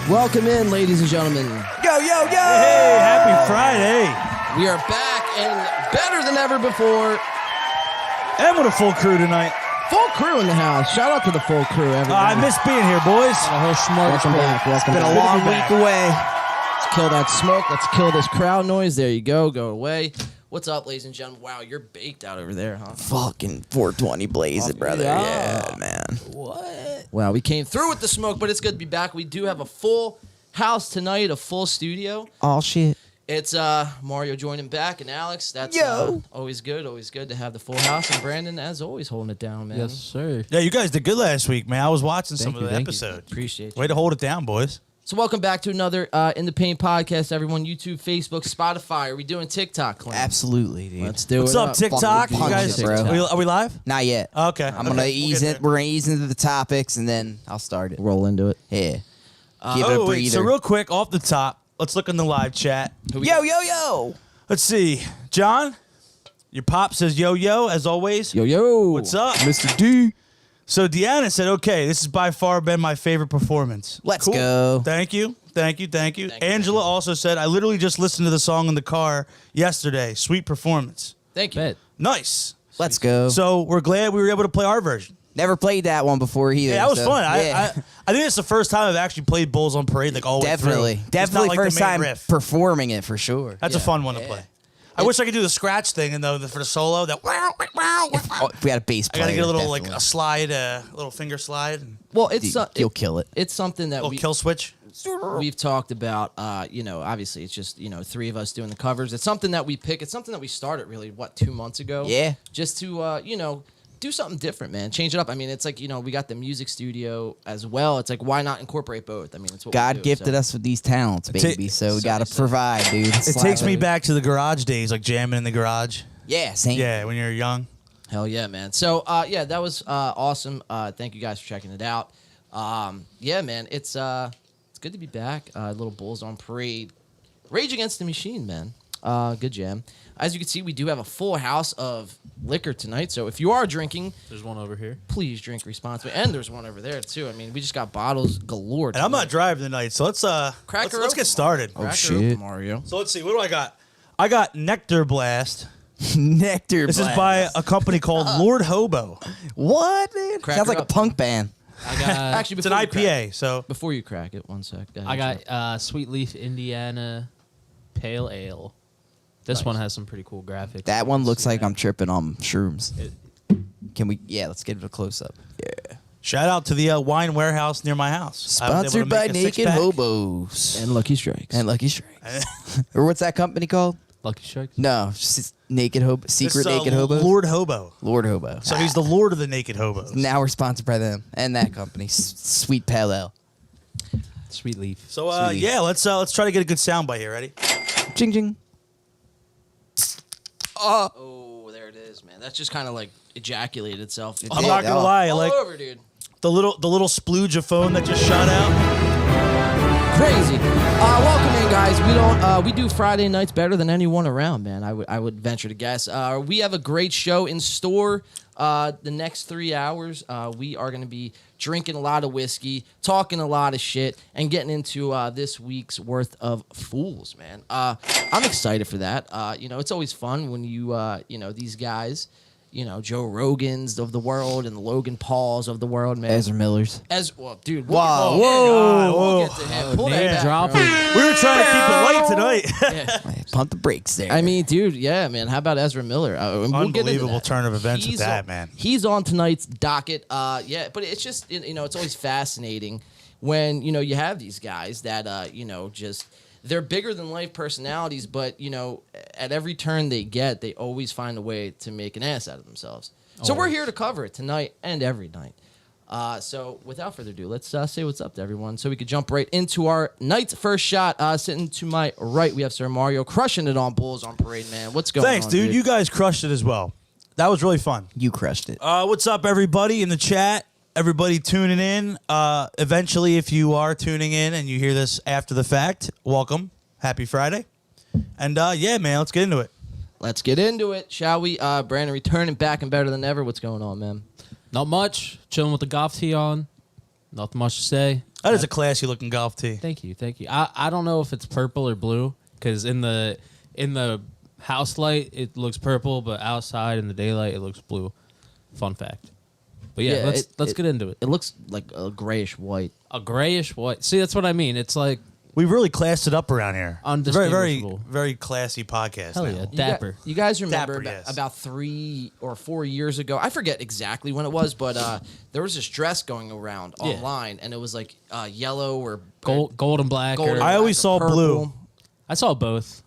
Welcome in, ladies and gentlemen. Yo, yo, yo! Hey, happy Friday. We are back and better than ever before. And with a full crew tonight. Full crew in the house. Shout out to the full crew, everybody. I miss being here, boys. A whole welcome back. Welcome Been back. a long week away. Let's kill that smoke. Let's kill this crowd noise. There you go. Go away. What's up, ladies and gentlemen? Wow, you're baked out over there, huh? Fucking 420 blaze it, brother. Yeah, man. What? Wow, we came through with the smoke, but it's good to be back. We do have a full house tonight, a full studio. Oh, shit. It's Mario joining back and Alex. That's always good to have the full house. And Brandon, as always, holding it down, man. Yes, sir. Yeah, you guys did good last week, man. I was watching some of the you. episodes. Appreciate you. Way to hold it down, boys. So welcome back to another In the Pain podcast, everyone. YouTube, Facebook, Spotify. Are we doing TikTok, Clint? Absolutely, dude. Let's do What's it. up, TikTok? You Punch guys, it, bro. are we live? Not yet. Okay. I'm gonna ease it. We're gonna ease into the topics, and then I'll start it. Roll into it. Yeah. Give it a breather. So real quick, off the top, let's look in the live chat. Yo, yo, yo! Let's see. John, your pop says yo-yo, as always. Yo, yo. What's up? Mr. D. So Deanna said, okay, this has by far been my favorite performance. Let's Cool. go. Thank you. Thank you. Angela also said, I literally just listened to the song in the car yesterday. Sweet performance. Thank you. Bet. Nice. Let's go. So we're glad we were able to play our version. Never played that one before either. Yeah, that was so, fun. Yeah. I think it's the first time I've actually played Bulls on Parade like all the way through. Definitely. It's Definitely not like the first main time riff. performing it for sure. That's a fun one to play. I wish I could do the scratch thing and though for the solo. That If we had a bass I player, gotta get a little definitely. like a slide, a little finger slide, Well, it's You'll kill it. It's something that little kill switch. we've talked about. Obviously, it's just three of us doing the covers. It's something that we pick. It's something that we started really 2 months ago. Yeah. Just to do something different, man. Change it up. I mean, it's like we got the music studio as well. It's like why not incorporate both? I mean, it's what God we do, gifted us with these talents, baby. So we gotta provide, dude. It takes me back to the garage days, like jamming in the garage. Yeah, same. Yeah, when you're young. Hell yeah, man. So that was awesome. Thank you guys for checking it out. Yeah, man, it's good to be back. Little Bulls on Parade, Rage Against the Machine, man. Good jam. As you can see, we do have a full house of liquor tonight. So if you are drinking, There's one over here. please drink responsibly. And there's one over there too. I mean, we just got bottles galore. And I'm not driving tonight, so let's Cracker get started. Cracker shit. open, Mario. So let's see, what do I got? I got Nectar Blast. Nectar. This is by a company called Lord Hobo. What, man? Crack Sounds her like a up. punk band. I got Actually, It's an IPA, so Before you crack it, one sec. I got Sweet Leaf Indiana Pale Ale. This one has some pretty cool graphics. That one looks like I'm tripping on shrooms. Can we? Yeah, let's get it a close up. Yeah. shout out to the wine warehouse near my house. I was able to Sponsored by make a Naked six-pack. Hobos and Lucky Strikes. and Lucky Strikes. Or what's that company called? Lucky Strikes. No, just Naked Hobo. Secret This, Naked Hobos. Lord Hobo. Lord Hobo. So he's the Lord of the Naked Hobos. Now we're sponsored by them and that company. Sweet Pale Ale. Sweet Leaf. So Sweet. yeah, let's try to get a good sound bite here. Ready? Ching ching. Oh, there it is, man. That's just kind of like ejaculated itself. I'm not gonna lie, All like over, dude. the little splooge of foam that just shot out. Crazy. Welcome in, guys. We do Friday nights better than anyone around, man. I would venture to guess. We have a great show in store. The next 3 hours, we are going to be drinking a lot of whiskey, talking a lot of shit, and getting into this week's worth of fools, man. I'm excited for that. It's always fun when these guys, Joe Rogans of the world and the Logan Pauls of the world, man. Ezra Millers. Dude. Wow. We'll get to him. Pull that Name back, dropping. bro. We were trying to keep it light tonight. Yeah. Pump the brakes there. I mean, dude, yeah, man. How about Ezra Miller? And we'll get into Unbelievable that. turn of events with He's that, on- man. He's on tonight's docket. But it's just, it's always fascinating when, you have these guys that, just they're bigger than life personalities, but, at every turn they get, they always find a way to make an ass out of themselves. So we're here to cover it tonight and every night. So without further ado, let's say what's up to everyone so we could jump right into our night's first shot. Sitting to my right, we have Sir Mario crushing it on Bulls on Parade, man. What's going Thanks, on, dude. You guys crushed it as well. That was really fun. You crushed it. What's up, everybody in the chat? Everybody tuning in. Eventually, if you are tuning in and you hear this after the fact, welcome. Happy Friday. And yeah, man, let's get into it. Let's get into it, shall we? Brandon returning back and better than ever. What's going on, man? Not much. Chilling with the golf tee on. Nothing much to say. That is a classy looking golf tee. Thank you. I don't know if it's purple or blue because in the house light it looks purple, but outside in the daylight it looks blue. Fun fact. But yeah, let's get into it. It looks like a grayish white. A grayish white. See, that's what I mean. It's like We really classed it up around here. It's a very, very, Undistinguishable. very classy podcast. Hell now. yeah, dapper. You guys remember Dapper, yes. about 3 or 4 years ago? I forget exactly when it was, but there was this dress going around Yeah. online, and it was like yellow or Gold and black. gold or- and I always black saw or purple. blue. I saw both.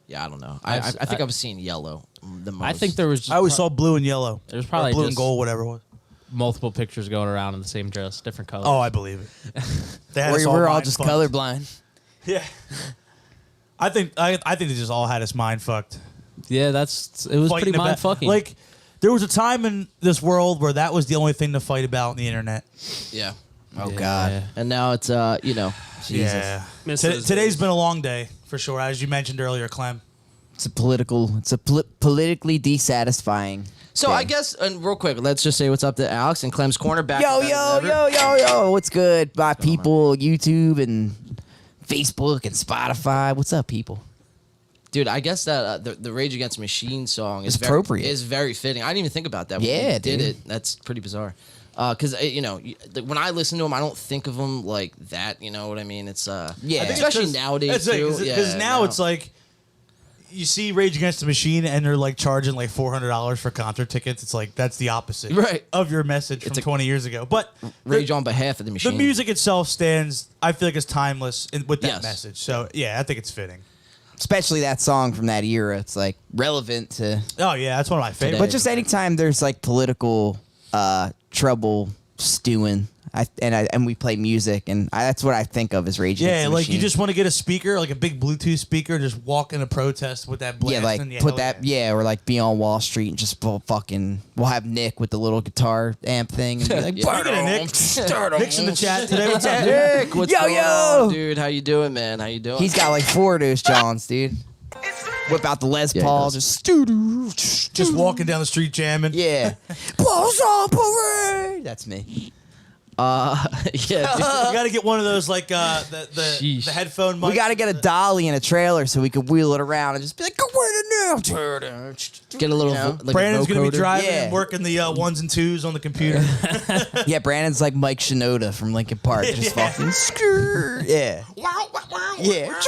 Yeah, I don't know. I think I was seeing yellow the most. I think there was. Just I always saw blue and yellow. There's probably Or blue and just gold, whatever it was. multiple pictures going around in the same dress, different colors. Oh, I believe it. They had us We're all mind just fucked. colorblind. Yeah. I think they just all had us mind fucked. yeah, it was Fighting pretty about- mind fucking. Like, there was a time in this world where that was the only thing to fight about on the internet. Yeah. Oh God. And now it's Jesus. Yeah. Miss those Today's days. been a long day, for sure, as you mentioned earlier, Clem. It's a politically dissatisfying. So day. I guess, and real quick, let's just say what's up to Alex and Clem's corner back. Yo, better yo, than ever. yo, yo, yo. What's good? My people, YouTube and Facebook and Spotify. What's up, people? Dude, I guess that the Rage Against the Machine song is It's appropriate. Is very fitting. I didn't even think about that. When Yeah, you did dude. it. That's pretty bizarre. Because when I listen to them, I don't think of them like that. You know what I mean? It's Yeah. I think it's especially nowadays too. Because now it's like, you see Rage Against the Machine and they're like charging like $400 for concert tickets. It's like, that's the opposite Right. of your message from 20 years ago. But Rage on behalf of the the machine. music itself stands, I feel like, it's timeless with that Yes. message. So, yeah, I think it's fitting. Especially that song from that era. It's like relevant to. Oh, yeah, that's one of my favorites. But just anytime there's like political trouble stewing, and we play music, and that's what I think of as Rage Against Yeah, the like you Machine. just want to get a speaker, like a big Bluetooth speaker, and just walk in a protest with that blast. Yeah, like and put hell that, yeah, or like be on Wall Street and just we'll have Nick with the little guitar amp thing and be like, Yeah. Speaking of Nick, Nick's in the chat today. What's up, Nick? Nick, what's Yo, going yo! on, dude? How you doing, man? How you doing? He's got like 4 of those Johns, dude. Whip out the Les Yeah, he Paul, does. Just walking down the street jamming. yeah. Balls on parade. That's me. yeah. dude. You got to get one of those, like the Sheesh. headphone mics. We got to get a dolly and a trailer so we can wheel it around and just be like, go where the now. Get a little. You know? Like Brandon's going to be driving Yeah. and working the ones and twos on the computer. Yeah, Brandon's like Mike Shinoda from Linkin Park. Just Yeah. fucking skrrr. Yeah. Yeah.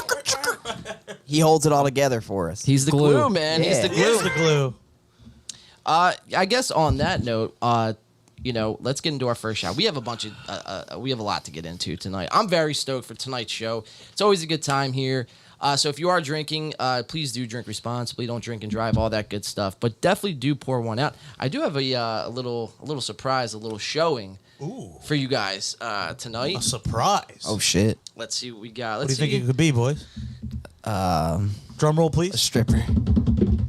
He holds it all together for us. He's the Glue. glue, man. He's Yeah. the glue. Here's the glue. I guess on that note, let's get into our first shot. We have a bunch of, we have a lot to get into tonight. I'm very stoked for tonight's show. It's always a good time here. So if you are drinking, please do drink responsibly. Don't drink and drive, all that good stuff. But definitely do pour one out. I do have a little surprise, a little showing for you guys tonight. A surprise. Oh, shit. Let's see what we got. What Let's do you think see. it could be, boys? Drum roll, A please. stripper.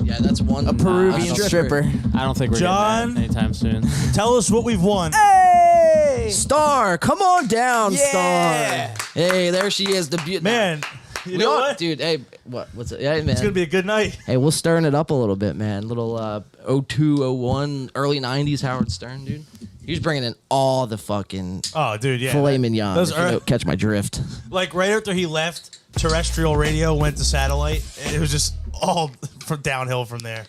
Yeah, that's one. A Peruvian stripper. I don't think we're John? getting that anytime soon. Tell us what we've won. Hey! Star, come on down, Yeah. Star. Hey, there she is, the beauty. Man, you know what? dude? Hey, what's it? Hey, man. It's going to be a good night. Hey, we'll stirring it up a little bit, man. Little 02, 01, early 90s Howard Stern, dude. He's bringing in all the fucking Oh, dude, yeah. filet mignon. Those If you are- don't catch my drift. Like, right after he left, terrestrial radio went to satellite. And it was just all from downhill from there.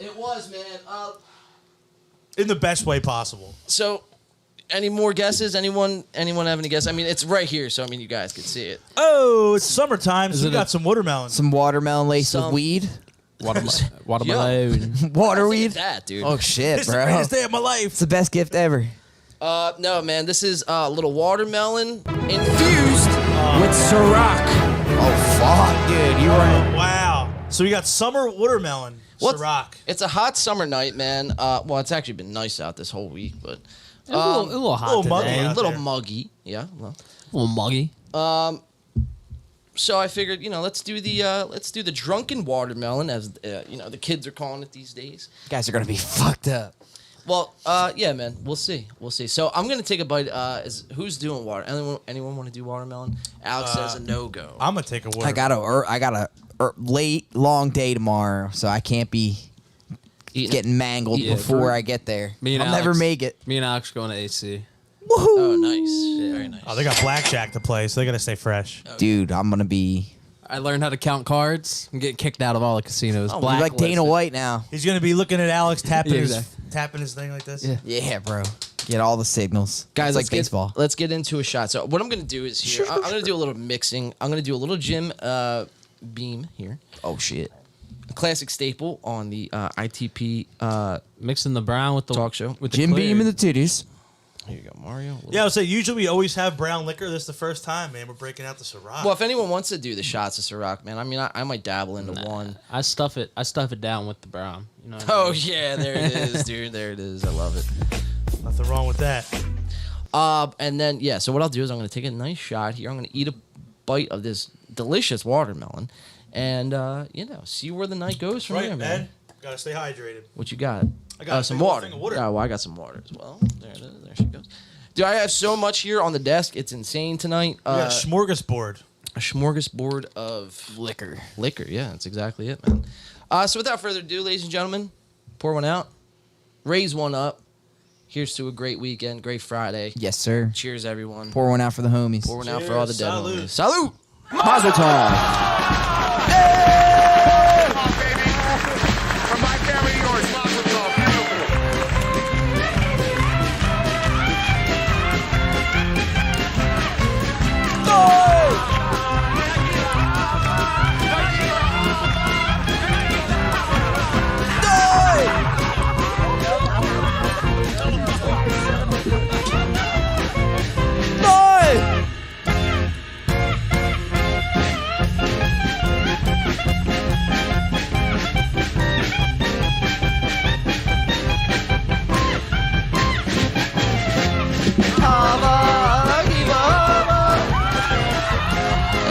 It was, man. In the best way possible. So, any more guesses? Anyone have any guesses? I mean, it's right here, so I mean, you guys can see it. Oh, it's summertime, so we it got a- some watermelon. Some watermelon laced with Some- weed. Watermelon. Waterweed? That, dude. Oh, shit, It's the bro. greatest day of my life. It's the best gift ever. No, man. This is a little watermelon infused with Ciroc. Oh, fuck, dude. You were. Wow. So we got summer watermelon. Ciroc. It's a hot summer night, man. Well, it's actually been nice out this whole week, but A little hot little muggy today. out a little there. muggy. Yeah. Well. A little muggy. So I figured, let's do the drunken watermelon, as the kids are calling it these days. You guys are going to be fucked up. Well, yeah, man, we'll see. So I'm gonna take a bite. Who's doing water? Anyone want to do watermelon? Alex says a no go. I'm going to take a water. I got a late, long day tomorrow, so I can't be getting mangled Yeah, before I get there. Me and I'll never Alex- make it. Me and Alex are going to AC. Oh, nice. Very nice. Oh, they got blackjack to play, so they got to stay fresh. Dude, I'm gonna be I learned how to count cards. I'm getting kicked out of all the casinos. you're like Dana White now. He's going to be looking at Alex tapping, Yeah, his, exactly. tapping his thing like this. Yeah. Yeah, bro. Get all the signals. Guys, It's let's like baseball. let's get into a shot. So what I'm gonna do is here. I'm gonna do a little mixing. I'm gonna do a little Jim Beam here, Oh shit. a classic staple on the ITP Mixing the brown with the Talk show. with the Jim clear. Beam in the titties. Here you go, Mario. Yeah, I would say usually we always have brown liquor. This is the first time, man. We're breaking out the Ciroc. Well, if anyone wants to do the shots of Ciroc, man, I mean, I might dabble into one. I stuff it down with the brown. You know. What I Oh mean? yeah, there it is, dude. There it is. I love it. Nothing wrong with that. And then yeah, so what I'll do is I'm gonna take a nice shot here. I'm gonna eat a bite of this delicious watermelon, and see where the night goes from Right, there, man. man. Got to stay hydrated. What you got? I got a some big old water. thing of water. Yeah, well, I got some water as well. There it is. There she goes. Dude, I have so much here on the desk. It's insane tonight. We got a smorgasbord. A smorgasbord of liquor. Liquor, yeah, that's exactly it, man. So without further ado, ladies and gentlemen, pour one out. Raise one up. Here's to a great weekend, great Friday. Yes, sir. Cheers, everyone. Pour one out for the homies. Pour one out for all the dead Salud. homies. Salute! Mazel tov. From my family to yours, Mazel Tov.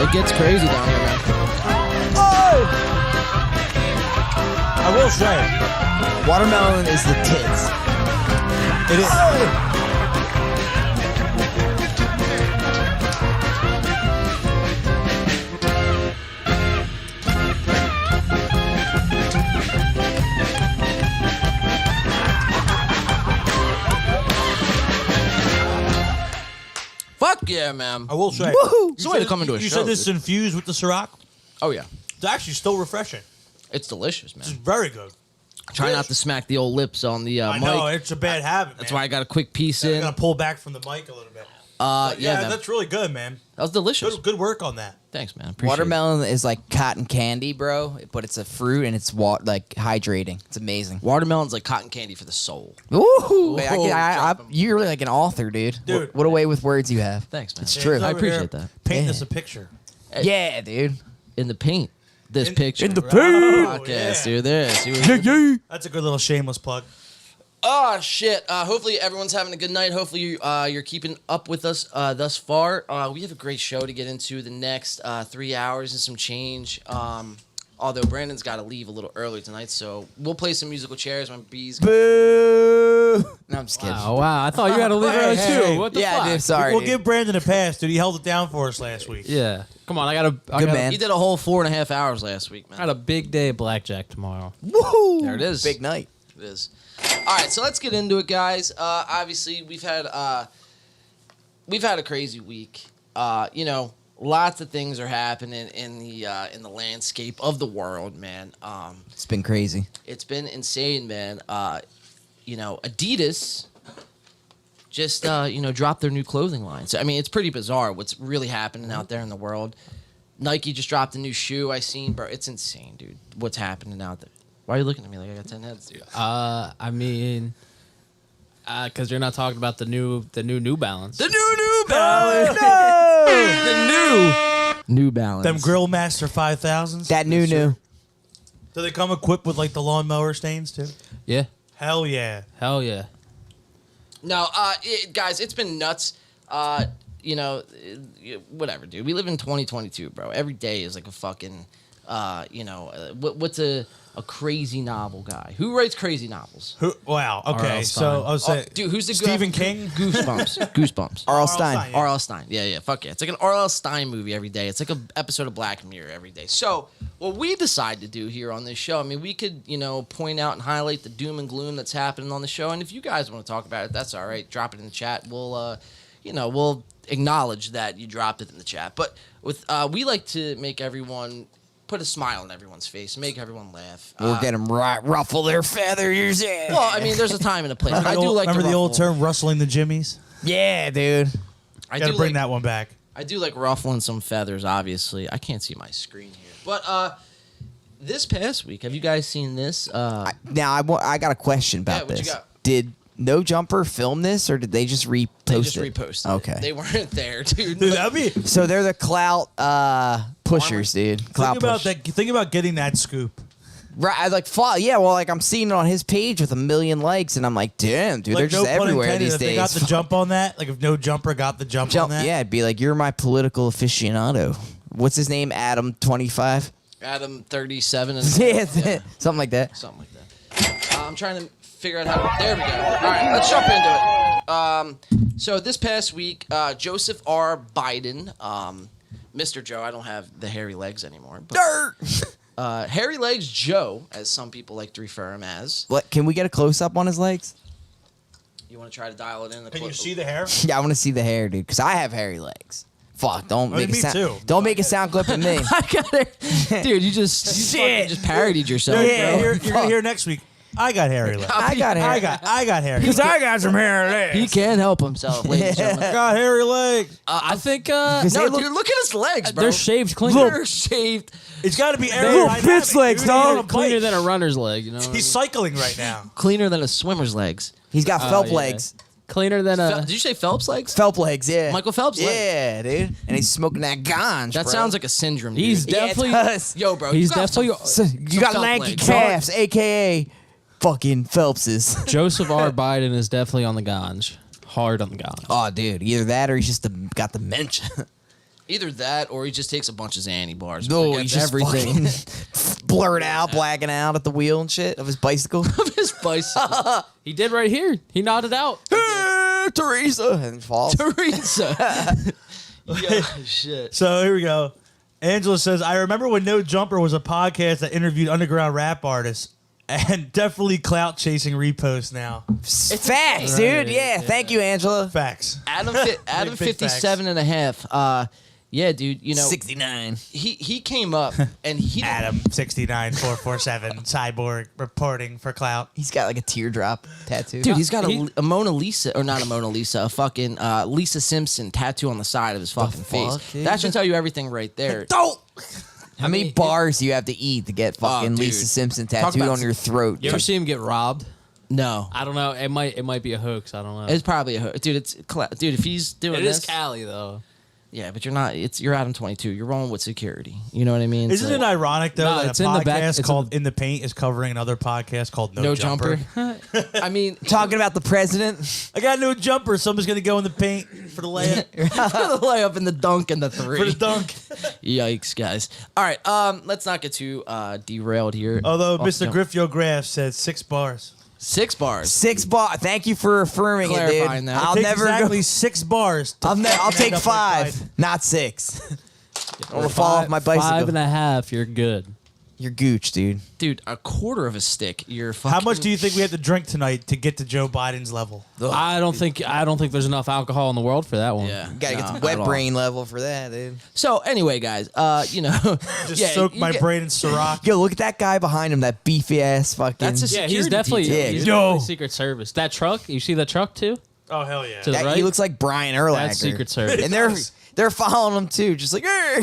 It gets crazy down here, man. I will say, Watermelon is the tits. it is. Fuck yeah, man. I will say. It's a way to come into a You show. said this is dude. infused with the Ciroc? Oh, yeah. It's actually still refreshing. It's delicious, man. It's very good. Try not to smack the old lips on the I mic. know, it's a bad habit, That's man. why I got a quick piece I in. gotta pull back from the mic a little bit. Yeah, man. That's really good, man. That was delicious. Good work on that. Thanks, man. Appreciate Watermelon is like cotton candy, bro, but it's a fruit and it's like hydrating. It's amazing. it. Watermelon's like cotton candy for the soul. Ooh, drop 'em. you're really like an author, dude. Dude. What a way with words you have. Thanks, man. It's Yeah, true. he's I over appreciate here that. Painting Yeah. us a picture. Yeah, dude. In the paint, this picture. in the Podcast, yeah. dude. There. See what That's a good little shameless plug. Oh shit! Hopefully everyone's having a good night. Hopefully you're keeping up with us thus far. We have a great show to get into the next 3 hours and some change. Although Brandon's got to leave a little early tonight, so we'll play some musical chairs when B's. Boo. No, I'm just kidding. Oh wow! I thought you had to leave early Hey, too. hey. What the Yeah, fuck? dude. Sorry. We'll dude. give Brandon a pass, dude. He held it down for us last week. Yeah. Come on, I got Good man. He did a whole 4.5 hours last week, man. I got a big day of blackjack tomorrow. Woohoo. There it is. Big night. It is. All right, so let's get into it, guys. Obviously, we've had a crazy week. Lots of things are happening in the landscape of the world, man. It's been crazy. It's been insane, man. Adidas just dropped their new clothing line. So I mean, it's pretty bizarre what's really happening out there in the world. Nike just dropped a new shoe I seen, bro. It's insane, dude. What's happening out there? Why are you looking at me like I got 10 heads, dude? I mean, because you're not talking about the new New Balance. The New Balance. The New Balance. Them Grill Master 5000s. That new. Do they come equipped with like the lawnmower stains too? Yeah. Hell yeah. Hell yeah. No, guys, it's been nuts. Whatever, dude. We live in 2022, bro. Every day is like a fucking, what's a a crazy novel guy. Who writes crazy novels? Wow. Okay. R.L. So I was saying, Dude, who's the Stephen King? Goosebumps. Goosebumps. R.L. Stein. Stein. Yeah. R.L. Stein. Yeah. Fuck yeah. It's like an R.L. Stein movie every day. It's like an episode of Black Mirror every day. So, what we decide to do here on this show, I mean, we could, point out and highlight the doom and gloom that's happening on the show. And if you guys want to talk about it, that's all right. Drop it in the chat. We'll acknowledge that you dropped it in the chat. But we like to make everyone put a smile on everyone's face, make everyone laugh. We'll get them right, ruffle their feathers. Yeah. Well, I mean, there's a time and a place. I do like remember to the old ruffle. term, rustling the jimmies? Yeah, dude. I Got do to bring like, that one back. I do like ruffling some feathers. Obviously, I can't see my screen here, but this past week, have you guys seen this? Now I got a question about what you this. got? Did No Jumper film this, or did they just repost They just it? reposted. Okay. They weren't there, dude. Dude, that'd be. So they're the clout pushers, dude. Clout Think about push. that. Think about getting that scoop. Right, I'm seeing it on his page with 1 million likes, and I'm like, damn, dude, they're just no pun everywhere intended, these if they days. got the jump on that, like if No Jumper got the jump on that. Yeah, it'd be like, you're my political aficionado. What's his name? Adam 25. Adam 37 and Yeah, something like that. something like that. I'm trying to figure out how to. There we go. All right, let's jump into it. So this past week, Joseph R. Biden, Mr. Joe. I don't have the hairy legs anymore. But, Dirt. Hairy Legs Joe, as some people like to refer him as. What? Can we get a close up on his legs? You want to try to dial it in? Can you see the hair? Yeah, I want to see the hair, dude, because I have hairy legs. Fuck! Don't I mean, make a me sound. too. Don't make a sound clip of me. I got it, dude. You fucking just parodied yourself. Yeah, bro. you're gonna hear next week. I got hairy legs. I got hair. I got hair. Because I got some hairy legs. He can't help himself, ladies and gentlemen. I got hairy legs. I think No, they dude, look at his legs, bro. they're shaved cleaner. They're shaved. It's got to be Little aerodynamic. bitch legs, dude. dog. He's on a Cleaner bike. than a runner's leg, you know. He's cycling right now. Cleaner than a swimmer's legs. He's got Phelps yeah. legs. Cleaner than a. Did you say Phelps legs? Phelps legs, yeah. Michael Phelps legs. Yeah, dude. And he's smoking that ganj, That bro. sounds like a syndrome, dude. He's Yeah, it definitely. does. Yo, bro. He's you got some- definitely. So you got Phelps lanky legs. calves, a.k.a. fucking Phelpses. Joseph R. Biden is definitely on the ganj. Hard on the ganj. Oh, dude. Either that or he's just got dementia. Either that or he just takes a bunch of Xanny bars. No, Like, he's that's just everything. fucking blurred out, blacking out at the wheel and shit of his bicycle. of his bicycle. He did right here. He nodded out. Teresa. And falls. Teresa. Yo, shit. So here we go. Angela says, I remember when No Jumper was a podcast that interviewed underground rap artists. And definitely clout chasing reposts now. Facts, dude. Yeah, thank you, Angela. Facts. Adam Big 57 and a half. Yeah, dude, 69. he came up and he Adam 69447 cyborg reporting for clout. He's got like a teardrop tattoo. Dude, he's got a Mona Lisa, or not a Mona Lisa, a fucking Lisa Simpson tattoo on the side of his fucking face. fuck, dude? That should tell you everything right there. Don't. How many bars do you have to eat to get fucking dude. Lisa Simpson Talk tattooed about on your throat? You ever see him get robbed? No. I don't know. It might be a hoax. I don't know. It's probably a dude. Dude. If he's doing It this, is Cali though. yeah, but you're not. You're Adam 22. You're rolling with security. You know what I mean? It's Isn't it like- ironic though No, that it's a in the podcast back- it's called In the Paint is covering another podcast called no jumper? I mean, Talking about the president? I got no jumper. Someone's gonna go in the paint for the layup the layup and the dunk and the three. for the dunk. Yikes, guys. All right, let's not get too derailed here. Although Oh, Mr. no. Griffio Graff said 6 bars. 6 bars. 6 bar. Thank you for affirming it, Clarifying dude. that. I'll Takes never exactly go. 6 bars. to I'll fucking take end up 5, like not 6. I'm gonna fall off my bicycle. 5.5. You're good. You're gooch, dude. Dude, a quarter of a stick. You're fucking. How much do you think we have to drink tonight to get to Joe Biden's level? I don't think there's enough alcohol in the world for that one. Yeah. You gotta get no, to not wet at all. brain level for that, dude. So anyway, guys, Just yeah, soak you my get- brain in Ciroc. Yo, look at that guy behind him, that beefy ass fucking. That's a Yeah, security he's definitely detail. Yeah. he's Yo. definitely Secret Service. That truck, you see that truck too? Oh, hell yeah. To the That- right? He looks like Brian Urlacher. That's Secret Service. And they're following him too, just like. "Arr."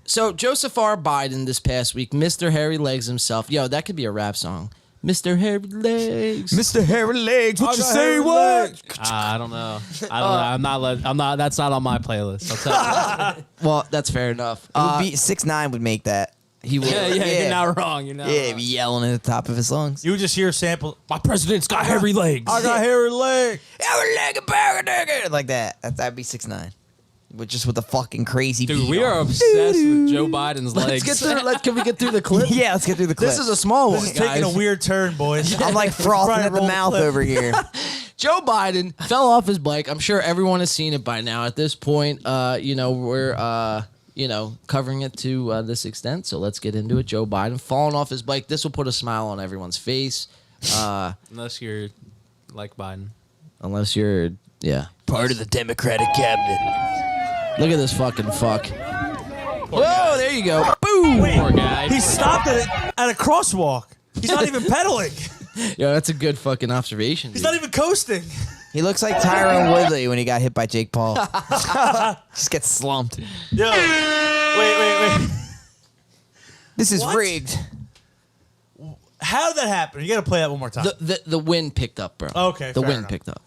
So Joseph R. Biden this past week, Mr. Hairy Legs himself. Yo, that could be a rap song. Mr. Hairy Legs. Mr. Hairy Legs, what I you got say? hairy What? legs. I don't know. I'm not. That's not on my playlist. I'll tell you. Well, that's fair enough. It would be 6ix9ine would make that. He would. Yeah, Yeah. you're not wrong. You're not Yeah, wrong. be yelling at the top of his lungs. You would just hear a sample. My president's got hairy legs. I got hairy legs. Hairy leg, like that. That'd be 6ix9ine. with the fucking crazy Dude, beat we on. are obsessed with Joe Biden's legs. Can we get through the clip? Yeah, let's get through the clip. This is a small one, This is guys. taking a weird turn, boys. I'm like frothing Probably at the roll mouth clip. over here. Joe Biden fell off his bike. I'm sure everyone has seen it by now. At this point, we're covering it to this extent. So let's get into it. Joe Biden falling off his bike. This will put a smile on everyone's face. Unless you're like Biden. Unless you're, Part of the Democratic cabinet. Look at this fucking fuck. Whoa, there you go. Boom. Poor guy. He stopped at a crosswalk. He's not even pedaling. Yo, that's a good fucking observation. He's dude. not even coasting. He looks like Tyrone Woodley when he got hit by Jake Paul. Just gets slumped. Yo, wait. This is What? rigged. How did that happen? You got to play that one more time. The wind picked up, bro. Okay, The fair wind enough. picked up.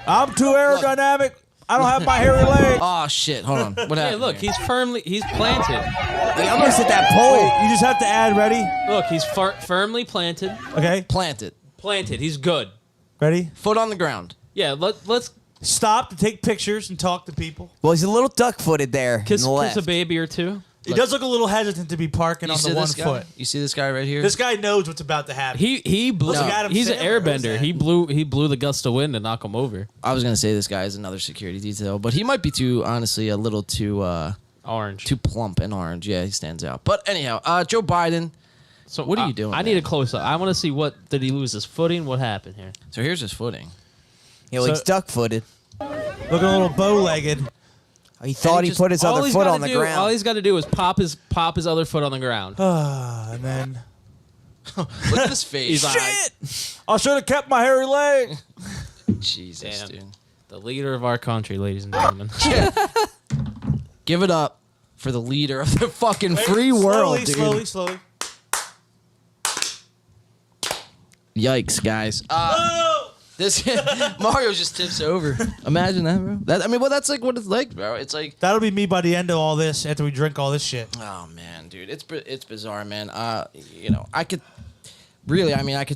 I'm too aerodynamic. I don't have my hairy leg. Oh shit! Hold on. What Hey, happened? look, here? he's planted. He almost hit that pole. Wait, you just have to add ready. Look, he's firmly planted. Okay, planted. Planted. He's good. ready. Foot on the ground. Yeah, let's Stop to take pictures and talk to people. Well, he's a little duck-footed there. kiss on the left. a baby or two. He does look a little hesitant to be parking You on see the one this guy? foot. You see this guy right here? This guy knows what's about to happen. He blew. Looks like Adam He's an Sandler. Who's airbender. that? He blew the gust of wind to knock him over. I was gonna say this guy is another security detail, but he might be honestly a little too Orange. too plump and orange. Yeah, he stands out. But anyhow, Joe Biden. So What are you doing, I man? need a close up. I want to see did he lose his footing? What happened here? So here's his footing. Yeah, well, he's So- duck-footed. Looking a little bow-legged. He thought he put his other foot on the All ground. he's got to do is pop his other foot on the ground. And then Look at his face. He's like, I should have kept my hairy leg. Jesus, Damn. dude. the leader of our country, ladies and gentlemen. Give it up for the leader of the fucking free world, dude. Slowly. Yikes, guys. Oh! This Mario just tips over. Imagine that, bro. That's like what it's like, bro. It's like, That'll be me by the end of all this. After we drink all this shit. oh man, dude, it's bizarre, man. I could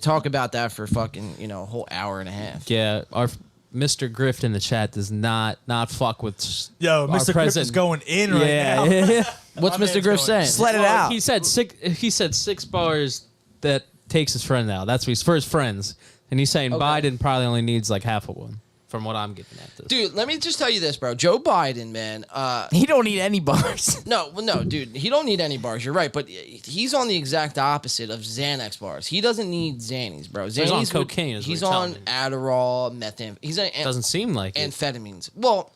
talk about that for fucking a whole hour and a half. Yeah, our Mr. Grift in the chat does not fuck with. Yo, our Mr. Griff president. is going in right now. Yeah. What's My Mr. man's Griff going- saying? Just let it out. He said six bars that takes his friend out. That's what he's for his friends, and he's saying Okay. Biden probably only needs like half of one. From what I'm getting at this. Dude, let me just tell you this, bro. Joe Biden, man. He don't need any bars. No, dude. He don't need any bars. You're right, but he's on the exact opposite of Xanax bars. He doesn't need Xannies, bro. he's on Xannies cocaine, is what He's you're on telling me. Adderall, methamphetamine. He's on Doesn't seem like it. amphetamines. Well,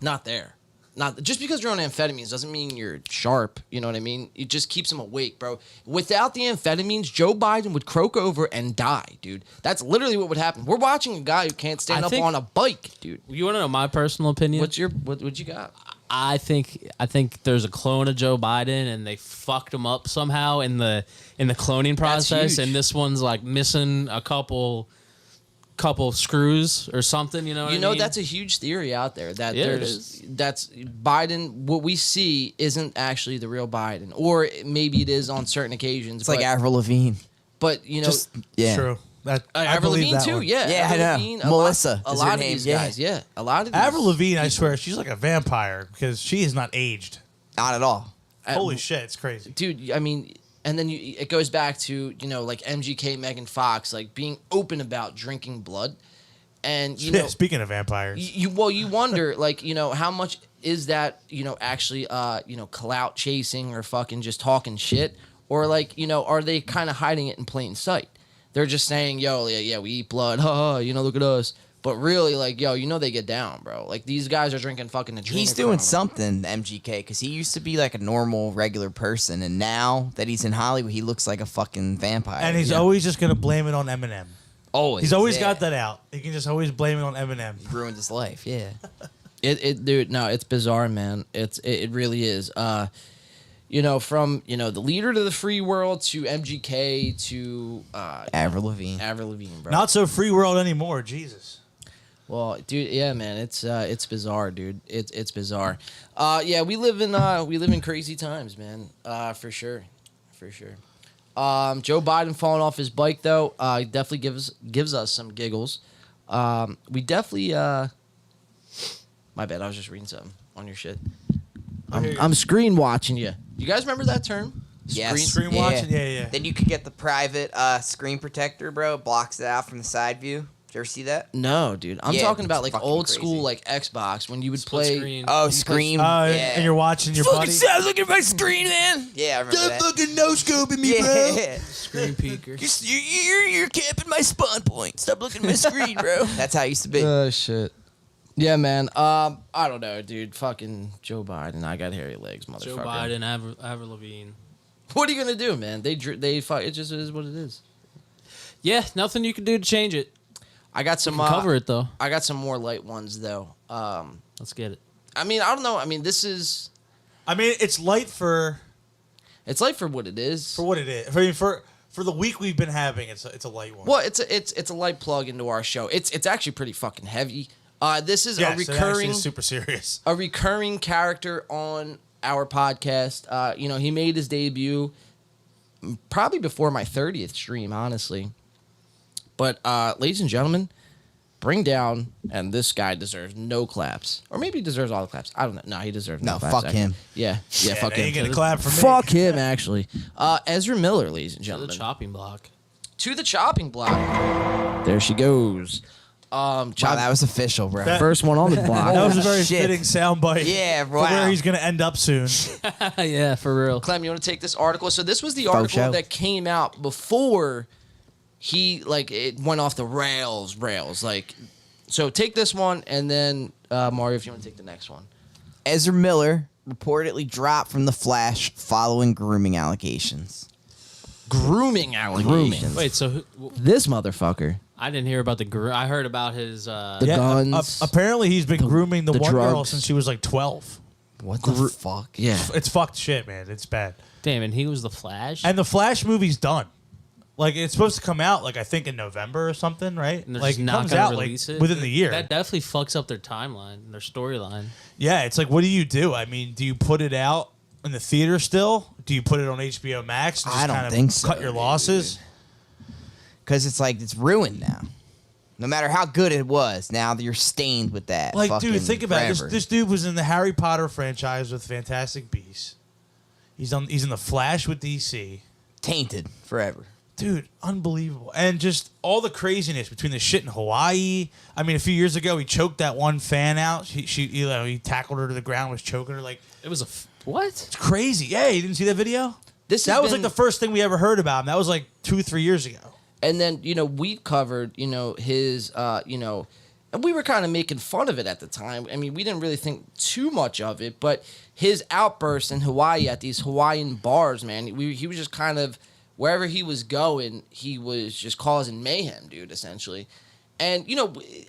not there. Not just because you're on amphetamines doesn't mean you're sharp. You know what I mean? It just keeps him awake, bro. Without the amphetamines, Joe Biden would croak over and die, dude. That's literally what would happen. We're watching a guy who can't stand I up think- on a bike, dude. You want to know my personal opinion? What you got? I think there's a clone of Joe Biden and they fucked him up somehow in the cloning process, huge. and this one's like missing a couple screws or something. You know what I mean? That's a huge theory out there that Yeah, it that's Biden. What we see isn't actually the real Biden, or maybe it is on certain occasions. It's like Avril Lavigne. but Just yeah. True. That I Avril believe Lavigne that too. one. Yeah, Yeah, Avril I know. Lavigne, Melissa A is lot her of name, these yeah. guys. Yeah, a lot of these. Avril Lavigne, I swear, she's like a vampire because she is not aged. Not at all. Holy shit, it's crazy. dude. I mean. And then it goes back to like MGK, Megan Fox, like being open about drinking blood, and Speaking of vampires, you wonder like how much is that actually clout chasing or fucking just talking shit, or like are they kind of hiding it in plain sight? They're just saying yeah we eat blood, look at us, but really like they get down, bro. Like these guys are drinking fucking He's adrenochrome. doing something, MGK, because he used to be like a normal, regular person, and now that he's in Hollywood, he looks like a fucking vampire. and he's always just gonna blame it on Eminem. Always. He's always Yeah. got that out. He can just always blame it on Eminem. ruined his life. Yeah. Dude, no, it's bizarre, man. It really is. From the leader to the free world to MGK to Avril Lavigne. Avril Lavigne, bro. Not so free world anymore. Jesus. Well, dude, yeah, man, it's bizarre, dude. It's bizarre. Yeah, we live in crazy times, man. For sure. Joe Biden falling off his bike though, definitely gives us some giggles. We definitely My bad. I was just reading something on your shit. hear you. I'm screen watching you. You guys remember that term? Yes. Screen watching? Yeah. Then you could get the private screen protector, bro. Blocks it out from the side view. Did you ever see that? No, dude. I'm Yeah, talking it's about like fucking old crazy. school like Xbox when you would Split play. screen. Oh, You Scream. And yeah. you're watching your buddy. Look at my screen, man. Yeah, I remember that. fucking no scoping me, Yeah. Screen peeker. You're camping my spawn point. Stop looking at my screen, bro. That's how it used to be. Oh shit. Yeah, man. I don't know, dude. Fucking Joe Biden. I got hairy legs, motherfucker. Joe Biden, Avril Lavigne. What are you gonna do, man? They fuck. It just is what it is. Yeah, nothing you can do to change it. I got some Cover it though. I got some more light ones though. Let's get it. I mean, I don't know. I mean, this is I mean, it's light for it's light for what it is. what it is. I mean, for the week we've been having, it's a light one. Well, it's a light plug into our show. It's actually pretty fucking heavy. This is Yes, a it actually recurring is super serious. a recurring character on our podcast. You know, he made his debut probably before my 30th stream, honestly. But ladies and gentlemen, bring down, and this guy deserves no claps, or maybe he deserves all the claps. I don't know. No, he deserves no No, claps. fuck actually. him. Yeah, fuck they him. ain't gonna clap for me. Fuck him, actually. Ezra Miller, ladies and To the gentlemen, chopping block. to the chopping block. There she goes. Wow, that was official, bro. That- First one on the block. That was a very Shit. fitting soundbite. Yeah, For where wow. he's gonna end up soon. Yeah, for real. Clem, you want to take this article? So this was the Faux article show. that came out before he it went off the rails. Like, so take this one, and then Mario, if you want to take the next one. Ezra Miller reportedly dropped from The Flash following grooming allegations. Grooming allegations. Wait, so This motherfucker. I didn't hear about the. I heard about his. The Yeah, guns. apparently he's been grooming the the one girl drugs. since she was like 12. What the fuck? Yeah. It's fucked shit, man. It's bad. Damn, and he was the Flash. And the Flash movie's done. Like it's supposed to come out like I think in November or something, right? And they're Like just it not comes gonna out release like it within the year. That definitely fucks up their timeline, their storyline. Yeah, it's like what do you do? I mean, do you put it out in the theater still? Do you put it on HBO Max and just I don't kind of think so, cut your losses? Because it's like it's ruined now. No matter how good it was, now you're stained with that. Like, fucking dude, think about it. forever. This dude was in the Harry Potter franchise with Fantastic Beasts. He's in the Flash with DC. Tainted forever. Dude, unbelievable. And just all the craziness between the shit in Hawaii. I mean, a few years ago, he choked that one fan out. He tackled her to the ground, was choking her. Like, It was what? it's crazy. Yeah, you didn't see that video? This That has was been- like the first thing we ever heard about him. That was like 2-3 years ago. And then, we've covered, his, and we were kind of making fun of it at the time. I mean, we didn't really think too much of it, but his outbursts in Hawaii at these Hawaiian bars, man, he was just kind of, wherever he was going, he was just causing mayhem, dude, essentially. And,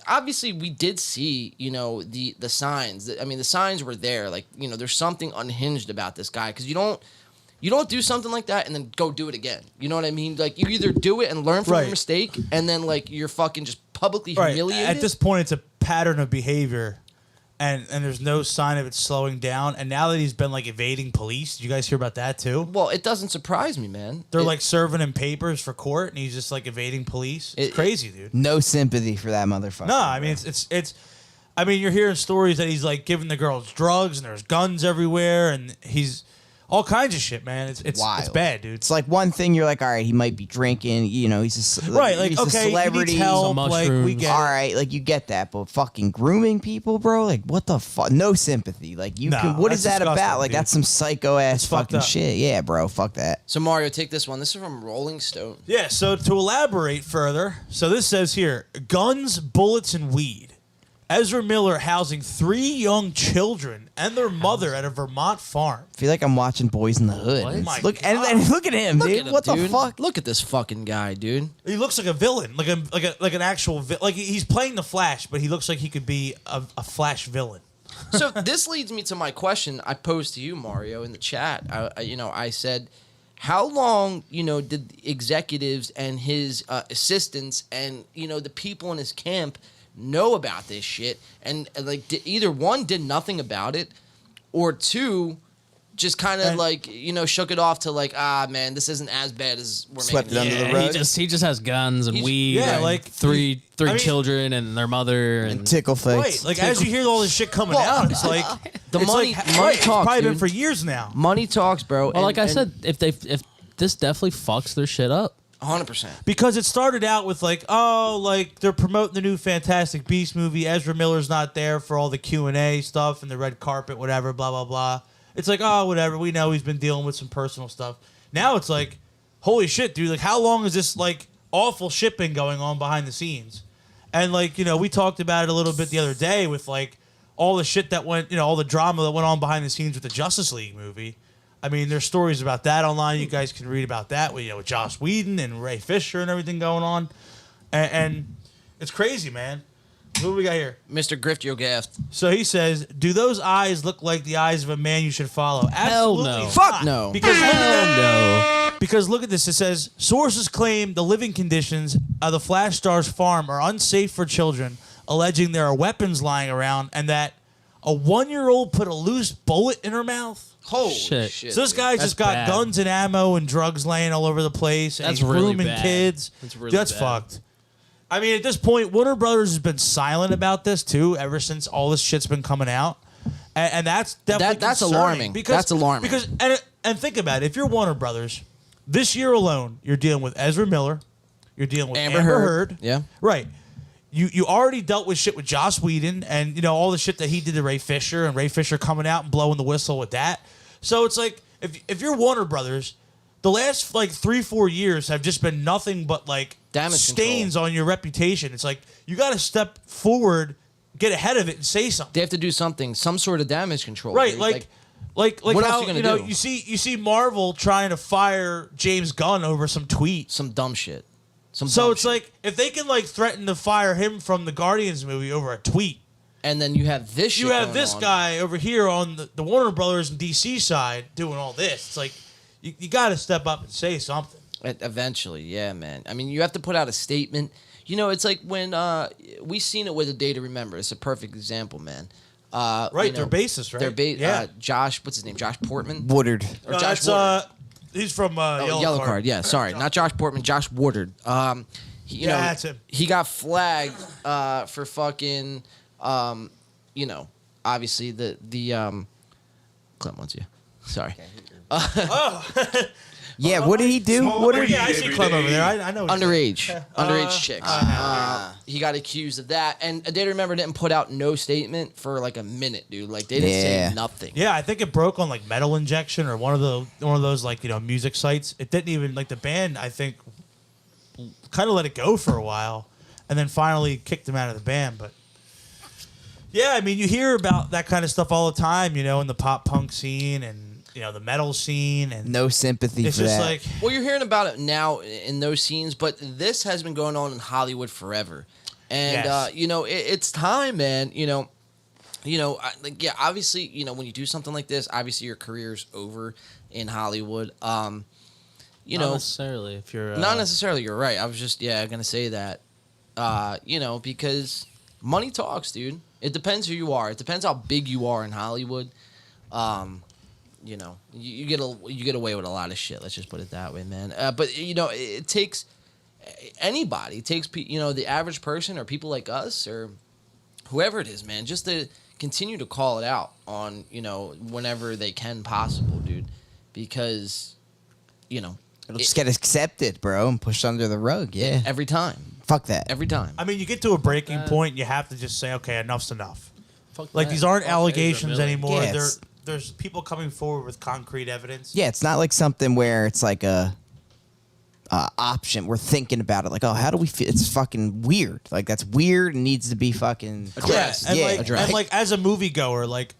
obviously we did see, the signs. I mean, the signs were there. Like, there's something unhinged about this guy because you don't do something like that and then go do it again. You know what I mean? Like, you either do it and learn from your Right. mistake, and then, like, you're fucking just publicly Right. humiliated. At this point, it's a pattern of behavior, and there's no sign of it slowing down. And now that he's been like evading police, did you guys hear about that too? Well, it doesn't surprise me, man. They're It- like serving him papers for court, and he's just like evading police. It's It- crazy, dude. No sympathy for that motherfucker. No, I mean it's. I mean, you're hearing stories that he's like giving the girls drugs, and there's guns everywhere, and he's all kinds of shit, man. It's Wild. bad, dude. It's like one thing you're like, all right, he might be drinking. He's a Right, like he's okay, a he celebrity. needs help. Some Like we mushrooms. get All it. right, like you get that, but fucking grooming people, bro. Like what the fuck? No sympathy. Like you No, can. What is that's that about? disgusting, Like dude. that's some psycho ass It's fucked fucking up. shit. Yeah, bro. Fuck that. So, Mario, take this one. This is from Rolling Stone. Yeah, so to elaborate further, so this says here, guns, bullets, and weed. Ezra Miller housing 3 young children and their mother at a Vermont farm. I feel like I'm watching Boys in the Hood. What? It's- My Look God. and look at him, Look dude. at him, What the dude. fuck? Look at this fucking guy, dude. He looks like a villain, like an actual like he's playing the Flash, but he looks like he could be a Flash villain. So this leads me to my question I posed to you, Mario, in the chat. I said, how long, did the executives and his assistants and, the people in his camp know about this shit? And like, either one did nothing about it, or two, just kind of like, you know, shook it off to like, man, this isn't as bad as we're Swept making it it. under the rug. He just has guns and weed. yeah, and like, three I mean- children and their mother and Tickle face. Right, like as you hear all this shit coming out, it's like The it's money- like, money right, it's talks, probably been dude. for years now. Money talks, bro. well, like I said, if this definitely fucks their shit up. 100%. Because it started out with like, oh, like they're promoting the new Fantastic Beast movie. Ezra Miller's not there for all the Q&A stuff and the red carpet, whatever, blah, blah, blah. It's like, oh, whatever. We know he's been dealing with some personal stuff. Now it's like, holy shit, dude. Like, how long is this like awful shit been going on behind the scenes? And like, you know, we talked about it a little bit the other day with like all the shit that went, you know, all the drama that went on behind the scenes with the Justice League movie. I mean, there's stories about that online. You guys can read about that with, you know, with Joss Whedon and Ray Fisher and everything going on. And it's crazy, man. What do we got here? Mr. Grift Your Gaft. So he says, do those eyes look like the eyes of a man you should follow? Hell Absolutely no. not. Fuck no. Because look at that. No. Because look at this. It says, sources claim the living conditions of the Flash Star's farm are unsafe for children, alleging there are weapons lying around and that a 1-year-old put a loose bullet in her mouth. Holy Shit. shit. So this dude. guy That's just got bad. guns and ammo and drugs laying all over the place. And That's he's really grooming bad. kids. That's really That's bad. fucked. I mean, at this point, Warner Brothers has been silent about this too, ever since all this shit's been coming out, and that's definitely That's concerning alarming. That's alarming. Because and think about it, if you're Warner Brothers, this year alone, you're dealing with Ezra Miller, you're dealing with Amber Heard. Yeah. Right. You already dealt with shit with Joss Whedon and, you know, all the shit that he did to Ray Fisher and Ray Fisher coming out and blowing the whistle with that. So it's like, if you're Warner Brothers, the last like 3-4 years have just been nothing but like Damage stains control. on your reputation. It's like, you got to step forward, get ahead of it and say something. They have to do something, some sort of damage control. Right, dude. like what else how, you gonna you know, do? you see Marvel trying to fire James Gunn over some tweet. some dumb shit. Some So dumb it's shit. like, if they can like threaten to fire him from the Guardians movie over a tweet, and then you have this shit you have going this on. guy over here on the Warner Brothers and DC side doing all this. It's like, you got to step up and say something. Eventually, yeah, man. I mean, you have to put out a statement. You know, it's like when we seen it with A Day to Remember. It's a perfect example, man. Right, you know, they're bassist, right? They're Yeah. Josh, what's his name? Josh Portman? Woodard. Or No, Josh that's, Woodard. he's from Yellow Card. Yeah, sorry. Not Josh Portman, Josh Woodard. You know, that's him. he got flagged for fucking, you know, obviously the Clem wants you. Sorry. Yeah, what did he do? Small Woodard? Yeah, I see Clem over there. I know. Underage chicks. He got accused of that, and A Day to Remember didn't put out no statement for like a minute, dude. Like they didn't Yeah. say nothing. Yeah, I think it broke on like Metal Injection or one of those like, you know, music sites. It didn't even like the band. I think kind of let it go for a while, and then finally kicked him out of the band. But yeah, I mean, you hear about that kind of stuff all the time, you know, in the pop punk scene and, you know, the metal scene, and No sympathy it's for just that. like, Well, you're hearing about it now in those scenes, but this has been going on in Hollywood forever, and Yes. you know it's time, man. Like, yeah, obviously, you know, when you do something like this, obviously your career's over in Hollywood. You Not know, necessarily if you're not necessarily. You're right. I was just gonna say that. You know, because money talks, dude. It depends who you are. It depends how big you are in Hollywood. You know, you get away with a lot of shit. Let's just put it that way, man. But you know, it takes anybody. It takes you know, the average person or people like us or whoever it is, man, just to continue to call it out on, you know, whenever they can possible, dude. Because, you know, It'll just get accepted, bro, and pushed under the rug. Yeah. every time, Fuck that. every time. I mean, you get to a breaking that. point, you have to just say, okay, enough's enough. fuck Like, that. these aren't Fuck Ezra allegations Miller. anymore. Yeah, it's- There's people coming forward with concrete evidence. Yeah, it's not like something where it's like a option. We're thinking about it. Like, oh, how do we feel? It's fucking weird. Like, that's weird and needs to be fucking Addressed. And Yeah, like, addressed. and like as a moviegoer, like,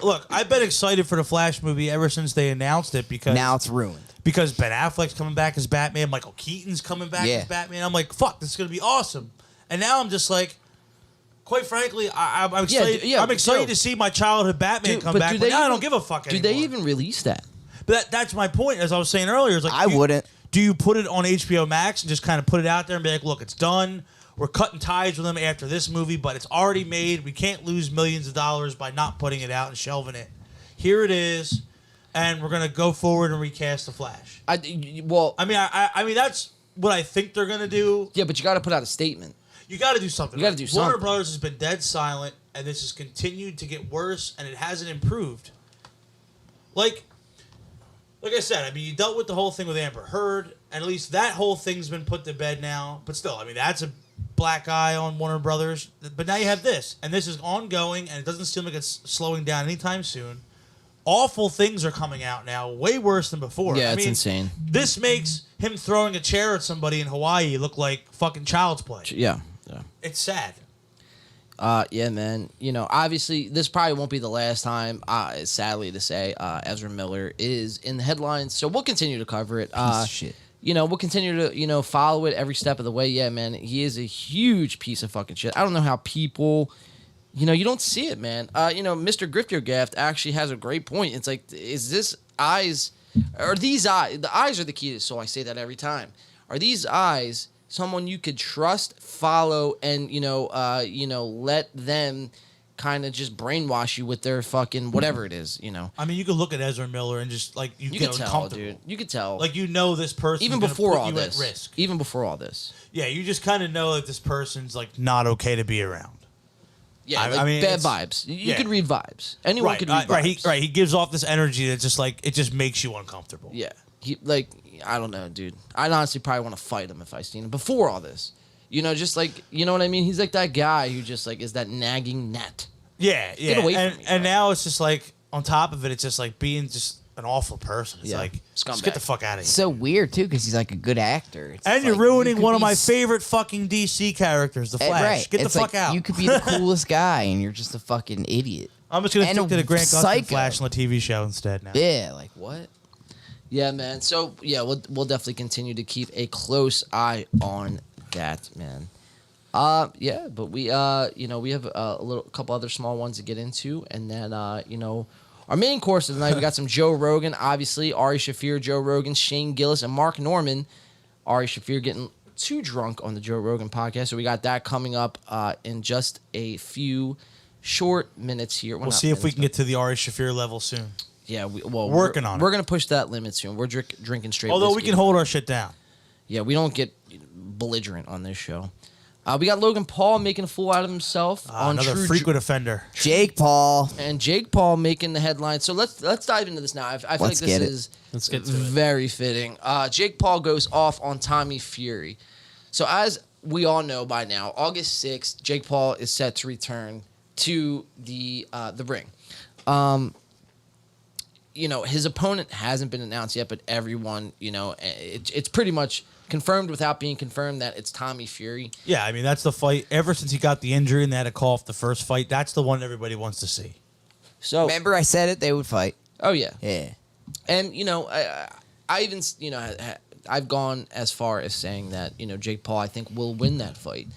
look, I've been excited for the Flash movie ever since they announced it because now it's ruined. because Ben Affleck's coming back as Batman, Michael Keaton's coming back Yeah. as Batman. I'm like, fuck, this is gonna be awesome. And now I'm just like, quite frankly, I'm excited. yeah, I'm excited Joe. to see my childhood Batman Dude, come but back. do But they now I even- don't give a fuck Do anymore. they even release that? But that's my point. As I was saying earlier, it's like I wouldn't. Do you put it on HBO Max and just kind of put it out there and be like, look, it's done. We're cutting ties with them after this movie, but it's already made. We can't lose millions of dollars by not putting it out and shelving it. Here it is. and we're gonna go forward and recast the Flash. Well, I mean that's what I think they're gonna do. yeah, but you got to put out a statement. You got to do something. You gotta do Warner something. Brothers has been dead silent, and this has continued to get worse, and it hasn't improved. Like I said, I mean, you dealt with the whole thing with Amber Heard, and at least that whole thing's been put to bed now. But still, I mean, that's a black eye on Warner Brothers. But now you have this, and this is ongoing, and it doesn't seem like it's slowing down anytime soon. Awful things are coming out now, way worse than before. Yeah, I it's mean, insane. This makes him throwing a chair at somebody in Hawaii look like fucking child's play. Yeah. It's sad. Yeah, man. You know, obviously, this probably won't be the last time, sadly to say, Ezra Miller is in the headlines. So we'll continue to cover it. Piece of shit. You know, we'll continue to, follow it every step of the way. Yeah, man. He is a huge piece of fucking shit. I don't know how people, you don't see it, man. Mr. Griftergaft actually has a great point. It's like, is this eyes, or these eyes, the eyes are the key to the soul. I say that every time. Are these eyes someone you could trust, follow, and let them kind of just brainwash you with their fucking whatever it is, I mean, you could look at Ezra Miller and just like you could get tell, uncomfortable. dude. You could tell, Like this person even before all put you this, at risk. even before all this. Yeah, you just kind of know that this person's like not okay to be around. Yeah, I mean, bad it's- vibes. You yeah. could read vibes. Anyone could read vibes. Right. He gives off this energy that just like it just makes you uncomfortable. Yeah. I don't know, dude. I'd honestly probably want to fight him if I seen him before all this. Just like, you know what I mean? He's like that guy who just like is that nagging gnat. Yeah. Get away from me, and bro. now it's just like on top of it, it's just like being just an awful person. It's Yeah. like Scumbag. just get the fuck out of here. So weird too, because he's like a good actor. It's And like, you're you ruining could one of be my s- favorite fucking DC characters, the Flash. Right. Get the It's fuck like, out. You could be the coolest guy, and you're just a fucking idiot. I'm just gonna and stick to a the Grant Gustin psycho. Flash on the TV show instead now. Yeah, like what? Yeah, man. So yeah, we'll definitely continue to keep a close eye on that, man. Yeah, but we we have a couple other small ones to get into, and then our main course of the night we got some Joe Rogan, obviously Ari Shaffir, Joe Rogan, Shane Gillis, and Mark Norman. Ari Shaffir getting too drunk on the Joe Rogan podcast, so we got that coming up in just a few short minutes here. We'll see if we can get to the Ari Shaffir level soon. Yeah, Working on it. We're gonna push that limit soon. We're drinking straight. Although we whiskey. can hold our shit down. Yeah, we don't get belligerent on this show. We got Logan Paul making a fool out of himself on Another True frequent offender. Jake Paul. and Jake Paul making the headlines. So let's dive into this now. I feel like Let's this get it. is Let's get to it. very fitting. Jake Paul goes off on Tommy Fury. So as we all know by now, August 6th, Jake Paul is set to return to the ring. His opponent hasn't been announced yet, but everyone, it's pretty much confirmed without being confirmed that it's Tommy Fury. Yeah, I mean, that's the fight. Ever since he got the injury and they had to call off the first fight, that's the one everybody wants to see. So, Remember, I said it. They would fight. oh yeah, Yeah. and I even I've gone as far as saying that Jake Paul I think will win that fight.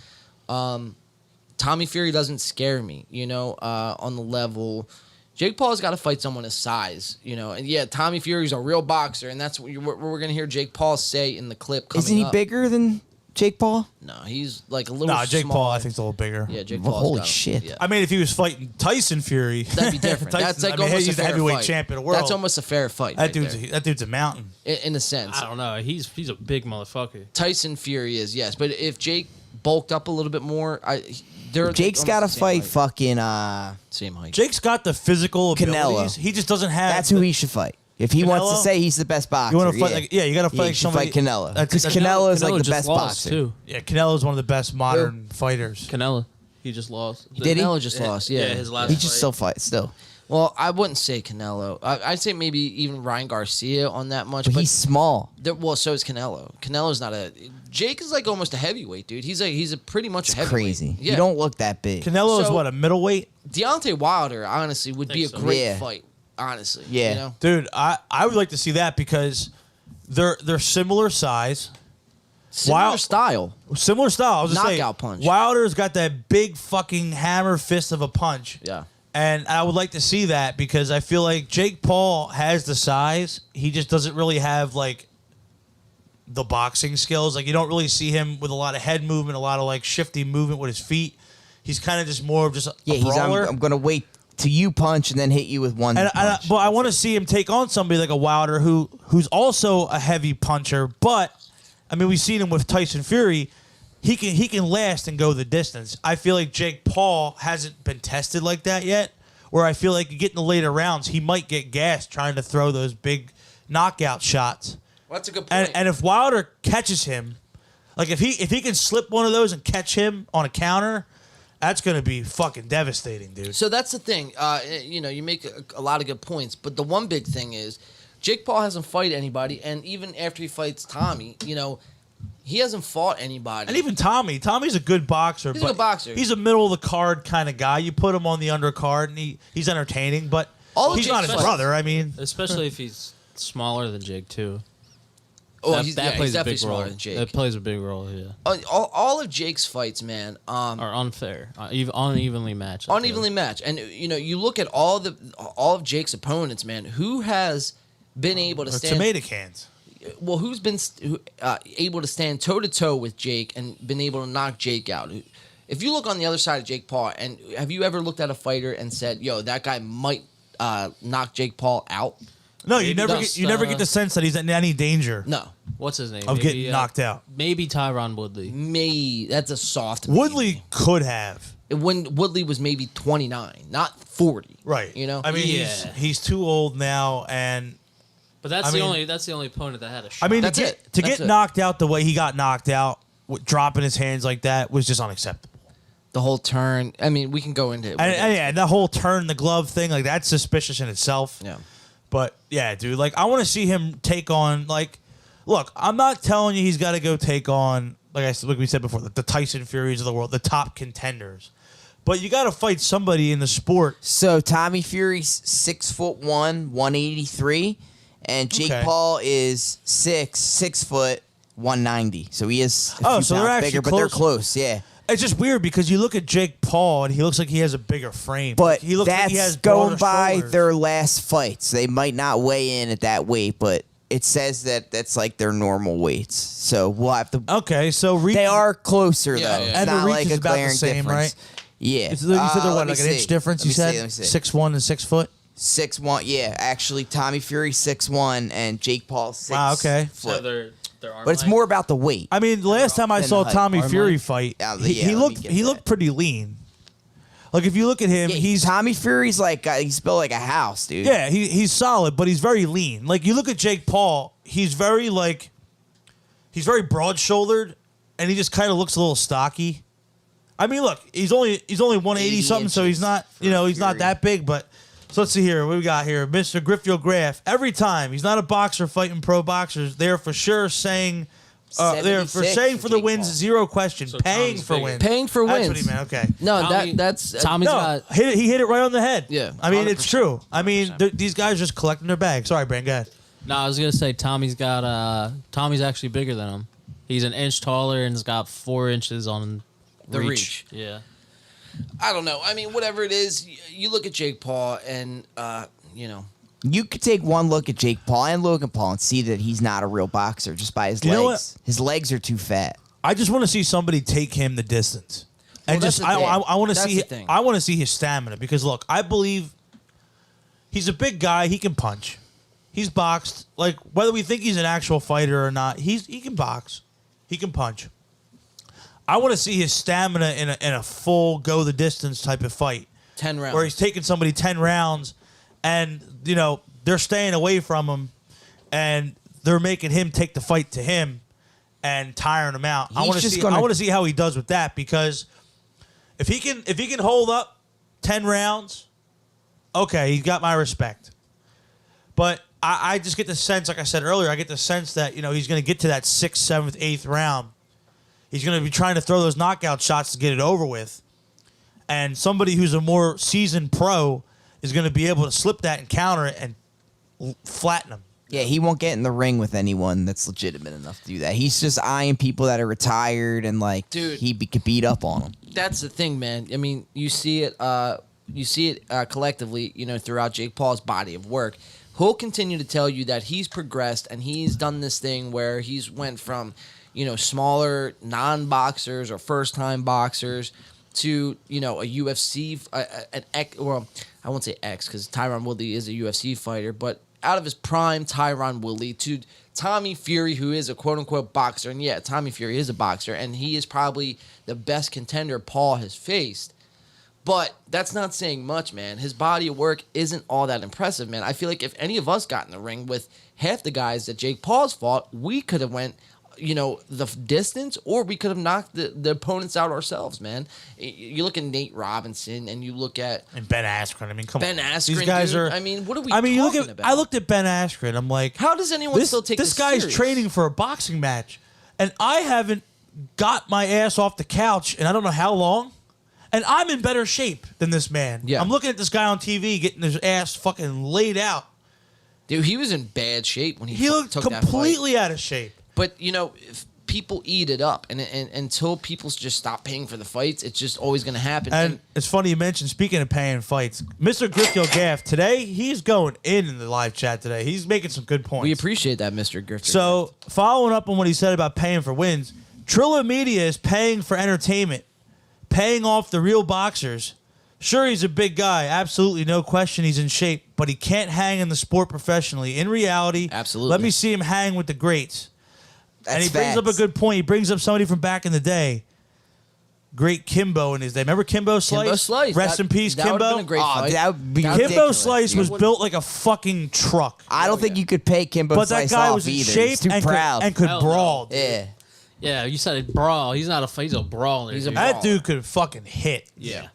Tommy Fury doesn't scare me, on the level. Jake Paul's got to fight someone his size, and yeah, Tommy Fury's a real boxer, and that's what we're gonna hear Jake Paul say in the clip coming Isn't he up. bigger than Jake Paul? No, he's like a little. Nah, Jake small. Paul, I think, is a little bigger. Yeah, Jake Well, Paul. holy shit. Yeah. I mean, if he was fighting Tyson Fury, That'd be different. That's like almost he's a the fair heavyweight fight. champion of the world. That's almost a fair fight. that right dude's there. that dude's a mountain. In a sense. I don't know. He's a big motherfucker. Tyson Fury is, yes, but if Jake bulked up a little bit more, they're Jake's almost got to the same fight height. fucking. Same height. Jake's got the physical Canelo. abilities. He just doesn't have. That's who he should fight. If he wants to Canelo? say he's the best boxer, You want to fight? yeah. Like, yeah, you got to fight Yeah, like he should somebody. fight Canelo. That's- Because that's- Canelo is like Canelo the just best lost, boxer. too. Yeah, Canelo is one of the best modern fighters. Canelo, he just lost. Did he? Canelo just lost, yeah. his last. He just fight. still fights still. Well, I wouldn't say Canelo. I'd say maybe even Ryan Garcia on that much. But But he's small. so is Canelo. Canelo's not a. Jake is like almost a heavyweight, dude. He's a pretty much It's a heavyweight. crazy. Yeah. You don't look that big. Canelo is So- what, a middleweight? Deontay Wilder, honestly, would be a Think so. great Yeah. fight. Honestly, Yeah. Dude, I would like to see that because they're similar size, Similar style. similar style. I was just saying, Knockout punch. Wilder's got that big fucking hammer fist of a punch. Yeah. And I would like to see that because I feel like Jake Paul has the size. He just doesn't really have like the boxing skills. Like you don't really see him with a lot of head movement, a lot of like shifty movement with his feet. He's kind of just more of just a Yeah, brawler. I'm gonna wait to you punch and then hit you with one punch. But I want to see him take on somebody like a Wilder who's also a heavy puncher. But I mean, we've seen him with Tyson Fury. He can last and go the distance. I feel like Jake Paul hasn't been tested like that yet. Where I feel like you get in the later rounds, he might get gassed trying to throw those big knockout shots. Well, that's a good point. And if Wilder catches him, like if he can slip one of those and catch him on a counter, that's going to be fucking devastating, dude. So that's the thing. You make a lot of good points, but the one big thing is Jake Paul hasn't fought anybody, and even after he fights Tommy, he hasn't fought anybody. And even Tommy's a good boxer. He's a good boxer. He's a middle of the card kind of guy. You put him on the undercard, and he's entertaining, but he's not his brother. I mean, especially if he's smaller than Jake too. Oh, that he's plays a definitely big smaller role. than Jake. That plays a big role. Yeah, all of Jake's fights, man, are unfair, unevenly matched. unevenly matched. And you look at all of Jake's opponents, man. Who has been able to stand tomato cans? Well, who's been able to stand toe to toe with Jake and been able to knock Jake out? If you look on the other side of Jake Paul, and have you ever looked at a fighter and said, "Yo, that guy might knock Jake Paul out"? No, you never get the sense that he's in any danger. No. What's his name? Of getting knocked out. Maybe Tyron Woodley. That's a soft. Woodley could have. When Woodley was maybe 29, not 40. Right. I mean, he's too old now, and. But that's the only opponent that had a shot. I mean, to get knocked out the way he got knocked out, dropping his hands like that, was just unacceptable. The whole turn. I mean, we can go into it. And the whole turn the glove thing, like that's suspicious in itself. Yeah. But yeah, dude, like I want to see him take on look, I'm not telling you he's got to go take on like we said before, the Tyson Furies of the world, the top contenders. But you got to fight somebody in the sport. So Tommy Fury's 6'1", 183, and Jake Paul is 6 foot, 190. So he is a few they're pounds actually bigger, but they're close. Yeah. It's just weird because you look at Jake Paul and he looks like he has a bigger frame. But he looks that's like he has going broader by shoulders. their last fights. They might not weigh in at that weight, but it says that that's like their normal weights. So we'll have to. Okay, so they are closer though. Yeah. It's And the not reach like is a about the glaring same, difference. right? Yeah. You said they're what, let me like an see. inch difference? Let You me said see. 6'1" and 6 foot. 6'1", yeah. Actually, Tommy Fury 6'1", and Jake Paul 6 Wow, okay. so foot. their arm But it's length. more about the weight. I mean, the last time I Than saw the height. Tommy Arm Fury length? fight, Yeah, he let me get looked that. pretty lean. Like if you look at him, Yeah, he's Tommy Fury's like he's built like a house, dude. yeah, he's solid, but he's very lean. Like you look at Jake Paul, he's very broad shouldered, and he just kind of looks a little stocky. I mean, look, he's only 180 80 something, so he's not he's not Fury. that big. But so let's see here, what we got here, Mr. Griffio Graff. Every time he's not a boxer fighting pro boxers, they're for sure saying. They're for 76 saying for for the Jake wins, Paul. zero question. So Paying Tommy's for bigger. wins. Paying for That's wins. what he meant. Okay. No, Tommy- that's Tommy's No, got he hit it right on the head. Yeah, I mean, it's 100%. true. I mean, these guys are just collecting their bag. Sorry, Brand, go ahead. No, I was gonna say Tommy's actually bigger than him. He's an inch taller and has got 4 inches on The reach. Yeah. I don't know. I mean, whatever it is, you look at Jake Paul, and You could take one look at Jake Paul and Logan Paul and see that he's not a real boxer just by his You know legs. His legs are too fat. I just want to see somebody take him the distance, and Well, that's just the thing. I want to That's see the thing. I want to see his stamina because look, I believe he's a big guy. He can punch. He's boxed. Like whether we think he's an actual fighter or not, he can box. He can punch. I want to see his stamina in a full go the distance type of fight. 10 rounds. Where he's taking somebody 10 rounds and, they're staying away from him and they're making him take the fight to him and tiring him out. I He's want to just see gonna- I want to see how he does with that because if he can hold up 10 rounds, okay, he's got my respect. But I just get the sense, like I said earlier, I get the sense that, he's going to get to that 6th, 7th, 8th round. He's going to be trying to throw those knockout shots to get it over with. And somebody who's a more seasoned pro is going to be able to slip that and counter it and flatten him. Yeah, he won't get in the ring with anyone that's legitimate enough to do that. He's just eyeing people that are retired and Dude. could beat up on them. That's the thing, man. I mean, you see it collectively, throughout Jake Paul's body of work. He'll continue to tell you that he's progressed and he's done this thing where he's went from, smaller non-boxers or first-time boxers to, a UFC, I won't say X because Tyron Woodley is a UFC fighter, but out of his prime Tyron Woodley to Tommy Fury, who is a quote-unquote boxer. And yeah, Tommy Fury is a boxer, and he is probably the best contender Paul has faced. But that's not saying much, man. His body of work isn't all that impressive, man. I feel like if any of us got in the ring with half the guys that Jake Paul's fought, we could have went, the distance, or we could have knocked the opponents out ourselves, man. You look at Nate Robinson, and you look at... And Ben Askren. I mean, come on. Ben Askren, These guys dude. are... I mean, what are we talking about? I looked at Ben Askren. I'm like... How does anyone still take this guy's serious? training for a boxing match, and I haven't got my ass off the couch in I don't know how long. And I'm in better shape than this man. Yeah. I'm looking at this guy on TV getting his ass fucking laid out. Dude, he was in bad shape when He looked took that fight. completely out of shape. But, if people eat it up, and until people just stop paying for the fights, it's just always going to happen. And it's funny you mentioned, speaking of paying fights, Mr. Griffith Gaff, today, he's going in the live chat today. He's making some good points. we appreciate that, Mr. Griffith. So, following up on what he said about paying for wins, Trilla Media is paying for entertainment, paying off the real boxers. Sure, he's a big guy. Absolutely, no question he's in shape, but he can't hang in the sport professionally. In reality, Absolutely. let me see him hang with the greats. And he That's brings up a facts. good point. He brings up somebody from back in the day. Great Kimbo in his day. Remember Kimbo Slice? Kimbo Slice. Rest in peace, that would've Kimbo. been a great Oh, fight. that would be That- Kimbo ridiculous, Slice dude. was built like a fucking truck. I don't think you could pay Kimbo But that Slice guy off was in either. shape He's too and proud. could Hell no. brawl. Dude. yeah. Yeah, you said brawl. He's not he's a brawler. He's a dude. brawl. That dude could fucking hit. Yeah.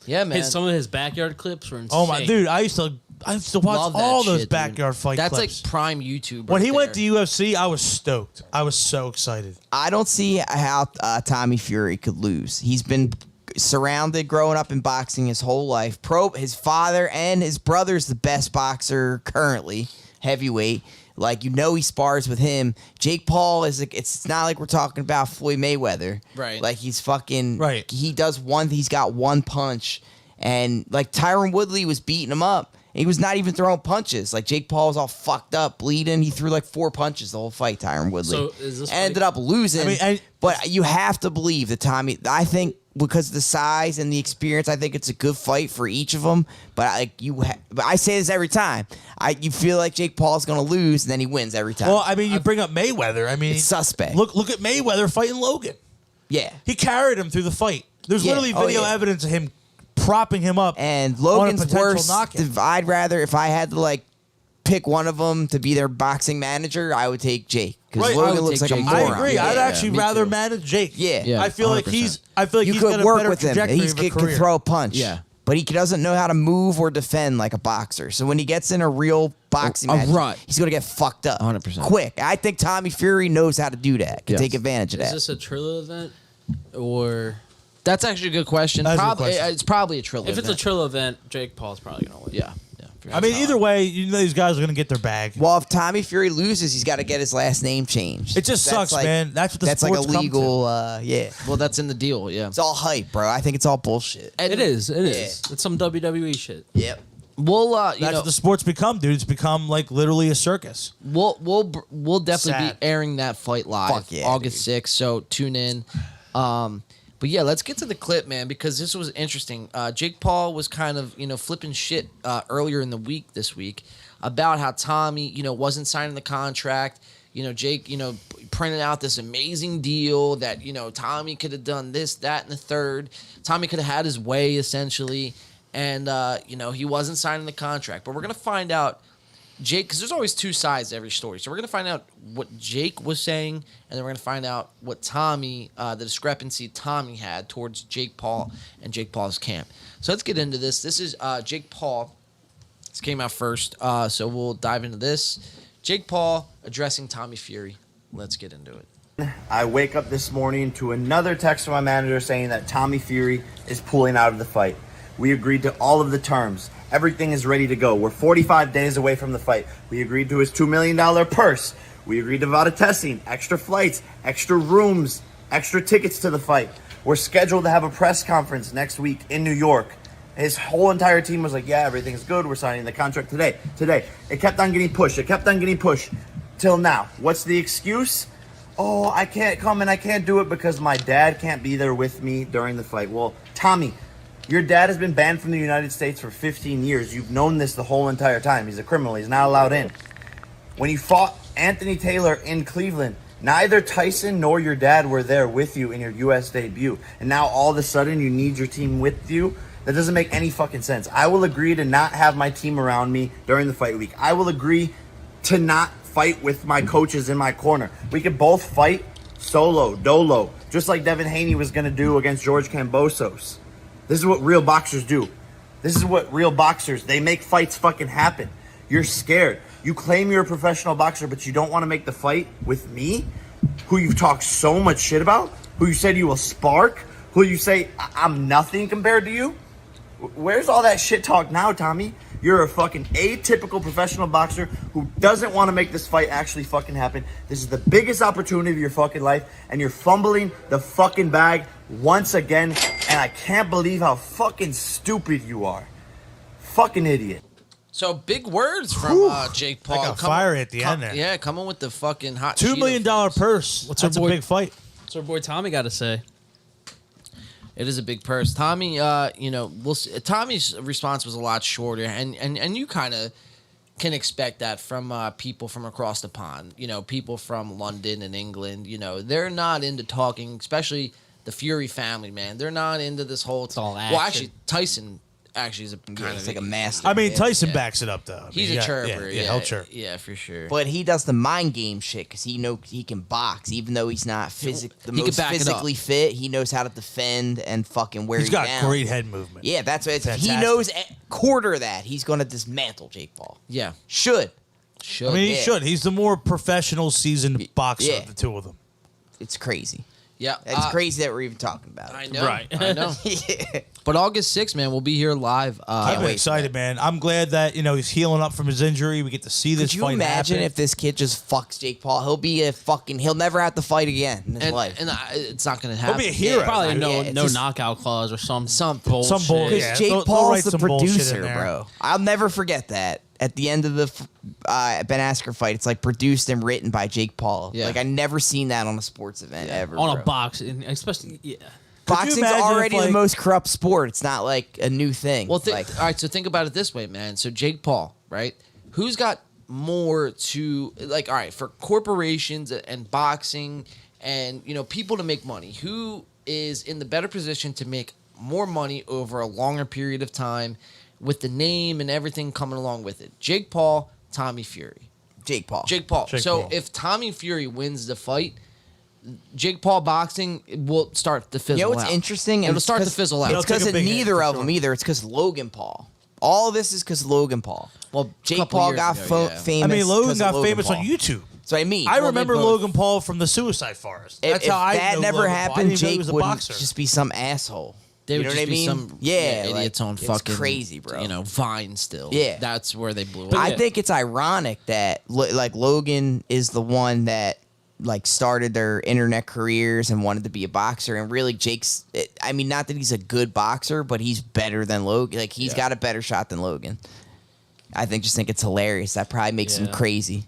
Yeah, man. Some of his backyard clips were insane. Oh my dude, I used to watch Love that all those shit, dude. backyard fight That's clips. like prime YouTube. When right he went to there. UFC, I was stoked. I was so excited. I don't see how Tommy Fury could lose. He's been surrounded growing up in boxing his whole life. His father and his brother's the best boxer currently, heavyweight. Like, he spars with him. Jake Paul is like, it's not like we're talking about Floyd Mayweather. Right. Like, he's fucking, Right. he's got one punch. And like Tyron Woodley was beating him up. He was not even throwing punches. Like, Jake Paul was all fucked up, bleeding. He threw like 4 punches the whole fight, Tyron Woodley. So is this Ended fight- up losing. But you have to believe that Tommy, I think because of the size and the experience, I think it's a good fight for each of them. But but I say this every time. You feel like Jake Paul's going to lose, and then he wins every time. Well, I mean, you bring up Mayweather. I mean, It's suspect. Look at Mayweather fighting Logan. yeah. He carried him through the fight. There's Yeah. literally Oh, video yeah. evidence of him propping him up. And on a Logan's potential worse. knockout. I'd rather, if I had to pick one of them to be their boxing manager, I would take Jake. Because Right. I Logan would looks take like a Jake. moron. I agree. Yeah, I'd yeah, actually me rather too. manage Jake. Yeah. Yeah. I feel like 100%. You he's could got a work better with him. trajectory He of a could career. throw a punch. Yeah. But he doesn't know how to move or defend like a boxer. So when he gets in a real boxing A match, rut. he's going to get fucked up. 100%. Quick. I think Tommy Fury knows how to do that. Can Yes. take advantage of Is that. this a Trilla event? Or That's actually a good question. That's a good Probably, question. it's probably a Trilla. if it's a event. Trilla event, Jake Paul's probably going to win. yeah. For I mean, sure. either way, these guys are going to get their bag. Well, if Tommy Fury loses, he's got to get his last name changed. It just That's sucks, man. That's what the That's like sport's come to. illegal. Yeah. Well, that's in the deal. Yeah. It's all hype, bro. I think it's all bullshit. And It is. It is. It's some WWE shit. Yep. We'll That's what the sport's become, dude. It's become like literally a circus. we'll definitely Sad. be airing that fight live Fuck yeah, August 6th. So tune in. But yeah, let's get to the clip, man, because this was interesting. Jake Paul was kind of, flipping shit earlier in the week this week about how Tommy, wasn't signing the contract. Jake, printed out this amazing deal that, Tommy could have done this, that, and the third. Tommy could have had his way, essentially. And, he wasn't signing the contract. But we're going to find out, Jake, because there's always two sides to every story. So we're going to find out what Jake was saying, and then we're going to find out what Tommy, the discrepancy Tommy had towards Jake Paul and Jake Paul's camp. So let's get into this. This is Jake Paul. This came out first, so we'll dive into this. Jake Paul addressing Tommy Fury. Let's get into it. I wake up this morning to another text from my manager saying that Tommy Fury is pulling out of the fight. We agreed to all of the terms. Everything is ready to go. We're 45 days away from the fight. We agreed to his $2 million purse. We agreed to VADA testing, extra flights, extra rooms, extra tickets to the fight. We're scheduled to have a press conference next week in New York. His whole entire team was like, yeah, everything's good. We're signing the contract today. It kept on getting pushed. Till now. What's the excuse? Oh, I can't come and I can't do it because my dad can't be there with me during the fight. Well, Tommy, Your dad has been banned from the United States for 15 years. You've known this the whole entire time. He's a criminal. He's not allowed in. When you fought Anthony Taylor in Cleveland, neither Tyson nor your dad were there with you in your U.S. debut. And now all of a sudden you need your team with you? That doesn't make any fucking sense. I will agree to not have my team around me during the fight week. I will agree to not fight with my coaches in my corner. We could both fight solo, dolo, just like Devin Haney was going to do against George Kambosos. This is what real boxers do. This is what real boxers, they make fights fucking happen. You're scared. You claim you're a professional boxer, but you don't want to make the fight with me, who you've talked so much shit about, who you said you will spark, who you say I'm nothing compared to you. Where's all that shit talk now, Tommy? You're a fucking atypical professional boxer who doesn't want to make this fight actually fucking happen. This is the biggest opportunity of your fucking life, and you're fumbling the fucking bag once again, and I can't believe how fucking stupid you are. Fucking idiot. So big words from Jake Paul. I got fire at the end there. Yeah, coming with the fucking hot $2 million Cheeto purse. That's a big fight. What's our boy Tommy got to say? It is a big purse. Tommy, we'll see. Tommy's response was a lot shorter, and you kind of can expect that from people from across the pond. You know, people from London and England. You know, they're not into talking, especially the Fury family, man. They're not into this whole. It's all Well, action. actually, Tyson actually is a kind He's of like a master. I mean, yeah. Tyson backs it up, though. He's a chirper. Yeah, he'll chirp. Yeah, for sure. But he does the mind game shit because he know he can box, even though he's not the he can most back it up. physically fit. He knows how to defend and fucking wear He's you got down. great head movement. Yeah, that's what he Fantastic. knows. Quarter that he's going to dismantle Jake Paul. Yeah, Should. should. I mean, he Yeah. should. He's the more professional, seasoned boxer Yeah. of the two of them. It's crazy. yeah, It's crazy that we're even talking about it. I know. Right. I know. Yeah. But August 6th, man, we'll be here live. I'm wait, excited, man. I'm glad that he's healing up from his injury. We get to see this Could you fight imagine happen. if this kid just fucks Jake Paul? He'll never have to fight again in his life. and it's not going to happen. He'll be a hero. Probably Yeah, no it's no just- knockout clause or some Something. bullshit. Some bull- Because Yeah, Jake they'll Paul's write the some bullshit in producer, there. bro. I'll never forget that. At the end of the Ben Askren fight, it's like produced and written by Jake Paul. Yeah. Like I never seen that on a sports event ever. on bro. a box, and especially Boxing's imagine if, already the like- most corrupt sport. It's not like a new thing. Well, like, all right, so think about it this way, man. So Jake Paul, right? Who's got more to, like, all right, for corporations and boxing and, people to make money, who is in the better position to make more money over a longer period of time with the name and everything coming along with it? Jake Paul, Tommy Fury. Jake Paul. Jake Paul. Jake So Paul. if Tommy Fury wins the fight, Jake Paul boxing will start to fizzle You know what's out. interesting? It'll start to fizzle out. It's It'll take because a of big hit, neither for of sure. them either. It's because Logan Paul. All of this is because Logan Paul. Well, Jake couple Paul years got ago, yeah. famous. I mean, Logan 'cause of got famous Paul. on YouTube. So I mean, I they remember both- Logan Paul from the Suicide Forest. That's if how I that know never Logan Paul. I happened, didn't even know he Jake was a wouldn't boxer. just be some asshole. They You would know just what I be mean? some Yeah, idiots like, on it's fucking crazy, bro. Vine still. Yeah. That's where they blew But up. I yeah. think it's ironic that like Logan is the one that like started their internet careers and wanted to be a boxer, and really Jake's. I mean, not that he's a good boxer, but he's better than Logan. Like he's got a better shot than Logan. I just think it's hilarious. That probably makes him Yeah. crazy.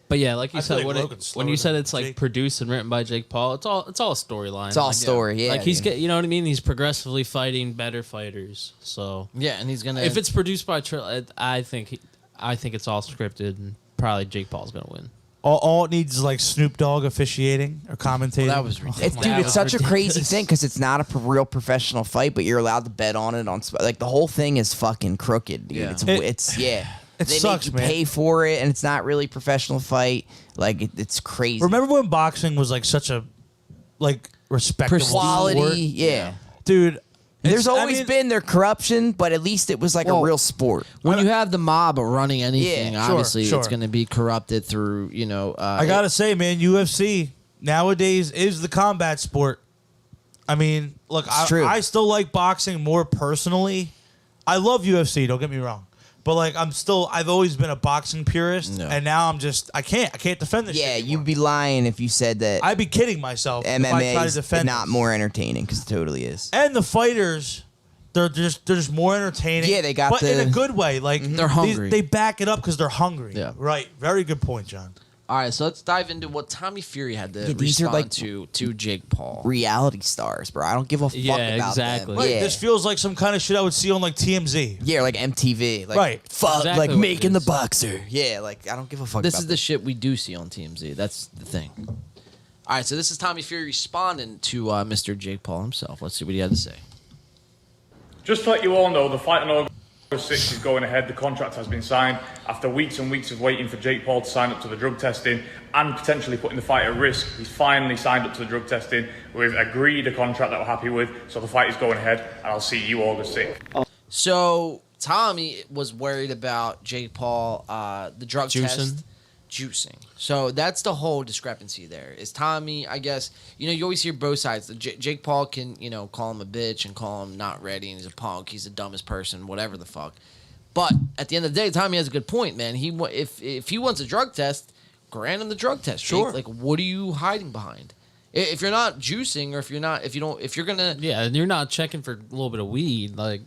But yeah, like you I feel said, like when Logan's when you slower said than it's like Jake. produced and written by Jake Paul, it's all a storyline. It's all Like, story. Yeah, like he's dude. get, you know what I mean. He's progressively fighting better fighters. So Yeah, and he's gonna. if it's produced by I think it's all scripted, and probably Jake Paul's gonna win. All it needs is like Snoop Dogg officiating or commentating. that was ridiculous. It's, dude, That it's was such a crazy ridiculous. thing because it's not a real professional fight, but you're allowed to bet on it like the whole thing is fucking crooked, dude. Yeah. It's It they sucks, make you man. pay for it, and it's not really a professional fight. Like it's crazy. Remember when boxing was like such a respectable quality? sport? Yeah. Dude. There's I always mean, been their corruption, but at least it was like Well, a real sport. when you have the mob running anything, Yeah, sure, obviously sure. it's going to be corrupted through. I gotta say, man, UFC nowadays is the combat sport. I mean, look, true. I still like boxing more personally. I love UFC. Don't get me wrong, but like I've always been a boxing purist, No. and now I can't defend this. Yeah, shit you'd anymore. be lying if you said that I'd be kidding myself if I tried MMA to is defend not this. more entertaining because it totally is. And the fighters, they're just more entertaining. Yeah, they got but in the- a good way. Like They're hungry. They back it up because they're hungry. Yeah. Right. Very good point, John. All right, so let's dive into what Tommy Fury had to these are respond like to Jake Paul. Reality stars, bro. I don't give a fuck Yeah, about exactly. them. Right, Yeah. this feels like some kind of shit I would see on like TMZ. Yeah, like MTV. Like, Right. Fuck, Exactly like what it making the is. boxer. Yeah, like I don't give a fuck This about is the shit we do see on TMZ. That's the thing. All right, so this is Tommy Fury responding to Mr. Jake Paul himself. Let's see what he had to say. Just to let you all know, the fight on August 6th is going ahead. The contract has been signed after weeks and weeks of waiting for Jake Paul to sign up to the drug testing and potentially putting the fight at risk. He's finally signed up to the drug testing. We've agreed a contract that we're happy with, so the fight is going ahead, and I'll see you August 6th. So Tommy was worried about Jake Paul, the drug test. Juicing. So that's the whole discrepancy there. Is Tommy, I guess, you always hear both sides. Jake Paul can, call him a bitch and call him not ready and he's a punk. He's the dumbest person, whatever the fuck. But at the end of the day, Tommy has a good point, man. If he wants a drug test, grant him the drug test. Jake. Sure. Like, what are you hiding behind? If you're not juicing or if you're gonna. Yeah, and you're not checking for a little bit of weed, like.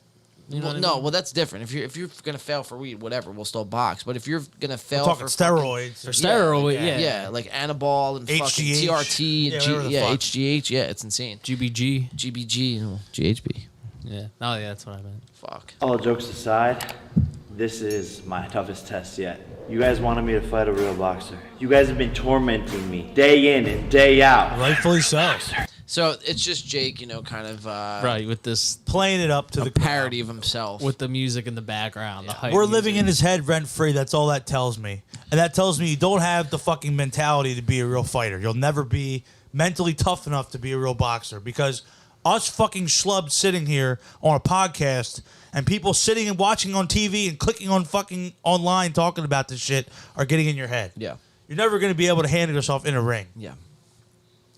You know what I mean? Well, that's different. If you're gonna fail for weed, whatever, we'll still box. But if you're gonna fail Talking for steroids. For steroid, yeah. yeah, like Anabol and fucking HGH. TRT, Yeah, whatever the fuck. HGH, yeah, it's insane. GBG. GBG, GHB, Yeah. Oh, yeah, that's what I meant. fuck. All jokes aside, this is my toughest test yet. You guys wanted me to fight a real boxer. You guys have been tormenting me day in and day out. Rightfully so. So it's just Jake, kind of Right, with this, Playing it up to the parody of himself. with the music in the background. The hype We're living in music. his head rent free. That's all that tells me. And that tells me you don't have the fucking mentality to be a real fighter. You'll never be mentally tough enough to be a real boxer because us fucking schlubs sitting here on a podcast and people sitting and watching on TV and clicking on fucking online talking about this shit are getting in your head. Yeah. You're never going to be able to handle yourself in a ring. Yeah.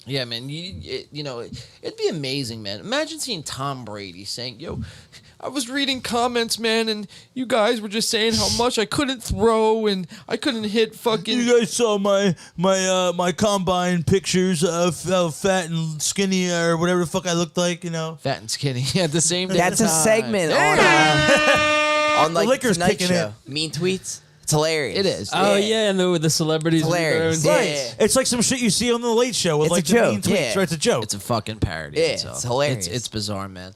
Yeah, man. It'd be amazing, man. Imagine seeing Tom Brady saying, "Yo, I was reading comments, man, and you guys were just saying how much I couldn't throw and I couldn't hit fucking." You guys saw my combine pictures of how fat and skinny or whatever the fuck I looked like, Fat and skinny at the same day. That's a segment on like liquor's Tonight kicking Show. Mean tweets. It's hilarious. It is. Oh, yeah, and with the celebrities. Hilarious. Right. Yeah. It's like some shit you see on the Late Show with It's like a the joke, mean tweets. yeah. Right? It's a joke. It's a fucking parody. Yeah, itself. it's hilarious. It's bizarre, man.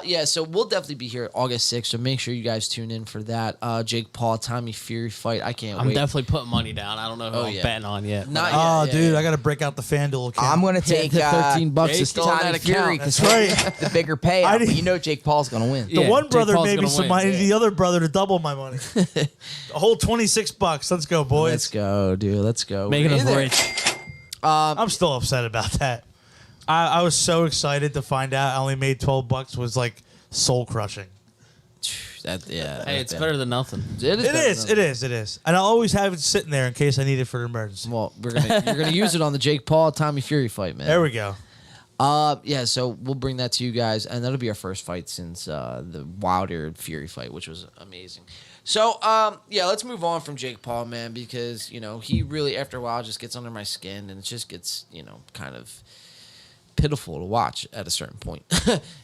Yeah, so we'll definitely be here August 6th, so make sure you guys tune in for that. Jake Paul, Tommy Fury fight. I can't I'm wait. definitely putting money down. I don't know who Oh, I'm yeah. betting on yet. Not Oh, yet, dude, yeah. I got to break out the FanDuel account. I'm gonna take the $13 Jake is still on Tommy that Fury account. because That's right. the bigger payout. I But didn't- you know Jake Paul's gonna win. The Yeah, one Jake brother Paul's made me gonna some win. money. Yeah. The other brother to double my money. A whole $26. Let's go, boys. Let's go, dude. Let's go. Making We're us in there. rich. I'm still upset about that. I was so excited to find out I only made $12 was like soul crushing. Hey, it's better than nothing. It is. And I'll always have it sitting there in case I need it for an emergency. Well, you're gonna use it on the Jake Paul Tommy Fury fight, man. There we go. Yeah, so we'll bring that to you guys, and that'll be our first fight since the Wilder Fury fight, which was amazing. So, yeah, let's move on from Jake Paul, man, because he really after a while just gets under my skin, and it just gets kind of pitiful to watch at a certain point.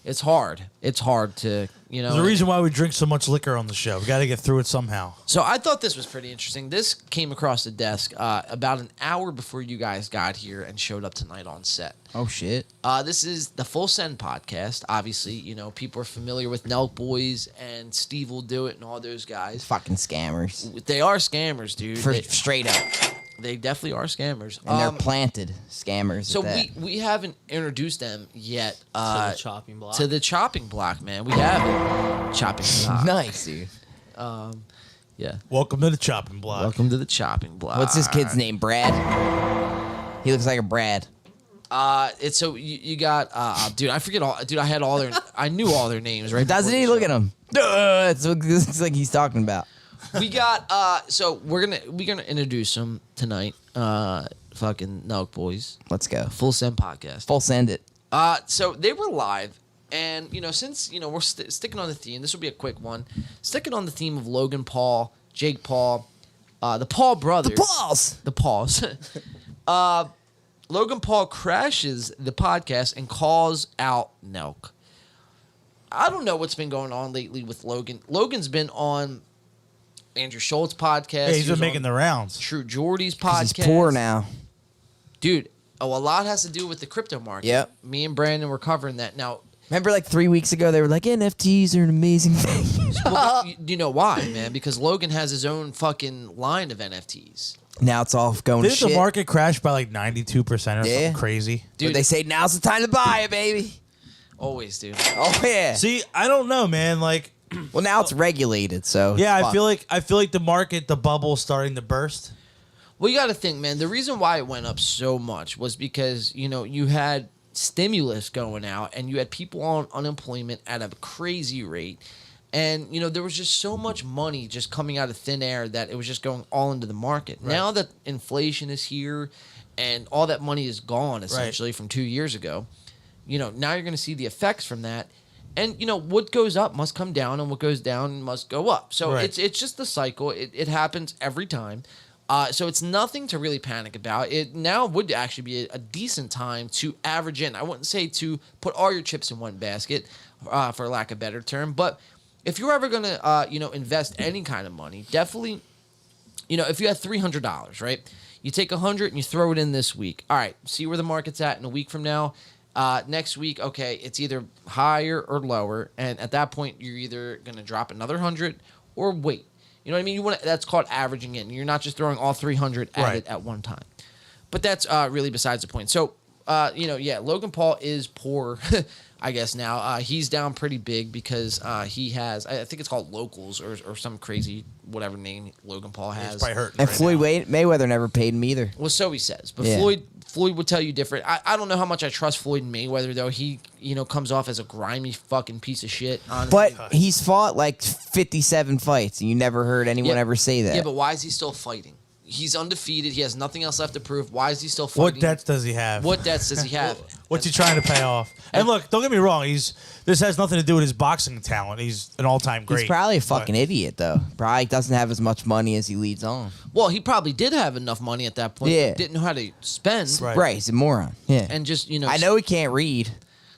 It's hard. It's hard to There's a reason why we drink so much liquor on the show. We got to get through it somehow. So I thought this was pretty interesting. This came across the desk about an hour before you guys got here and showed up tonight on set. Oh shit. This is the Full Send podcast. Obviously, people are familiar with Nelk Boys and Steve Will Do It and all those guys. Fucking scammers. They are scammers, dude. For straight up. They definitely are scammers. And they're planted scammers. So at that. we haven't introduced them yet To the chopping block. to the chopping block, man. We haven't chopping block. Nice, dude. Yeah. Welcome to the chopping block. Welcome to the chopping block. What's this kid's name? Brad? He looks like a Brad. It's so you got dude. I forget all. Dude, I had all their. I knew all their names, right? Doesn't before he? the Look show. at him. That's what this looks like he's talking about. We got so we're gonna introduce them tonight. Fucking Nelk Boys, Let's go. Full Send podcast. Full send it. So they were live, and since we're sticking on the theme, this will be a quick one. Sticking on the theme of Logan Paul, Jake Paul, the Paul brothers, the Pauls. Logan Paul crashes the podcast and calls out Nelk. I don't know what's been going on lately with Logan. Logan's been on Andrew Schultz podcast. Yeah, he's He been was making on the rounds. True Geordie's 'Cause podcast. he's poor now. Dude, a lot has to do with the crypto market. Yep. Me and Brandon were covering that. Now, Remember, like 3 weeks ago, they were like, NFTs are an amazing thing. well, you know why, man? Because Logan has his own fucking line of NFTs. Now it's all going to Didn't shit. the market crash by like 92% or Yeah. something crazy? But Dude, they say now's the time to buy it, baby. always, dude. Oh, yeah. See, I don't know, man. Like, Well, now it's regulated, so. yeah, it's I feel like the market, the bubble's starting to burst. Well, you got to think, man. The reason why it went up so much was because, you had stimulus going out and you had people on unemployment at a crazy rate. And, there was just so much money just coming out of thin air that it was just going all into the market. Right. Now that inflation is here and all that money is gone, essentially, from 2 years ago, now you're going to see the effects from that. And, what goes up must come down and what goes down must go up. So Right. it's just the cycle. It happens every time. So it's nothing to really panic about. It now would actually be a decent time to average in. I wouldn't say to put all your chips in one basket, for lack of a better term. But if you're ever going to, invest any kind of money, definitely, if you have $300, right? You take $100 and you throw it in this week. All right, see where the market's at in a week from now. Next week, okay, it's either higher or lower. And at that point, you're either going to drop another 100 or wait. You know what I mean? That's called averaging in. You're not just throwing all 300 at it at one time. But that's really besides the point. So, Logan Paul is poor, I guess now. He's down pretty big because he has, I think it's called Locals or some crazy whatever name Logan Paul has. It's probably hurting. And right Floyd now. Mayweather never paid him either. Well, so he says. But Yeah. Floyd would tell you different. I don't know how much I trust Floyd Mayweather, though. He, comes off as a grimy fucking piece of shit. Honestly. But he's fought like 57 fights, and you never heard anyone ever say that. Yeah, but why is he still fighting? He's undefeated. He has nothing else left to prove. Why is he still fighting? What debts does he have? What debts does he have? What's he trying to pay off? And look, don't get me wrong. This has nothing to do with his boxing talent. He's an all-time great. He's probably a but- fucking idiot, though. Probably doesn't have as much money as he leads on. Well, he probably did have enough money at that point. Yeah. But didn't know how to spend. Right. Right, he's a moron. Yeah. And just, I know he can't read.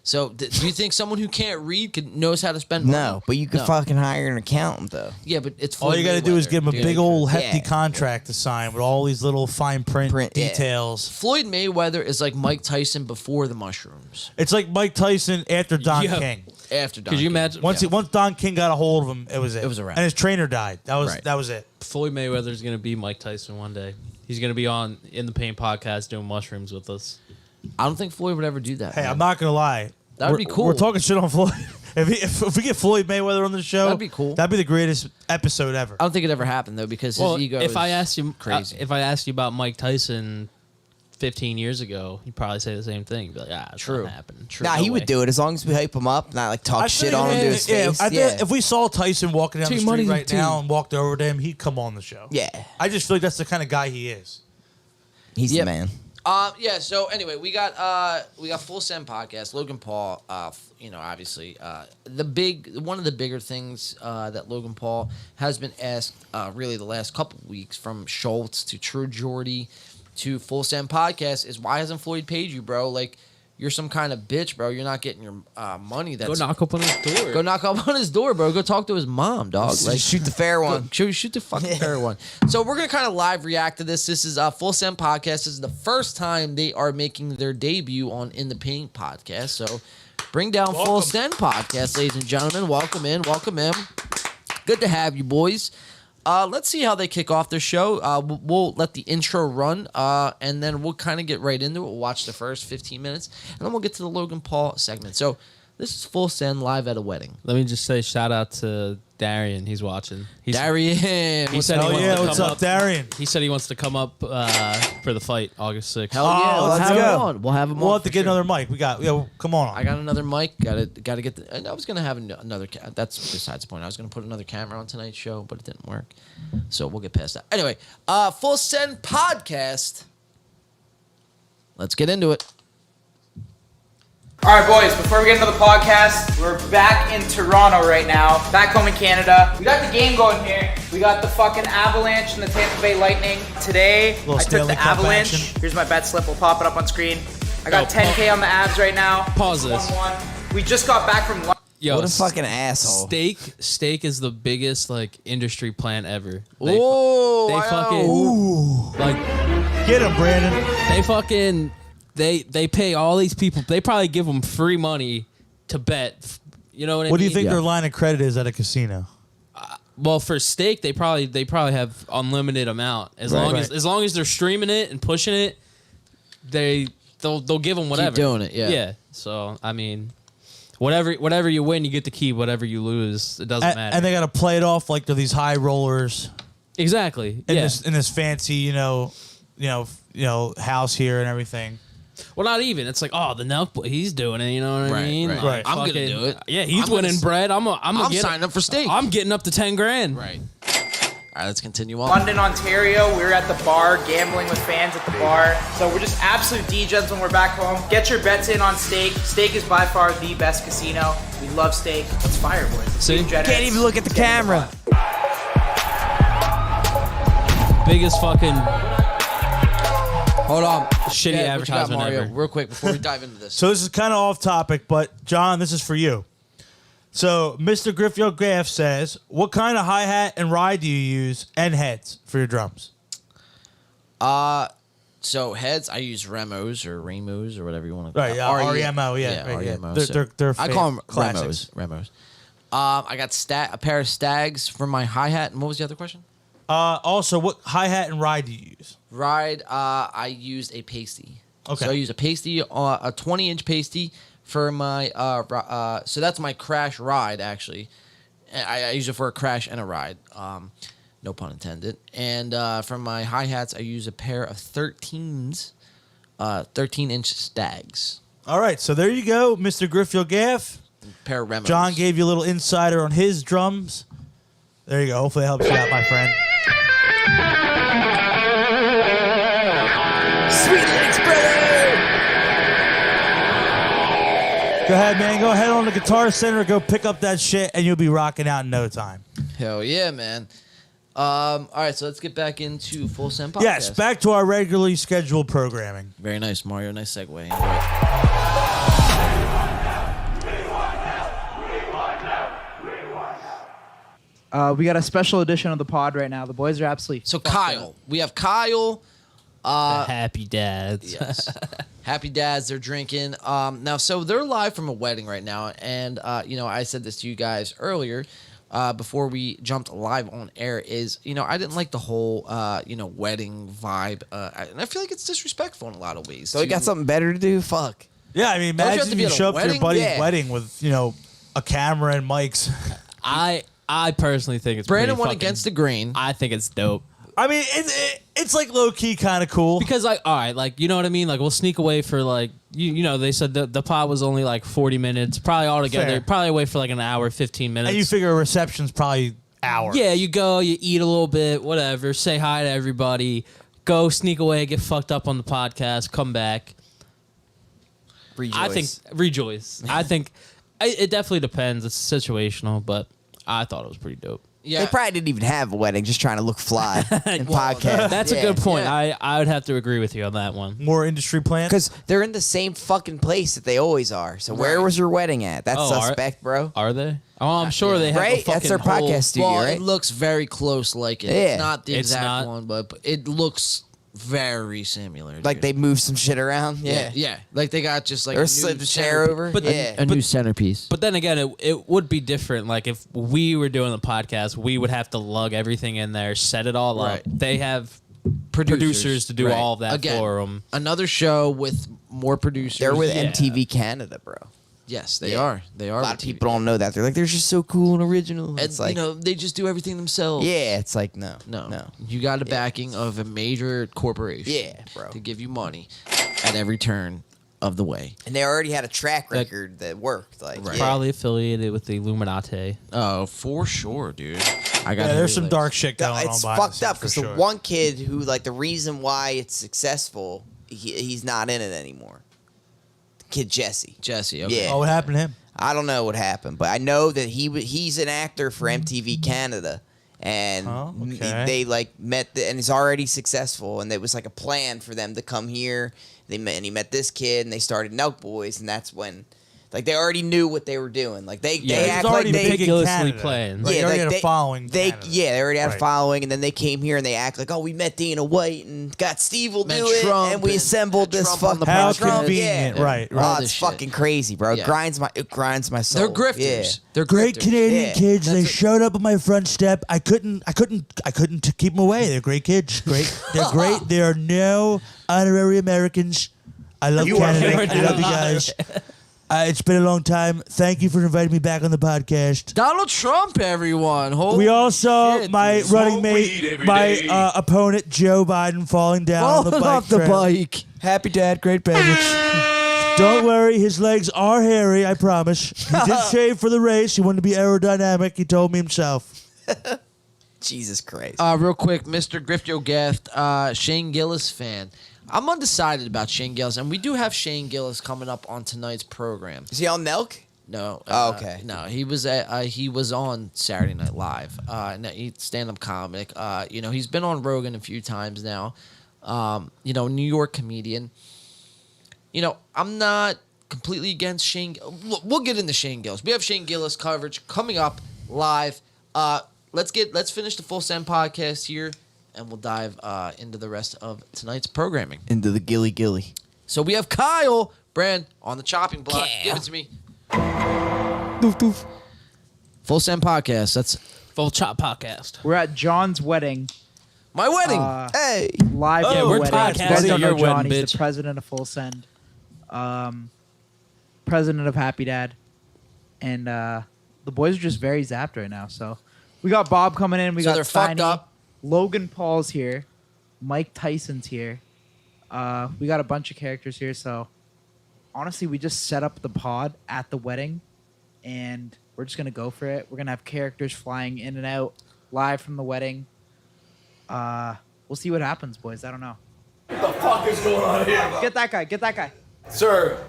So, do you think someone who can't read knows how to spend money? No, but you could No. fucking hire an accountant, though. Yeah, but it's All Floyd you got to do is Mayweather, give him a dude. big old hefty Yeah. contract to sign with all these little fine print Yeah. details. Floyd Mayweather is like Mike Tyson before the mushrooms. It's like Mike Tyson after Don Yeah. King. After Don Could you King. imagine? Once Don King got a hold of him, it was it. It was a wrap. And his trainer died. That was Right. it. Floyd Mayweather's gonna be Mike Tyson one day. He's gonna be on In the Pain podcast doing mushrooms with us. I don't think Floyd would ever do that. Hey, man. I'm not gonna lie. That'd be cool. We're talking shit on Floyd. If we get Floyd Mayweather on the show, That'd be cool. That'd be the greatest episode ever. I don't think it ever happened though because his Well, ego. if I asked you, crazy. if I asked you about Mike Tyson 15 years ago, you'd probably say the same thing. You'd be like, it's True. not happening. True. Nah, No he would way. do it as long as we hype him up, not like talk shit on him to his face. I think if we saw Tyson walking down the T-Money street right T. now and walked over to him, he'd come on the show. Yeah. I just feel like that's the kind of guy he is. He's Yep. the man. Yeah. So anyway, we got Full Send podcast. Logan Paul. Obviously, one of the bigger things that Logan Paul has been asked really the last couple weeks from Schultz to True Geordie to Full Send podcast is why hasn't Floyd paid you, bro? Like you're some kind of bitch, bro. You're not getting your money. Go That's knock up on his door. Go knock up on his door, bro. Go talk to his mom, dog. Like Shoot the fair one. Shoot the fucking fair one. So we're gonna kind of live react to this. This is Full Send podcast. This is the first time they are making their debut on In the Paint podcast. So bring down Full Send podcast, ladies and gentlemen. Welcome in. Good to have you, boys. Let's see how they kick off their show. We'll let the intro run, and then we'll kind of get right into it. We'll watch the first 15 minutes, and then we'll get to the Logan Paul segment. So this is Full Send live at a wedding. Let me just say shout out to Darian. He's watching. Darian. He said Oh he wants yeah, to what's come up, Darian? He said he wants to come up for the fight August 6th. Hell yeah, Oh, let's let's have go. him on. We'll have him on. We'll have to for get sure. another mic. Come on. I got another mic. Got to get. And I was gonna have another. That's besides the point. I was gonna put another camera on tonight's show, but it didn't work. So we'll get past that. Anyway, Full Send podcast. Let's get into it. All right, boys, before we get into the podcast, we're back in Toronto right now, back home in Canada. We got the game going here. We got the fucking Avalanche and the Tampa Bay Lightning. Today, Little I took Stanley the Cup Avalanche. action. Here's my bet slip. We'll pop it up on screen. I got Oh, 10K on the Avs right now. Pause this. 1-1. We just got back from London. Yo, What a fucking asshole. Steak is the biggest like industry plan ever. Oh, They fucking like Get him, Brandon. they fucking they pay all these people. They probably give them free money to bet. You know what I mean? What do you think their line of credit is at a casino? Well, for steak, they probably have unlimited amount as Right. long Right. as long as they're streaming it and pushing it. They'll give them whatever. doing it, yeah. Yeah. So I mean, whatever you win, you get to keep. Whatever you lose, it doesn't matter. And they got to play it off like they're these high rollers exactly. in Yeah. this fancy, house here and everything. Well, not even. It's like, oh, the Nelk boy, he's doing it. You know what I Right, mean? right. Like, I'm gonna fucking- do it. Yeah, he's I'm gonna winning s- bread. I'm signing up for steak. I'm getting up to 10 grand. Right. All right, let's continue on. London, Ontario. We were at the bar, gambling with fans at the bar. So we're just absolute DJs when we're back home. Get your bets in on Steak. Steak is by far the best casino. We love Steak. Let's fire, boys. Let's See? be degenerates. Can't even look at the camera. Biggest fucking Hold on. shitty Yeah, what you got, advertisement Mario? ever. Real quick before we dive into this. So this is kind of off topic, but John, this is for you. So Mr. Griffio Gaff says, what kind of hi-hat and ride do you use and heads for your drums? So heads, I use Remos or Remos or whatever you want to call Right, it. yeah, REMO, yeah, right, yeah. REMO. They're I call them classics. Remos. I got a pair of Stags for my hi-hat. And what was the other question? Also, what hi-hat and ride do you use? Ride, I used a pasty. Okay. So I use a pasty, a 20-inch pasty for my, so that's my crash ride, actually. I use it for a crash and a ride. No pun intended. And for my hi-hats, I use a pair of 13s, 13-inch Stags. All right, so there you go, Mr. Griffio Gaff. Pair of Remos. John gave you a little insider on his drums. There you go. Hopefully that helps you out, my friend. Sweet Links, brother. Go ahead, man. Go ahead on the Guitar Center. Go pick up that shit, and you'll be rocking out in no time. Hell yeah, man. All right, so let's get back into Full Send Podcast. Yes, back to our regularly scheduled programming. Very nice, Mario. Nice segue. Enjoy it. We got a special edition of the pod right now. The boys are absolutely So fucked Kyle, up. we have Kyle. The happy dads. Yes, happy dads. They're drinking. Now, so they're live from a wedding right now, and I said this to you guys earlier before we jumped live on air. Is I didn't like the whole wedding vibe, and I feel like it's disrespectful in a lot of ways. So we got something better to do? Fuck. Yeah, I mean, Don't you have imagine to be you at a show up to your wedding? buddy's Yeah. wedding with, a camera and mics. I personally think it's Brandon pretty went fucking- against the grain. I think it's dope. I mean, it's like low-key kind of cool. Because all right, like, you know what I mean? Like, we'll sneak away for like, they said the pod was only like 40 minutes, probably all together, Fair. probably away for like an hour, 15 minutes. And you figure a reception's probably hours. Yeah, you go, you eat a little bit, whatever, say hi to everybody, go sneak away, get fucked up on the podcast, come back. Rejoice. I think rejoice. I think it definitely depends. It's situational, but I thought it was pretty dope. Yeah, They probably didn't even have a wedding, just trying to look fly in podcast. That's a good point. I would have to agree with you on that one. More industry plans. Because they're in the same fucking place that they always are. So where Right. was your wedding at? That's Oh, suspect, bro. Are they? Oh, I'm sure they have a Right? fucking That's their whole- podcast studio, well, right? it looks very close like it. Yeah. It's not the It's exact not. one, but it looks very similar. Like dude. they moved some shit around. yeah. Like they got just like Or a slid new the chair center- over. But- yeah. a new centerpiece. But then again, it would be different. Like if we were doing the podcast, we would have to lug everything in there, set it all up. Right. They have producers to do Right. all of that Again, for them. Another show with more producers. They're with Yeah. MTV Canada, bro. Yes, they Yeah. are. They are. A lot of people don't know that. They're like, they're just so cool and original. And, It's like, they just do everything themselves. yeah, it's like, no. No. You got a backing of a major corporation. Yeah, bro. To give you money at every turn of the way. And they already had a track record that worked. Like, Right. yeah. Probably affiliated with the Illuminati. Oh, for sure, dude. I got. Yeah, there's some dark shit going It's on. fucked up because because the one kid who, like, the reason why it's successful, he's not in it anymore. Kid Jesse. Jesse. Okay. Yeah. Oh, what happened to him? I don't know what happened, but I know that he's an actor for MTV Canada, and Oh, okay. they like met and he's already successful, and it was like a plan for them to come here. He met this kid, and they started Nelk Boys, and that's when Like they already knew what they were doing. Like they Yeah, act it's like already they big in ridiculously Canada. planned. Like, they already had a following. in They Canada. they already had a Right. following, and then they came here and they act like, oh, we met Dana White and got Steve will Met do it, Trump and we and assembled had this Trump on the fucking How Trump, convenient, yeah. right? Oh, All it's this shit. fucking crazy, bro. Yeah. It grinds my soul. They're grifters. Yeah. They're Great grifters. Canadian Yeah. kids. They That's it. showed up on my front step. I couldn't keep them away. They're great kids. Great. They're great. There are no honorary Americans. I love You are Canada. fake I love you guys. It's been a long time. Thank you for inviting me back on the podcast. Donald Trump, everyone. Holy We all saw shit, my dude. running Smoke mate, weed every my day. opponent Joe Biden falling down on the Falling bike off the trail. bike. Happy dad, great beverage. Don't worry, his legs are hairy, I promise. He did shave for the race. He wanted to be aerodynamic. He told me himself. Jesus Christ. Real quick, Mr. Griftio Gath, Shane Gillis fan. I'm undecided about Shane Gillis, and we do have Shane Gillis coming up on tonight's program. Is he on Nelk? No. Oh, okay. No, he was on Saturday Night Live. He's stand-up comic. He's been on Rogan a few times now. New York comedian. I'm not completely against Shane. Look, we'll get into Shane Gillis. We have Shane Gillis coverage coming up live. Let's finish the Full Send podcast here, and we'll dive into the rest of tonight's programming. Into the gilly. So we have Kyle Brand on the chopping block. Yeah. Give it to me. Doof, doof. Full Send podcast. That's Full Chop Podcast. We're at John's wedding. my wedding. Hey. Live Yeah, at the we're wedding. If you guys podcasting don't know your John, wedding, he's bitch. the president of Full Send, president of Happy Dad, and the boys are just very zapped right now. So we got Bob coming in. We So got they're fucked Steiny. up. Logan Paul's here. Mike Tyson's here. We got a bunch of characters here. So honestly, we just set up the pod at the wedding, and we're just gonna go for it. We're gonna have characters flying in and out live from the wedding. We'll see what happens, boys. I don't know. What the fuck is going on here? Get that guy. Get that guy. Sir.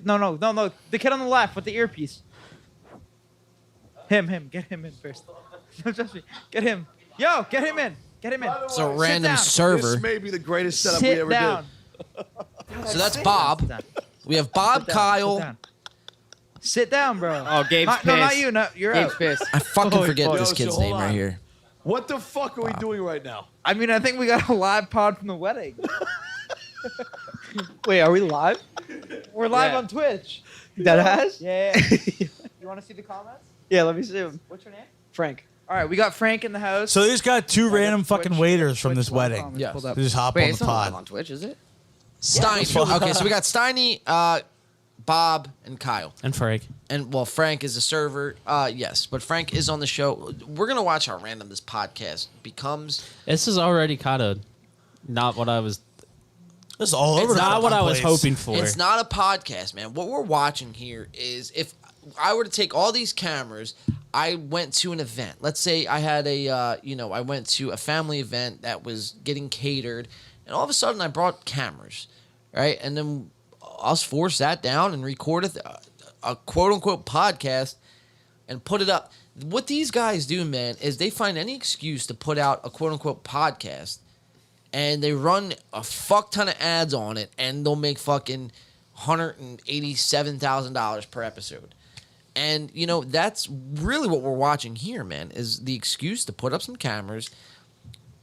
No. The kid on the left with the earpiece. Him. Get him in first. Don't trust me. Get him. Yo, get him in. Get him in. It's a Sit random down. server. This may be the greatest setup Sit we ever down. did. So that's Sit Bob. down. We have Bob, Sit down. Kyle. Sit down. Sit down, bro. Oh, Gabe's No, pissed. not you. No, you're Gabe's out. pissed. I fucking forget Yo, this so kid's hold name right on. here. What the fuck are we doing right now? I mean, I think we got a live pod from the wedding. Wait, are we live? We're live Yeah. on Twitch. That has? Yeah. You want to see the comments? Yeah, let me see him. What's your name? Frank. All right, we got Frank in the house. So they just got two random Twitch- fucking waiters from Twitch this live wedding. comments Yes. pulled up. They just hop Wait, on it's the not live pod. on Twitch, is it? Steiny. Okay, so we got Steiny, Bob, and Kyle. And Frank. And Frank is a server. Yes, but Frank is on the show. We're gonna watch how random this podcast becomes. This is already kind of not what I was. This is all over It's the not what fucking I was place. hoping for. It's not a podcast, man. What we're watching here is if I were to take all these cameras, I went to an event. Let's say I had I went to a family event that was getting catered, and all of a sudden I brought cameras, right? And then us four sat down and recorded a quote unquote podcast and put it up. What these guys do, man, is they find any excuse to put out a quote unquote podcast. And they run a fuck ton of ads on it, and they'll make fucking $187,000 per episode. And, that's really what we're watching here, man, is the excuse to put up some cameras.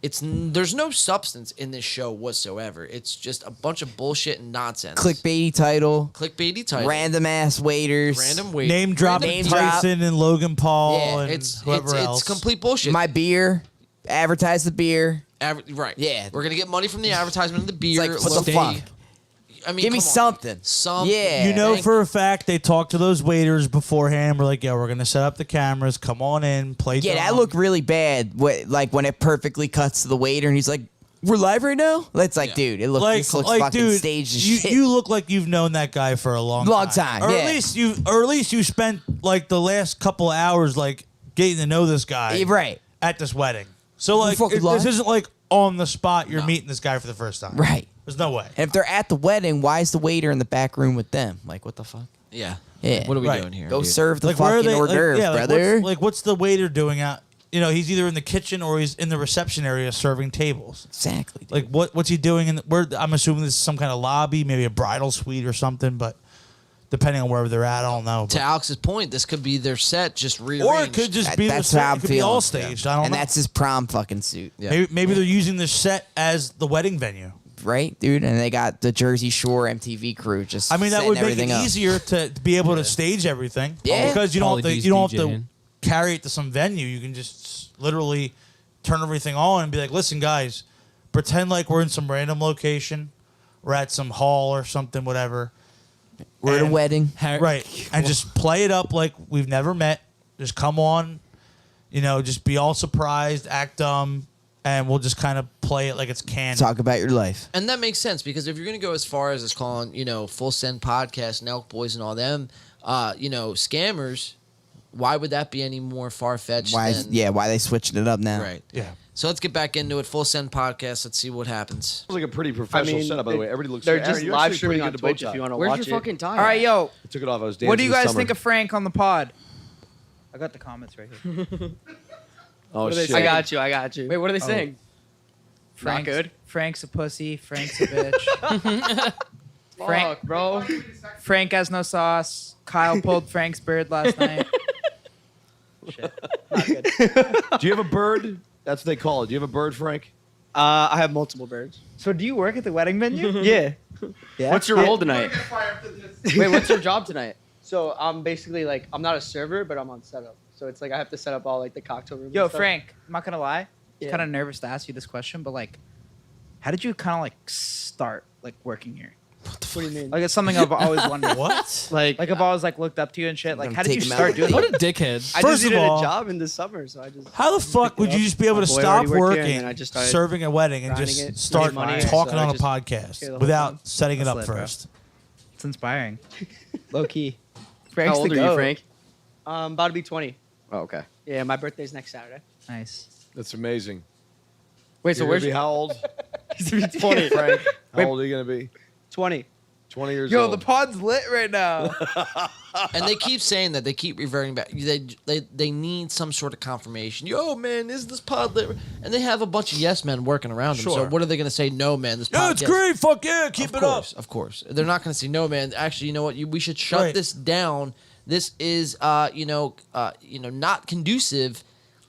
There's no substance in this show whatsoever. It's just a bunch of bullshit and nonsense. Clickbaity title. Clickbaity title. Random ass waiters. Random wait. Name dropping Name drop. Tyson and Logan Paul Yeah, and it's whoever else. complete bullshit. My beer. Advertise the beer. Right. Yeah. We're going to get money from the advertisement of the beer. It's like, what the Low-key. fuck? I mean, Give me come on. something. Something. Yeah. You know Thank for a fact they talked to those waiters beforehand. We're like, yo, we're gonna set up the cameras. Come on in, play. Yeah, that dumb. looked really bad. Like when it perfectly cuts to the waiter and he's like, "We're live right now." That's like, Yeah. dude, this looks fucking dude, staged as you, shit. you look like you've known that guy for a long time, or yeah. at least you spent like the last couple of hours like getting to know this guy, Yeah, right, at this wedding. So like, fucking this live? isn't like on the spot. You're meeting this guy for the first time, right. There's no way. And if they're at the wedding, why is the waiter in the back room with them? Like, what the fuck? Yeah. Yeah. What are we Right. doing here? Go dude? serve the Like where are fucking they? hors Like, d'oeuvre, yeah, brother. what's the waiter doing out? He's either in the kitchen or he's in the reception area serving tables. Exactly. Dude. Like what's he doing? I'm assuming this is some kind of lobby, maybe a bridal suite or something. But depending on wherever they're at. I don't know. To Alex's point, this could be their set just rearranged. Or it could just be their That's how set. I'm It could be feeling. all staged. I don't And know. that's his prom fucking suit. Yeah. Maybe they're using the set as the wedding venue. Right, dude? And they got the Jersey Shore MTV crew just I mean, that setting would make everything it up. easier to be able to stage everything. Yeah. Because you don't have to, Pauly D's you don't have to DJing. carry it to some venue. You can just literally turn everything on and be like, listen, guys, pretend like we're in some random location. We're at some hall or something, whatever. We're at a And- wedding. Right. And just play it up like we've never met. Just come on, just be all surprised, act dumb, and we'll just kind of play it like it's canon. Talk about your life. And that makes sense because if you're going to go as far as calling, Full Send Podcast and Elk Boys and all them, scammers, why would that be any more far-fetched Why than... are they switching it up now? Right. Yeah. So let's get back into it. Full Send Podcast. Let's see what happens. It was like a pretty professional setup, by the way. Everybody looks They're Aaron, just you're live actually pretty streaming on good to bow Twitch if tie. you want to Where's watch your it. fucking tie? All right, yo. I took it off. I was dancing. What do you guys summer. think of Frank on the pod? I got the comments right here. Oh, What are they shit. saying? I got you. Wait, what are they saying? Frank's good? Frank's a pussy. Frank's a bitch. Fuck, bro. Frank has no sauce. Kyle pulled Frank's bird last night. Shit. Not good. Do you have a bird? That's what they call it. Do you have a bird, Frank? I have multiple birds. So do you work at the wedding venue? Yeah. Yeah. What's your role tonight? Wait, what's your job tonight? So I'm basically I'm not a server, but I'm on setup. So it's I have to set up all the cocktail rooms. Yo, and stuff. Frank, I'm not gonna lie. Yeah. Kind of nervous to ask you this question, but how did you kind of start working here? What do you mean? It's something I've always wondered. What? I've always looked up to you and shit. gonna How did take you him out start of doing the What it? a dickhead. I First just of needed all- a job in the summer, so I just. How the fuck would you just be able My to boy stop already worked here, and working, then I just started serving a wedding, and grinding just it, start making money, talking so I on a just care the podcast whole without time. setting it That's up lit, bro. first? It's inspiring. Low key. Frank's How old the are you, goat. Frank? About to be 20. Oh, okay. Yeah, my birthday's next Saturday. Nice. That's amazing. Wait, so You're where's gonna be how old? he's gonna be 20, Frank? How old are you gonna be? 20. 20 years Yo, old. the pod's lit right now. And they keep saying that. They keep reverting back. They need some sort of confirmation. Yo, man, is this pod lit? And they have a bunch of yes men working around them. So Sure. what are they going to say? No, man, this Yeah, podcast... it's great. Fuck yeah, keep it up. Of course. They're not going to say, no, man, actually, you know what? We should shut Right. this down. This is, not conducive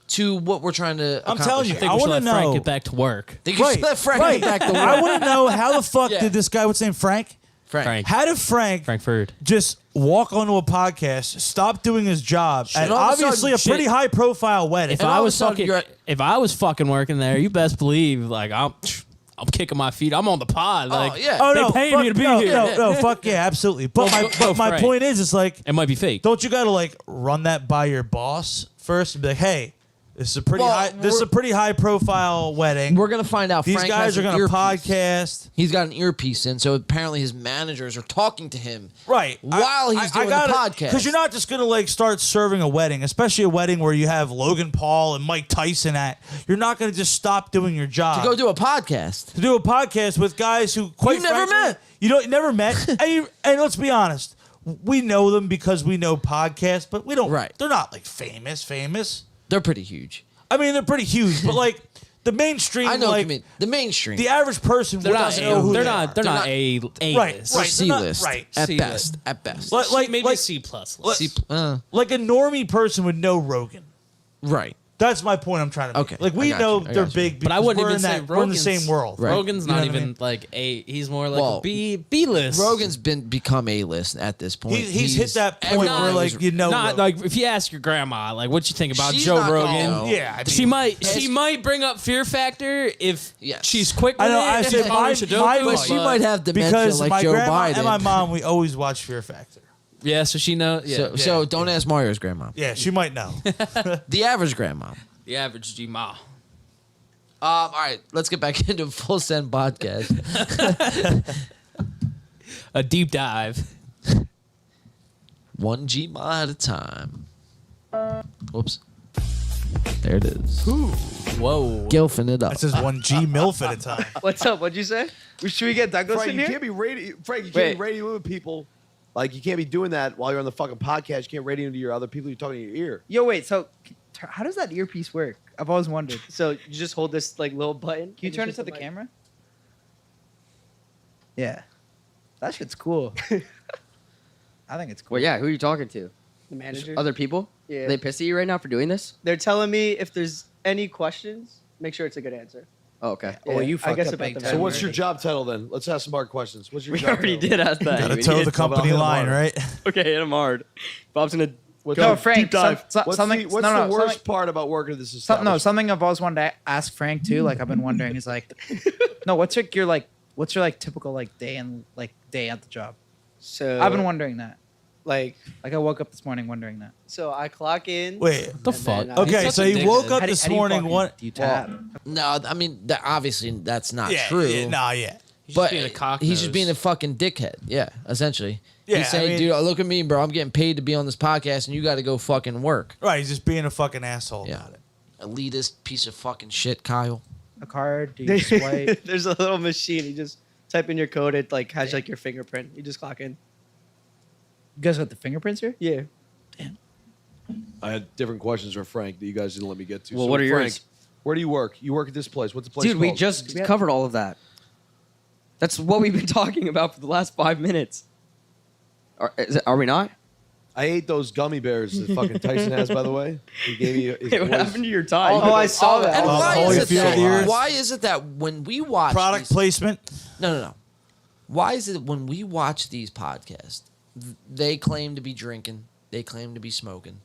to what we're trying to I'm accomplish. telling you, I think I we should want to let Frank know. get back to work. They should let Frank get back to work. I want to know how the fuck Yeah. did this guy, what's his name, Frank? Frank. How did Frank Frankfurt. just walk onto a podcast, stop doing his job, and all of a obviously sudden, a pretty high profile wedding? If And I all of a was sudden fucking, you're- if I was fucking working there, you best believe I'm kicking my feet. I'm on the pod. yeah. Oh they no, paying fuck, me to be no, here. No, fuck yeah, absolutely. But Go- go my Frank. point is, it's It might be fake. don't you got to run that by your boss first and be like, hey, this is a pretty Well, high profile wedding. We're going to find out These Frank guys has are an going to earpiece. podcast. He's got an earpiece in, so apparently his managers are talking to him. Right. While he's doing the podcast. Because you're not just going to start serving a wedding, especially a wedding where you have Logan Paul and Mike Tyson at. You're not going to just stop doing your job. To go do a podcast. To do a podcast with guys who quite You never frankly, met. You don't never met. and let's be honest. We know them because we know podcasts, but we don't. Right. They're not famous. They're pretty huge. I mean, they're pretty huge, but the mainstream. I know what you mean. The mainstream. The average person They're not. doesn't know who They're they not. are. They're not a Right, list. right. they're not- C-list. right. At C-list. best. At best. Maybe C plus. C- Like a normie person would know Rogan. right. That's my point I'm trying to make. Okay, We I got know you, I they're got you. big, But I because wouldn't we're even in say that, we're in the Rogan's- same world. Right. Rogan's You know not what I even mean? like A. He's more like Well, a B list. Rogan's become A-list at this point. He's hit that point everyone where knows- Rogan. Not if you ask your grandma, what you think about She's Joe not gonna Rogan. know. Yeah, I She mean, might bring up Fear Factor if Yes. she's quick with I know. it. I if said it's on my Sudoku, But she might have dementia because like my Joe grandma Biden. and my mom, we always watch Fear Factor. Yeah, so she knows. Yeah, So don't ask Mario's grandma. Yeah, she might know. The average grandma. the average G ma. All right, let's get back into Full Send Podcast. A deep dive. 1 G ma at a time. Whoops. There it is. Whoa. Gilfing it up. That says 1G MILF at a time. What's up? What'd you say? Should we get Douglas Frank, in you here? can't be radio. Frank, you Wait. can't be radioing with people. You can't be doing that while you're on the fucking podcast. You can't radio into your other people. You're talking in your ear. Yo, wait. So, how does that earpiece work? I've always wondered. So you just hold this little button. Can you turn it to the camera? Yeah. That shit's cool. I think it's cool. Well, yeah. Who are you talking to? The manager. Other people? Yeah. Are they pissed at you right now for doing this? They're telling me if there's any questions, make sure it's a good answer. Oh, okay. Oh, well, you I fucked guess up about big the time. So what's manager. your job title then? Let's ask some hard questions. What's your We job already title? did ask that. Gotta We toe did. the company hit him line, hard. right? Okay, hit him hard. Bob's gonna No, Frank. deep dive. What's Something. the, what's no, the no, worst something, part about working at this no, establishment? something I've always wanted to ask Frank too. Like I've been wondering. Is like, no, what's your typical day at the job? So I've been wondering that. like, Like I woke up this morning wondering that. so I clock in. Wait. What the and fuck? then I- Okay, such so a you woke dickhead. up How do- this how do you morning. fucking- What? Do you tap? No, I mean obviously that's not Yeah, true. yeah, nah, yeah. He's But just being a cock he's just nose. being a fucking dickhead. Yeah, essentially. Yeah, He's I saying, mean- dude, look at me, bro. I'm getting paid to be on this podcast, and you got to go fucking work. Right, he's just being a fucking asshole Yeah. about it. Elitist piece of fucking shit, Kyle. A card? Do you swipe? There's a little machine. You just type in your code. It has your fingerprint. You just clock in. You guys got the fingerprints here? Yeah. I had different questions for Frank that you guys didn't let me get to. Well, So what are Frank, yours? where do you work? You work at this place. What's the place Dude, we called? just covered all of that. That's what we've been talking about for the last 5 minutes. Are we not? I ate those gummy bears that fucking Tyson has, by the way. He gave me his Hey, what boys- happened to your tie? Oh, I saw that. And Oh, why Holyfield is it that? ears. Why is it that when we watch Product these, placement. No. Why is it when we watch these podcasts, they claim to be drinking, they claim to be smoking,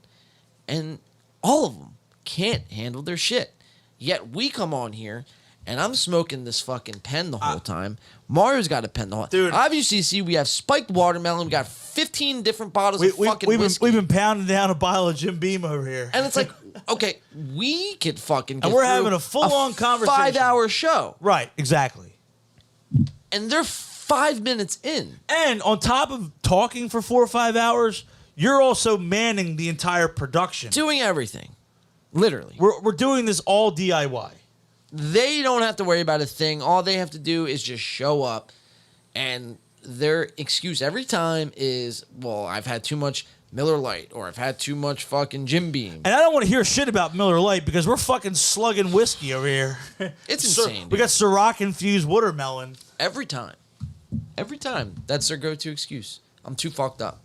and all of them can't handle their shit. Yet we come on here, and I'm smoking this fucking pen the whole time. Mario's got a pen the whole time. Dude. Obviously, see, we have spiked watermelon. We got 15 different bottles of fucking we've whiskey. been pounding down a bottle of Jim Beam over here. And it's like, okay, we could fucking get And we're through having a full-on conversation. 5-hour show. Right, exactly. And they're 5 minutes in. And on top of talking for 4 or 5 hours, you're also manning the entire production. Doing everything. Literally. We're doing this all DIY. They don't have to worry about a thing. All they have to do is just show up. And their excuse every time is, well, I've had too much Miller Lite, or I've had too much fucking Jim Beam. And I don't want to hear shit about Miller Lite because we're fucking slugging whiskey over here. It's insane, We dude. got Ciroc infused watermelon. Every time. Every time. That's their go-to excuse. I'm too fucked up.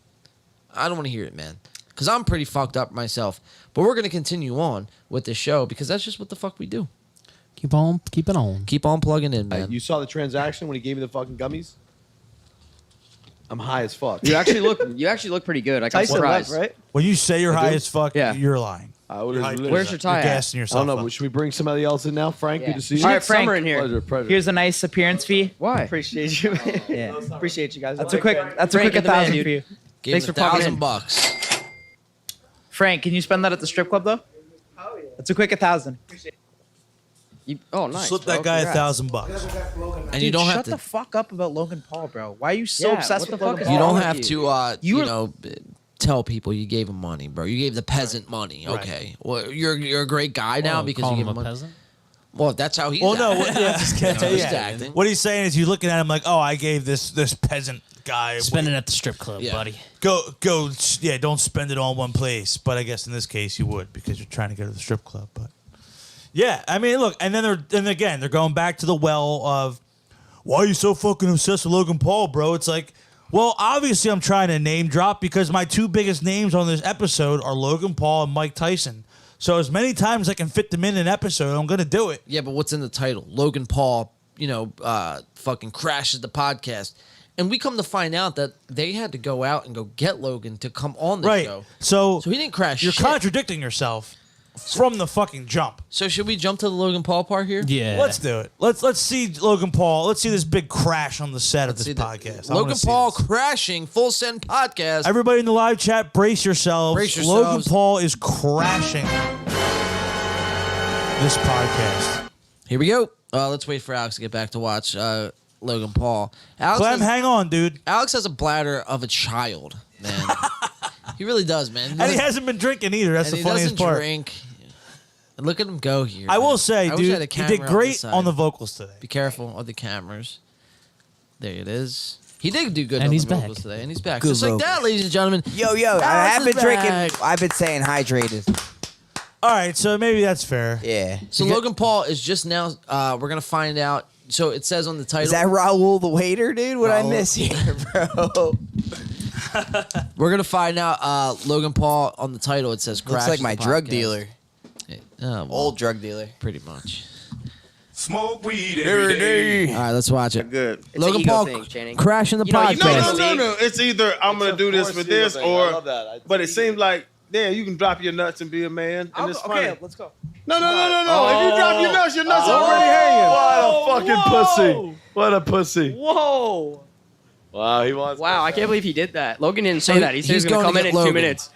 I don't want to hear it, man. Because I'm pretty fucked up myself. But we're going to continue on with this show because that's just what the fuck we do. Keep it on. Keep on plugging in, man. You saw the transaction when he gave me the fucking gummies? I'm high as fuck. You actually look pretty good. Like, I'm Tyson left, surprised. right? When you say you're I high do? as fuck, Yeah. you're lying. Where's your tie You're at? gassing I yourself don't know. up. But should we bring somebody else in now? Frank, Yeah. good to see you. All right, Frank. Summer in here. Pleasure. Here's a nice appearance fee. Why? Appreciate you. Yeah. Appreciate you guys. That's a quick. That's a Frank, quick get the man, 1,000 dude. for you. Gave Thanks him for popping in. $1,000. Frank, can you spend that at the strip club though? Oh, yeah. That's a quick 1,000. Oh, nice. Slip that bro. guy Congrats. $1,000. And you don't shut have to. the fuck up about Logan Paul, bro. Why are you so Yeah, obsessed what with the fuck Logan is Paul? You wrong don't with have you? to, tell people you gave him money, bro. You gave the peasant money. Right. Okay. Well, you're a great guy now because you calling gave him him a money. peasant. Well, that's how he's Well, no, acting. yeah, just That's how he's yeah. acting. What he's saying is you're looking at him like, oh, I gave this peasant guy. Spend it at the strip club, Yeah. buddy. Go, yeah, don't spend it all in one place. But I guess in this case you would because you're trying to go to the strip club. But yeah, I mean, look, and then they're going back to the well of, why are you so fucking obsessed with Logan Paul, bro? It's like, well, obviously I'm trying to name drop because my two biggest names on this episode are Logan Paul and Mike Tyson. So as many times I can fit them in an episode, I'm gonna do it. Yeah, but what's in the title? Logan Paul, fucking crashes the podcast. And we come to find out that they had to go out and go get Logan to come on the Right. show. So So he didn't crash you're shit. contradicting yourself from the fucking jump. So should we jump to the Logan Paul part here? Yeah. Let's do it. Let's see Logan Paul. Let's see this big crash on the set of See this the- podcast. I wanna Logan see Paul this. crashing full send podcast. Everybody in the live chat, brace yourselves. Brace Logan yourselves. Paul is crashing this podcast. Here we go. Let's wait for Alex to get back to watch Logan Paul. Clem, hang on, dude. Alex has a bladder of a child, man. He really does, man. And he hasn't been drinking either. That's and the he funniest doesn't part. drink. And look at him go here. I man. will say, I wish I had dude, a he camera did on great this side. on the vocals today. Be careful of the cameras. There it is. He did do good And on he's the vocals back. today, and he's back. Good Just like that, vocals. ladies and gentlemen. Yo, I Alex have is been drinking. back. I've been staying hydrated. All right, so maybe that's fair. Yeah. So Logan Paul is just now. We're gonna find out. So it says on the title. Is that Raul the waiter, dude? What I Raul. miss here, bro? We're gonna find out. Logan Paul on the title. It says Looks crash. like my drug dealer. Well, Old drug dealer. pretty much. Smoke weed every day. All right, let's watch it. Good. It's Logan an ego Paul thing, Channing. crashing the You know, you podcast. No. It's either I'm gonna do this for this, I or love that. but it seems like you can drop your nuts and be a man, and it's funny. Okay, let's go. No. If you drop your nuts already hanging. What a fucking pussy. What a pussy. Whoa! Wow, he wants. Wow, I can't believe he did that. Logan didn't say So that. He said he was he's going to going come to in get 2 Logan. minutes.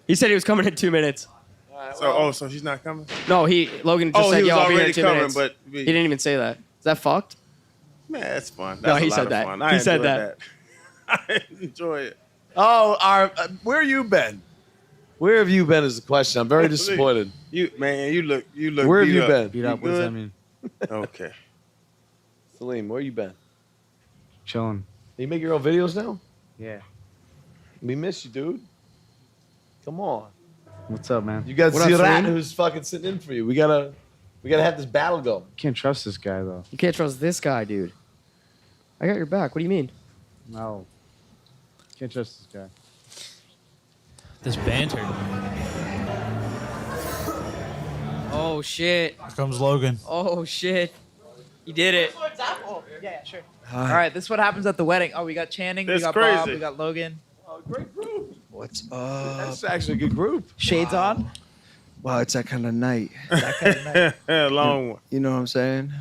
He said he was coming in 2 minutes. So she's not coming. No, Logan just Oh, said, he was "Yo, I'll be here already in 2 coming, minutes." but He didn't even say that. Is that fucked? Man, that's fun. No, That's he a lot said of that. fun. I He said enjoyed that. I enjoy it. Oh, where you been? Where have you been? Is the question. I'm very disappointed. You look. Where have beat you up. been? Beat up. What does that mean? Okay. Salim, where you been? Chilling. You make your own videos now? Yeah. We miss you, dude. Come on. What's up, man? You got What up, Zirat Salim? who's fucking sitting in for you. We gotta have this battle go. Can't trust this guy though. You can't trust this guy, dude. I got your back. What do you mean? No. Can't trust this guy. This banter. Oh shit! Here comes Logan. Oh shit! He did it. Yeah, sure. All right, this is what happens at the wedding. Oh, we got Channing, we That's got Bob, crazy. we got Logan. Great group. What's That's actually a good group. Shades on. Wow, it's that kind of night. That kind of night. Long one. You know what I'm saying?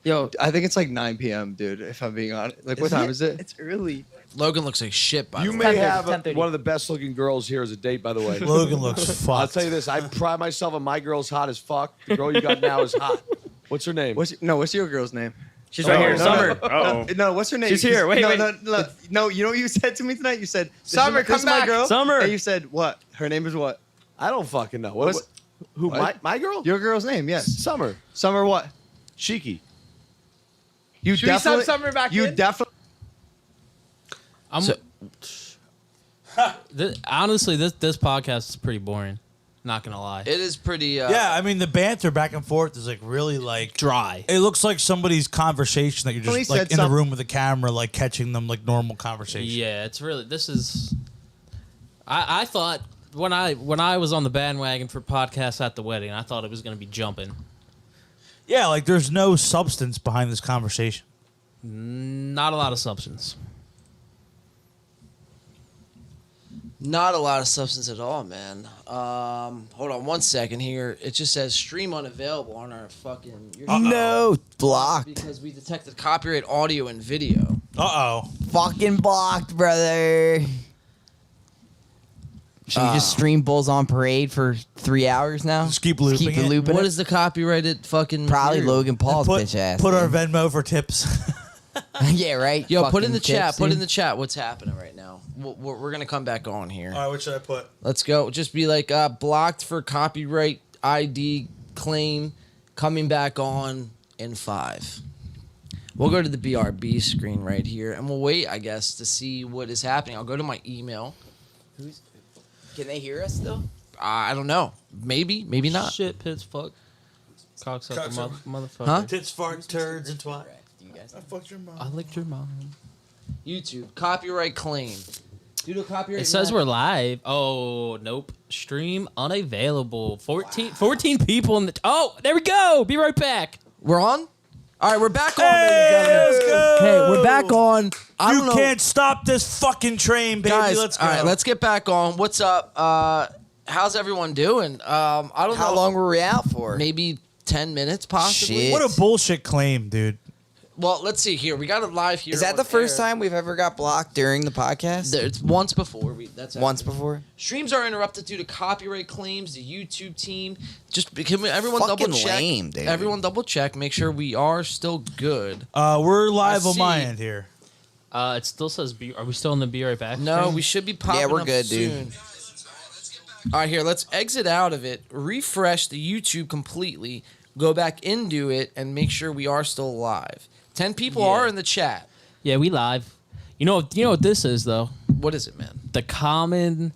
Yo, I think it's like 9 p.m., dude, if I'm being honest. Like, what Isn't time is it? It's early. Logan looks like shit. By You the may way. 10:30, have 10:30. one of the best looking girls here as a date, by the way. Logan looks fucked. I'll tell you this. I pride myself on my girl's hot as fuck. The girl you got now is hot. What's her name? What's your girl's name? she's right here. no, Summer. Uh-oh. No, what's her name? She's here. Wait, no, wait. No, you know what you said to me tonight? You said, Summer, this come is my back. girl. Summer. And you said, what? Her name is what? I don't fucking know. What's- Who? what? My girl? Your girl's name, yes. Summer. Summer what? Cheeky. You Should we sub Summer back You in? definitely. Honestly, this podcast is pretty boring. Not gonna lie. It is pretty. Yeah, I mean the banter back and forth is like really like Dry. It looks like somebody's conversation that you're Well, he just like said in the something. room with the camera, like catching them like normal conversation. Yeah, it's really. This is. I thought when I was on the bandwagon for podcasts at the wedding, I thought it was gonna be jumping. Yeah, like there's no substance behind this conversation. Not a lot of substance. Not a lot of substance at all, man. Hold on 1 second here. It just says stream unavailable on our fucking. No, blocked. Because we detected copyright audio and video. Uh oh. Fucking blocked, brother. Should we just stream Bulls on Parade for 3 hours now? Just keep looping Keep it. looping What it? is the copyrighted fucking? Probably material? Logan Paul's Put, bitch ass. put our dude. Venmo for tips. Yeah, right. Yo, put in Fucking the chat. tips, Put in dude. the chat. What's happening right now? We're gonna come back on here. All right, what should I put? Let's go. Just be like blocked for copyright ID claim. Coming back on in 5. We'll go to the BRB screen right here, and we'll wait, I guess, to see what is happening. I'll go to my email. Can they hear us still? I don't know. Maybe, maybe not. Shit, pits, fuck, cocksucker, Cocksucker. motherfucker. Huh? Tits, fart, turds, and twat. Do you guys I fucked your mom. I licked your mom. YouTube copyright claim. Due to copyright. It says we're live. Oh, nope. Stream unavailable. 14 people in the. Oh, there we go. Be right back. We're on. All right, we're back on. Hey, ladies and gentlemen. let's go. Hey, we're back on. I You don't know. can't stop this fucking train, baby. Guys, Let's go. all right, let's get back on. What's up? How's everyone doing? I don't know. How long were we out for? Maybe 10 minutes, possibly. Shit. What a bullshit claim, dude. Well, let's see here. We got it live here. Is that on the first air. time we've ever got blocked during the podcast? It's once before. That's Once after. before? Streams are interrupted due to copyright claims. The YouTube team just can everyone Fucking double check. lame, dude. Everyone double check. Make sure we are still good. We're live I on my see. end here. It still says B. Are we still in the Be Right Back? No, stream? we should be popping Yeah, we're up good, dude. soon. All right, here, let's exit out of it, refresh the YouTube completely, go back into it, and make sure we are still live. 10 people Yeah. are in the chat. Yeah, we live. You know what this is though? What is it, man? The common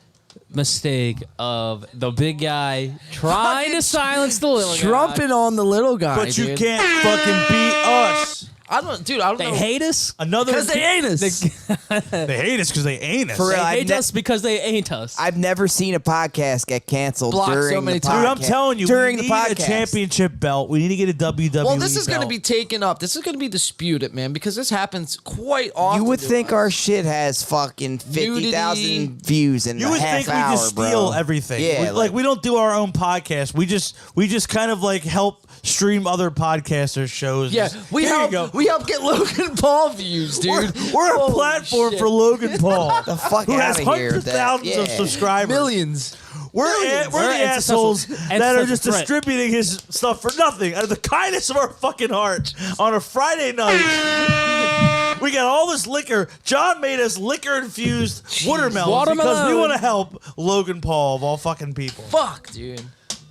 mistake of the big guy trying to silence the little guy. Trumping on the little guy, But you dude. can't fucking beat us. I don't They know. hate us Another Because they ain't us. They hate us because they ain't us. For real, They I've hate ne- us because they ain't us. I've never seen a podcast get canceled Blocked so during many the times. podcast. Dude, I'm telling you, during we the need podcast. a championship belt. We need to get a WWE Well, this is going to belt. be taken up. This is going to be disputed, man, because this happens quite often. You would to think us. our shit has fucking 50,000 views in You a would half think we hour, just steal bro. everything. Yeah, Like we don't do our own podcast. We just kind of like help stream other podcasters' shows. Yeah, Just, we here you help. go. We help get Logan Paul views, dude. We're a Holy platform shit. for Logan Paul, The fuck who has outta here hundreds with of that. thousands of Yeah. subscribers. Millions. We're the assholes and that are such a just threat. distributing his stuff for nothing out of the kindness of our fucking hearts on a Friday night. We got all this liquor. John made us liquor-infused watermelons because we want to help Logan Paul of all fucking people. Fuck, dude.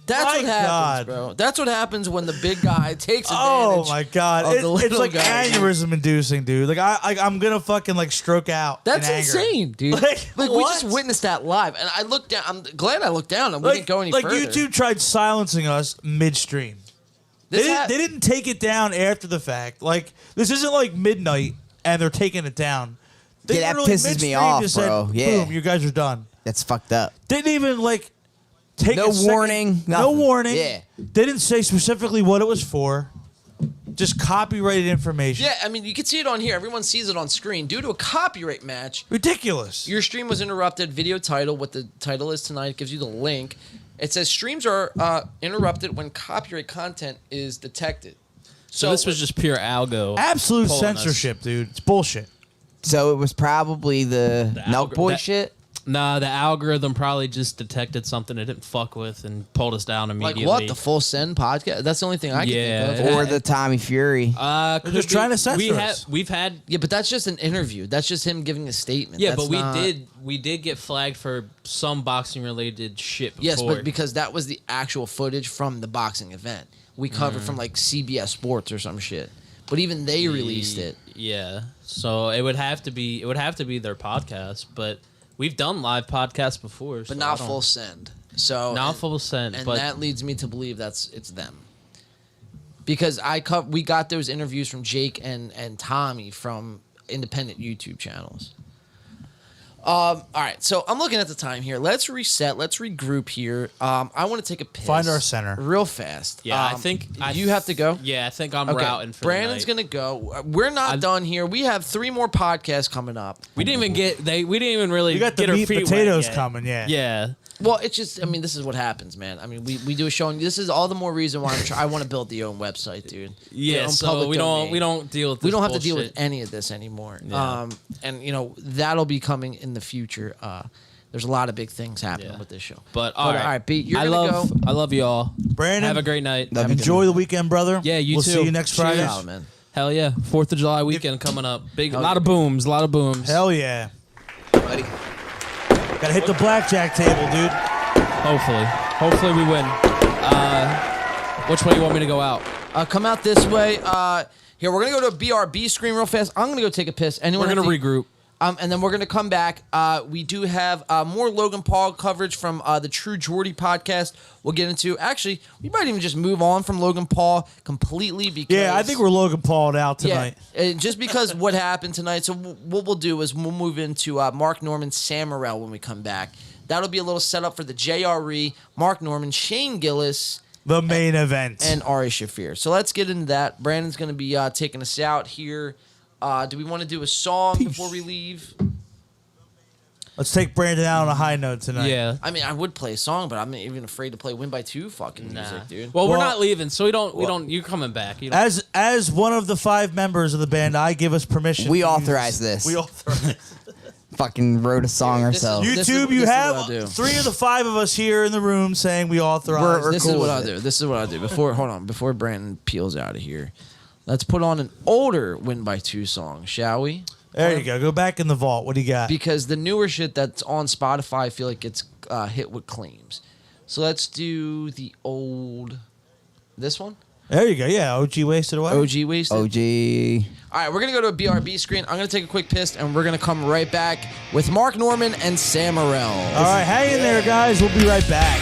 That's My what happens, God. bro. That's what happens when the big guy takes advantage. Oh my god, of the it's little like guy. aneurysm inducing, dude. Like I'm gonna fucking like stroke out. That's in anger. insane, dude. Like, we what? just witnessed that live, and I looked down. I'm glad I looked down, and we didn't go any further. YouTube tried silencing us midstream. They didn't take it down after the fact. Like this isn't like midnight and they're taking it down. They Yeah, that literally pisses me midstream off, just bro. Said, Yeah. Boom, you guys are done. That's fucked up. Didn't even like take No a second- warning, No nothing. warning. Yeah. Didn't say specifically what it was for. Just copyrighted information. Yeah, I mean, you can see it on here. Everyone sees it on screen. Due to a copyright match, ridiculous. Your stream was interrupted. Video title, what the title is tonight, it gives you the link. It says streams are interrupted when copyright content is detected. So this was just pure algo. Absolute pulling us. censorship, dude. It's bullshit. So it was probably the Milk Boy that- shit? Nah, the algorithm probably just detected something it didn't fuck with and pulled us down Like immediately. what? The Full Send podcast? That's the only thing I can think of. Or the Tommy Fury. They're just trying to censor us. We've had Yeah, but that's just an interview. That's just him giving a statement. yeah, That's but not- we did get flagged for some boxing related shit before. Yes, but because that was the actual footage from the boxing event. We covered from like CBS Sports or some shit. But even they released it. Yeah, so it would have to be their podcast, but we've done live podcasts before, so But not I don't- Full Send. So Not Full Send, and but that leads me to believe it's them. Because we got those interviews from Jake and Tommy from independent YouTube channels. All right, so I'm looking at the time here. Let's reset. Let's regroup here. I want to take a piss. Find our center. real fast. Yeah, I think you have to go. Yeah, I think I'm Okay, routing for Brandon's the night. gonna go. We're not done here. We have 3 more podcasts coming up. We didn't even get we didn't even really You got the get our meat feet potatoes wet yet. coming, yeah. Yeah. Well, it's just, I mean, this is what happens, man. I mean, we do a show, and this is all the more reason why I want to build the own website, dude. Yeah, Their own so public we domain. don't deal with We this don't have to deal bullshit. with any of this anymore. Yeah. And you know that'll be coming in the future. There's a lot of big things happening with this show. But all right, Pete, you're I gonna love go. I love you all. Brandon, Have a great night. enjoy the weekend, brother. Yeah, you we'll too. see you next Friday. Cheers. Man. Hell yeah, 4th of July weekend coming up. Big, Hell lot yeah. of booms, a lot of booms. Hell yeah. Gotta hit the blackjack table, dude. Hopefully we win. Which way you want me to go out? Come out this way. Here, we're gonna go to a BRB screen real fast. I'm gonna go take a piss. Anyone We're gonna have to- regroup. And then we're going to come back. We do have more Logan Paul coverage from the True Jordy podcast. We'll get into. Actually, we might even just move on from Logan Paul completely because. Yeah, I think we're Logan Paul'd out tonight. Yeah, just because what happened tonight. So what we'll do is we'll move into Mark Norman, Sam Morril when we come back. That'll be a little setup for the JRE, Mark Norman, Shane Gillis, The main event. and Ari Shaffir. So let's get into that. Brandon's going to be taking us out here. Do we want to do a song before we leave? Let's take Brandon out on a high note tonight. Yeah. I mean, I would play a song, but I'm not even afraid to play Win by 2 fucking music, Nah. dude. Well, we're Well- not leaving, so we don't. You're coming back. You don't, As one of the 5 members of the band, I give us permission. We to use authorize this. We authorize. Fucking wrote a song This is- ourselves. This YouTube, this you is have what I'll do. 3 of the 5 of us here in the room saying we authorize. We're This cool is what with I'll it. do. This is what I'll do. Before Brandon peels out of here, let's put on an older Win by 2 song, shall we? There you go. Go back in the vault. What do you got? Because the newer shit that's on Spotify, I feel like gets hit with claims. So let's do the old. This one? There you go. Yeah, OG Wasted Away. OG Wasted. OG. All right, we're going to go to a BRB screen. I'm going to take a quick piss, and we're going to come right back with Mark Norman and Sam Morril. All right, hang in there, guys. We'll be right back.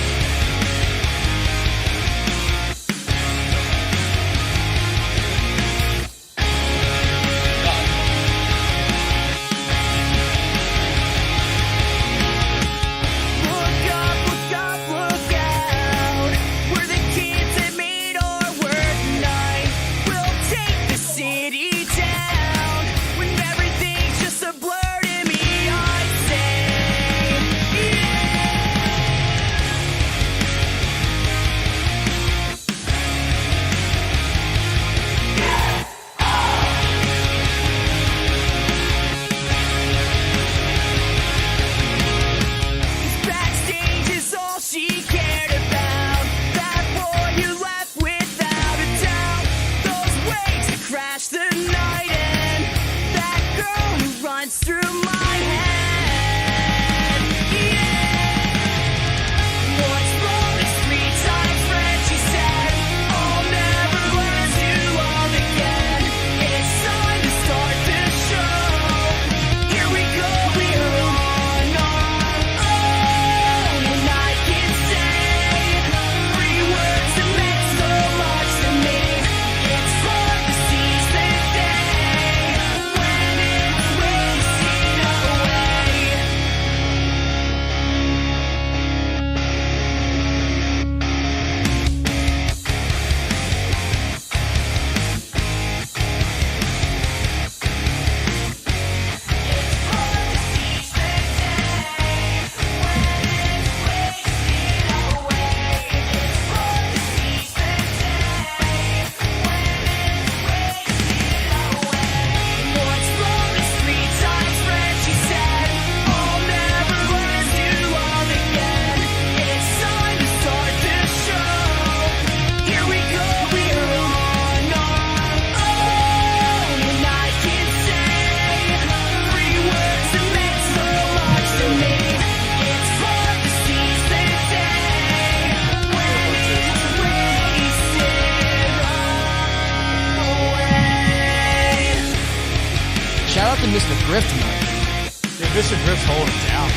Mr. Griff tonight. Dude, Mr. Griff's holding it down.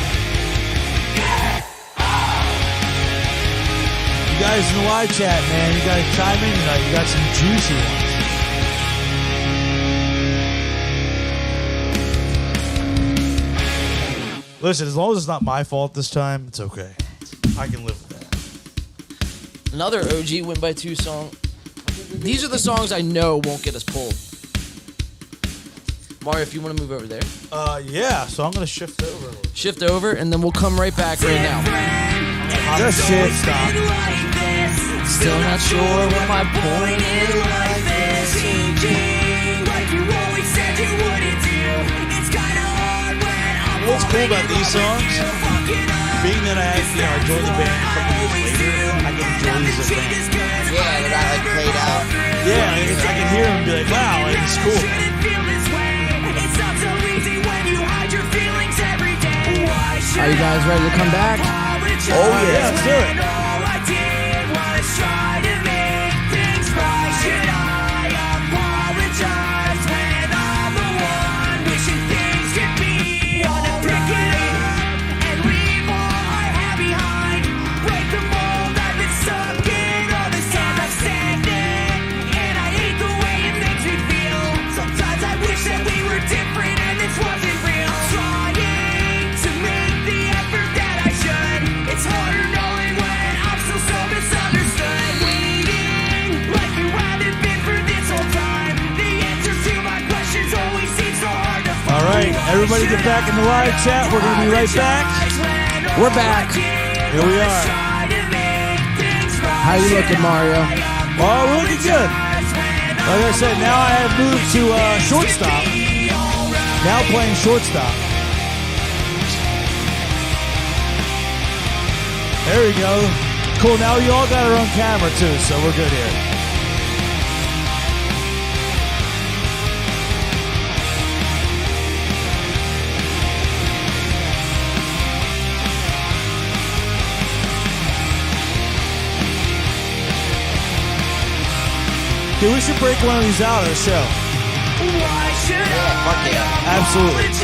You guys in the live chat, man, you guys chime in tonight. You got some juicy ones. Listen, as long as it's not my fault this time, it's okay. I can live with that. Another OG win by 2 song. These are the songs I know won't get us pulled. Mario, if you want to move over there. Yeah, so I'm going to shift over. Shift over, and then we'll come right back right now. Just shit. Stop. Still not sure what my point is. What's cool about these songs? Being that I joined the band a couple years later, I can enjoy these as a band. Yeah, they're not like played out. Yeah, I can hear them and be like, wow, like, it's cool. Are you guys ready to come back? Oh, yeah, let's do it. All right, everybody get back in the live chat. We're going to be right back. We're back. Here we are. How you looking, Mario? Oh, we're looking good. Like I said, now I have moved to shortstop. Now playing shortstop. There we go. Cool, now you all got our own camera too, so we're good here. Dude, we should break one of these out of the show. Fuck yeah. Absolutely.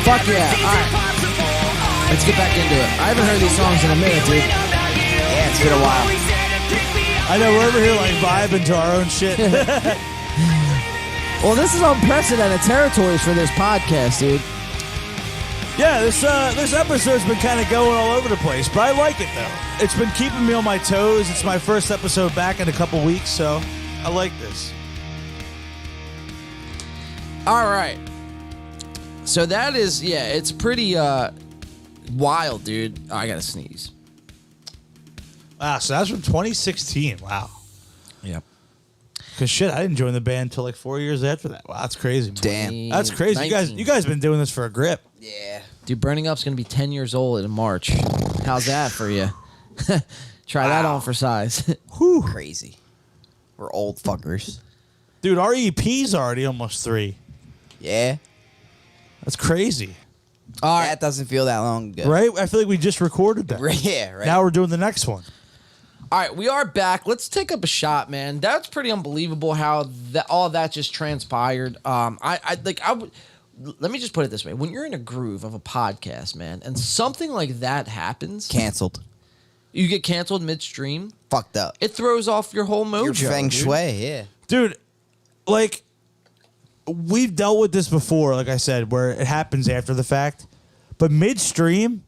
Fuck yeah. All right. Let's get back into it. I haven't heard these songs in a minute, dude. Yeah, it's been a while. I know, we're over here like vibing to our own shit. Well, this is unprecedented territories for this podcast, dude. Yeah, this episode's been kind of going all over the place, but I like it though. It's been keeping me on my toes. It's my first episode back in a couple weeks, so I like this. All right. So that is, yeah, it's pretty wild, dude. Oh, I gotta sneeze. Wow, so that's from 2016. Wow. Yep. Because shit, I didn't join the band until like 4 years after that. Wow, that's crazy. Man. Damn. That's crazy. You guys been doing this for a grip. Yeah. Dude, Burning Up's gonna be 10 years old in March. How's that for you? Try that on for size. Whew. Crazy. We're old fuckers. Dude, our EP's already almost 3. Yeah. That's crazy. All right. That doesn't feel that long ago. Right? I feel like we just recorded that. Yeah, right. Now we're doing the next one. All right, we are back. Let's take up a shot, man. That's pretty unbelievable how all that just transpired. Let me just put it this way: when you're in a groove of a podcast, man, and something like that happens, Canceled. You get canceled midstream. Fucked up. It throws off your whole mojo. Your feng dude. shui, yeah. Dude, like, we've dealt with this before, like I said, where it happens after the fact. But midstream,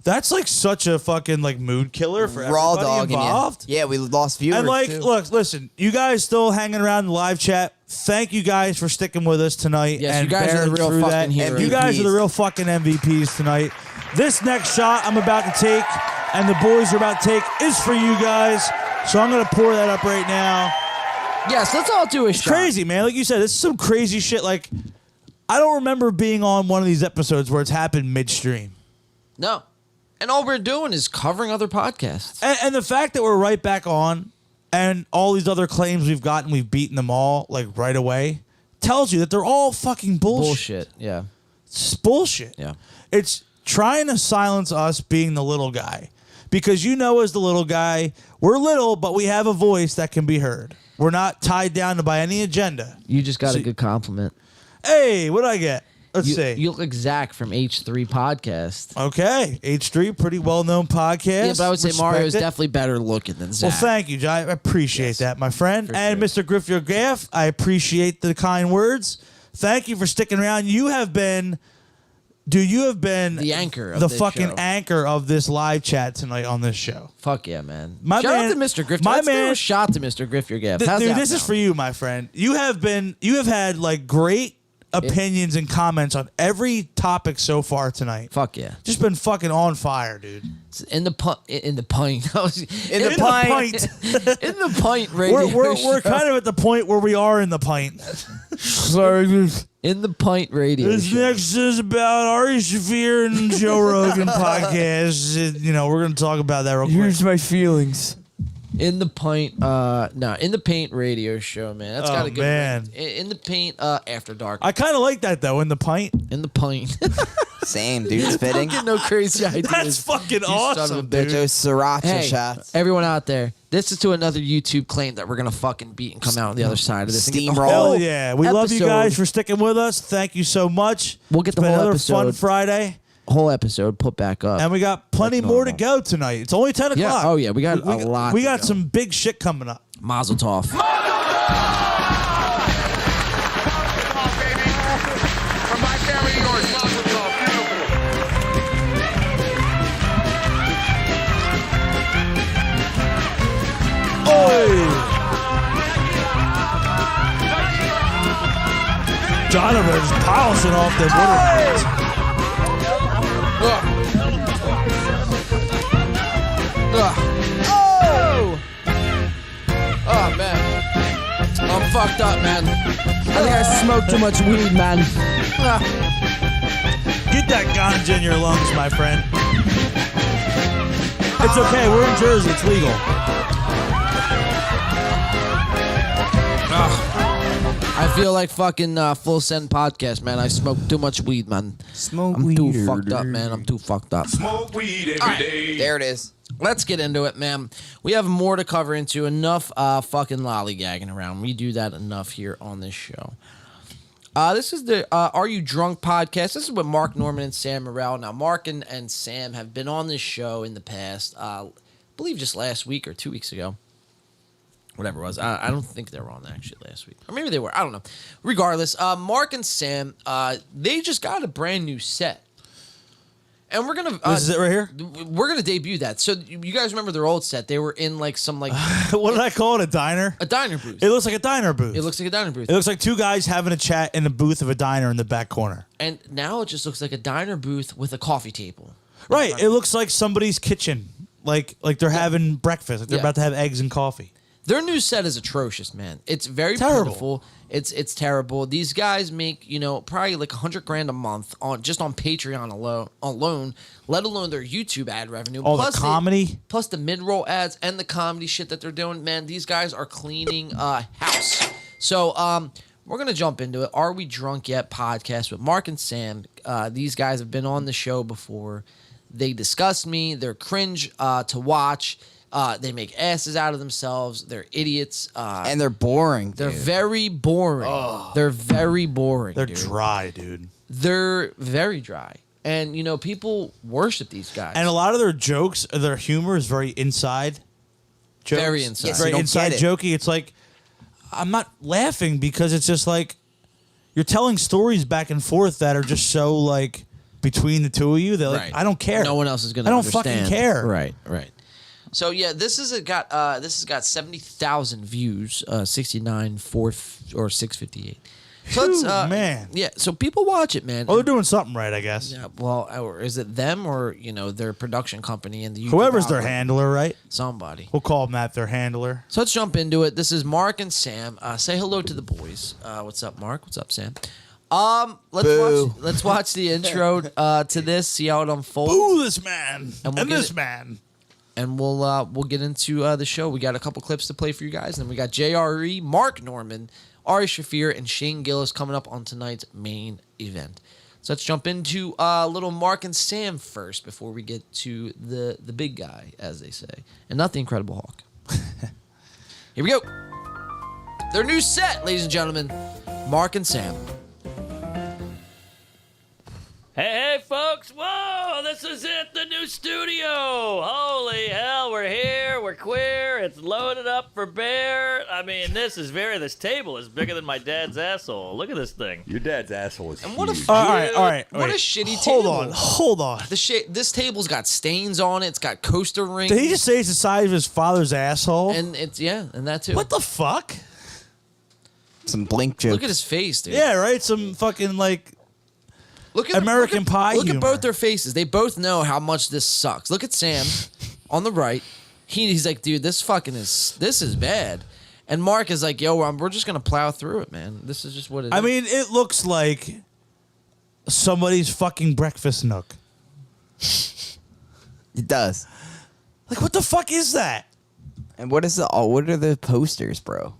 that's like such a fucking like mood killer for Raw everybody involved. Yeah, we lost viewers. And like, too. look, listen, you guys still hanging around in the live chat. Thank you guys for sticking with us tonight. Yes, and you guys are the bearing real through fucking that. heroes. You guys are the real fucking MVPs tonight. This next shot I'm about to take, and the boys are about to take, is for you guys. So I'm gonna pour that up right now. Yes, let's all do a It's shot. crazy, man. Like you said, this is some crazy shit. Like, I don't remember being on one of these episodes where it's happened midstream. No. And all we're doing is covering other podcasts. And the fact that we're right back on and all these other claims we've gotten, we've beaten them all like right away. tells you that they're all fucking bullshit. Yeah. It's bullshit. Yeah. It's trying to silence us being the little guy. Because as the little guy, we're little, but we have a voice that can be heard. We're not tied down by any agenda. You just got a good compliment. Hey, what'd I get? Let's see. You look like Zach from H3 Podcast. Okay. H3, pretty well-known podcast. Yeah, but I would say Mario is Respect it. definitely better looking than Zach. Well, thank you, Jai. I appreciate that, my friend. For And sure. Mr. Griff Gaff, I appreciate the kind words. Thank you for sticking around. You have been the anchor of the this fucking show. anchor of this live chat tonight on this show. Fuck yeah, man. My Shout man- out to Mr. Griff. my Let's do a man- shot to Mr. Griff your gift. Dude, this is for you, my friend. You have had like great opinions and comments on every topic so far tonight. Fuck yeah. Just been fucking on fire, dude. In the pint. In the pint. In the pint radio. We're show. kind of at the point where we are in the pint. Sorry, in the pint radio. This show. next is about Ari Shaffir and Joe Rogan podcast. We're going to talk about that real quick. my feelings. In the pint, in the paint radio show, man. That's got a good man. ring. In the paint, after dark. I kind of like that, though, in the pint. In the pint. Same, dude. It's fitting. Fucking no crazy ideas. That's fucking You son of a awesome, bitch. dude. Those sriracha Hey, shots. everyone out there, this is to another YouTube claim that we're gonna fucking beat and come out on the other side of this. and get the Steamroll. whole Hell yeah. We love you episode. guys for sticking with us. Thank you so much. We'll get It's the been whole another episode. fun Friday. Whole episode put back up. And we got plenty Like more to normal. go tonight. It's only 10 Yeah. o'clock. Oh, yeah. We got a lot We to got go. some big shit coming up. Mazel tov. From my family to yours, Mazel Tov. Jonathan's polishing off the Oh man, I'm fucked up, man. I think I smoked too much weed, man. Get that ganja in your lungs, my friend. It's okay. We're in Jersey. It's legal. I feel like fucking Full Send Podcast, man. I smoked too much weed, man. I'm weed. too fucked up, man. I'm too fucked up. Smoke weed every day. There it is. Let's get into it, man. We have more to cover into. Enough fucking lollygagging around. We do that enough here on this show. This is the Are You Drunk podcast. This is with Mark Norman and Sam Morril. Now, Mark and Sam have been on this show in the past. I believe just last week or 2 weeks ago. Whatever it was. I don't think they were on actually last week. Or maybe they were. I don't know. Regardless, Mark and Sam, they just got a brand new set. And we're going to... This is it right here? We're going to debut that. So you guys remember their old set. They were in like some like... What did I call it? A diner? A diner booth. It looks like a diner booth. It looks like a diner booth. It looks like two guys having a chat in the booth of a diner in the back corner. And now it just looks like a diner booth with a coffee table. Right. It looks like somebody's kitchen. Like they're having breakfast. Like they're Yeah. about to have eggs and coffee. Their new set is atrocious, man. It's very Terrible. pitiful. It's terrible. These guys make, probably like $100,000 a month on Patreon alone, let alone their YouTube ad revenue. All the comedy. Plus the mid-roll ads and the comedy shit that they're doing. Man, these guys are cleaning house. So we're going to jump into it. Are We Drunk Yet podcast with Mark and Sam. These guys have been on the show before. They disgust me. They're cringe to watch. They make asses out of themselves. They're idiots. And they're boring. They're dude. very boring. They're very boring. They're dude. dry, dude. They're very dry. And, people worship these guys. And a lot of their jokes, their humor is very inside jokes. Very inside. Yes, Very you don't inside get it. jokey. It's like, I'm not laughing because it's just like, you're telling stories back and forth that are just so like between the two of you that like, Right. I don't care. No one else is going to I don't understand. fucking care. Right. So, yeah, this has got 70,000 views, 69, 4, or 658. So it's, Phew, man. Yeah, so people watch it, man. Well, they're doing something right, I guess. Yeah, well, or is it them or, their production company and the YouTube Whoever's their algorithm? handler, right? Somebody. We'll call them that, their handler. So let's jump into it. This is Mark and Sam. Say hello to the boys. What's up, Mark? What's up, Sam? Let's watch the intro to this. See how it unfolds. Boo this man And and, we'll this get it. man. And we'll get into the show. We got a couple clips to play for you guys, and then we got JRE, Mark Norman Ari Shaffir and Shane Gillis coming up on tonight's main event. So let's jump into little Mark and Sam first before we get to the big guy, as they say, and not the Incredible Hulk. Here we go. Their new set, ladies and gentlemen, Mark and Sam. Hey, folks. Whoa, this is it, the new studio. Holy hell, we're here. We're queer. It's loaded up for bear. I mean, this table is bigger than my dad's asshole. Look at this thing. Your dad's asshole is And what huge. All right. What a wait. shitty table. Hold on. This table's got stains on it. It's got coaster rings. Did he just say it's the size of his father's asshole? And and that too. What the fuck? Some blink jokes. Look at his face, dude. Yeah, right. Some fucking like. Look at American Pie Look humor. at both their faces. They both know how much this sucks. Look at Sam on the right. He's like, dude, this is bad. And Mark is like, yo, we're just gonna plow through it, man. This is just what it is. I mean, it looks like somebody's fucking breakfast nook. It does. Like, what the fuck is that? And what are the posters, bro?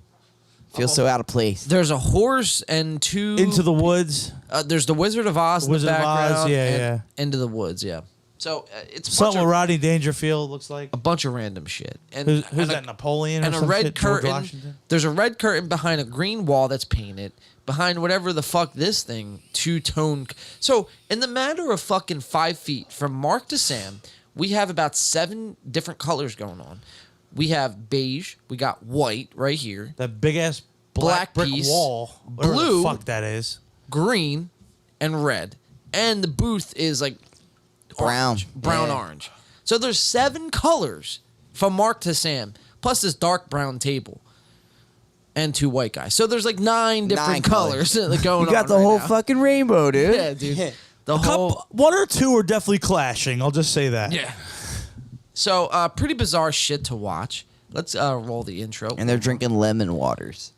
Feels so out of place. There's a horse and two Into the woods. There's the Wizard of Oz Wizard in of the Oz, background. yeah, and yeah. Into the woods, yeah. So it's Something with Rodney Dangerfield looks like. a bunch of random shit. And Who's that, Napoleon or and a some red shit? George curtain. Washington? There's a red curtain behind a green wall that's painted. Behind whatever the fuck this thing, two-tone. So in the matter of fucking 5 feet from Mark to Sam, we have about 7 different colors going on. We have beige. We got white right here. That big ass Black brick piece, wall. Whatever blue, the fuck that is. green, and red. And the booth is like Brown. brown Yeah. orange. So there's 7 colors from Mark to Sam, plus this dark brown table. And 2 white guys. So there's like 9 different 9 colors going on. You got the right whole now. fucking rainbow, dude. Yeah, dude. The A whole couple, 1 or 2 are definitely clashing. I'll just say that. Yeah. So pretty bizarre shit to watch. Let's roll the intro. And they're drinking lemon waters.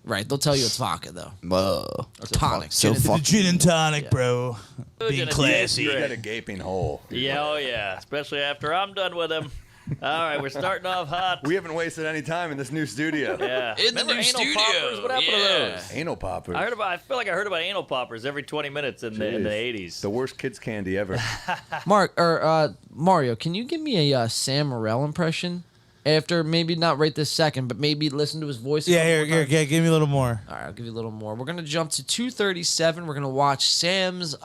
Right, they'll tell you it's vodka though. Whoa. Or tonic. So The fuck. gin and tonic, bro. Being Gonna classy. taste You great. got a gaping hole. Yeah, oh yeah. Especially after I'm done with him. All right, we're starting off hot. We haven't wasted any time in this new studio. Yeah. In the Remember new anal studio. poppers? What happened to those? Anal poppers. I feel like I heard about anal poppers every 20 minutes in the Jeez. 80s. The worst kids candy ever. Mario, can you give me a Sam Morril impression? After maybe not right this second, but maybe listen to his voice. Yeah, here, give me a little more. All right, I'll give you a little more. We're gonna jump to 2:37. We're gonna watch Sam's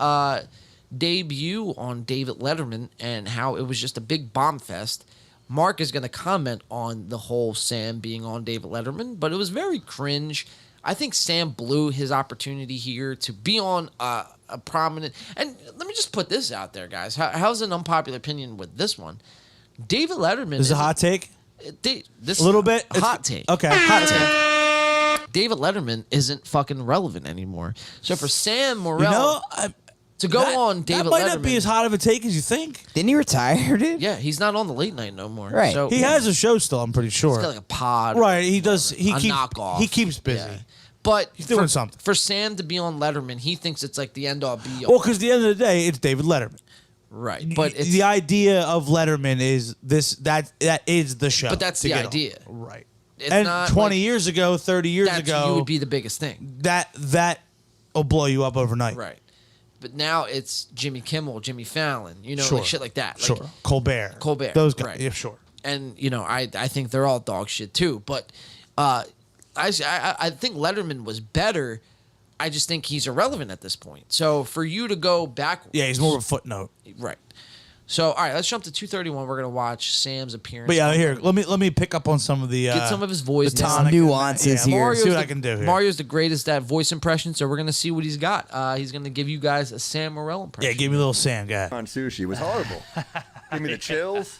debut on David Letterman and how it was just a big bomb fest. Mark is gonna comment on the whole Sam being on David Letterman, but it was very cringe. I think Sam blew his opportunity here to be on a prominent. And let me just put this out there, guys. How's an unpopular opinion with this one? David Letterman. Is it a hot take? This A little bit? hot take. Okay, hot take. David Letterman isn't fucking relevant anymore. So for Sam Morril You know, to go on David that might Letterman, not be as hot of a take as you think. Didn't he retire, dude? yeah, he's not on the late night no more. Right. So He has a show still, I'm pretty sure. he's got like a pod. Right, he does. He A keeps knockoff. He keeps busy. Yeah. But He's doing for, something. For Sam to be on Letterman, he thinks it's like the end all be all. Well, because at the end of the day, it's David Letterman. Right. But it's the idea of Letterman is that is the show. But that's to the get on. idea. Right. It's And not 20 like, years ago, 30 years that's ago, you would be the biggest thing. that will blow you up overnight. Right. But now it's Jimmy Kimmel, Jimmy Fallon, you know, Sure. like shit like that. Like, Sure. Colbert. Those guys. right. Yeah, sure. And you know, I think they're all dog shit too. But I think Letterman was better. I just think he's irrelevant at this point. So for you to go back, Yeah, he's more of a footnote. right. So all right, let's jump to 2:31. We're gonna watch Sam's appearance. But yeah, here, let me pick up on some of the Get some of his voice the now. tonic Nuances and that. here. Yeah, see what I can do here. Mario's the greatest at voice impression, so we're gonna see what he's got. He's gonna give you guys a Sam Morril impression. Yeah, give me a little Sam guy. On sushi it was horrible. Give me the chills.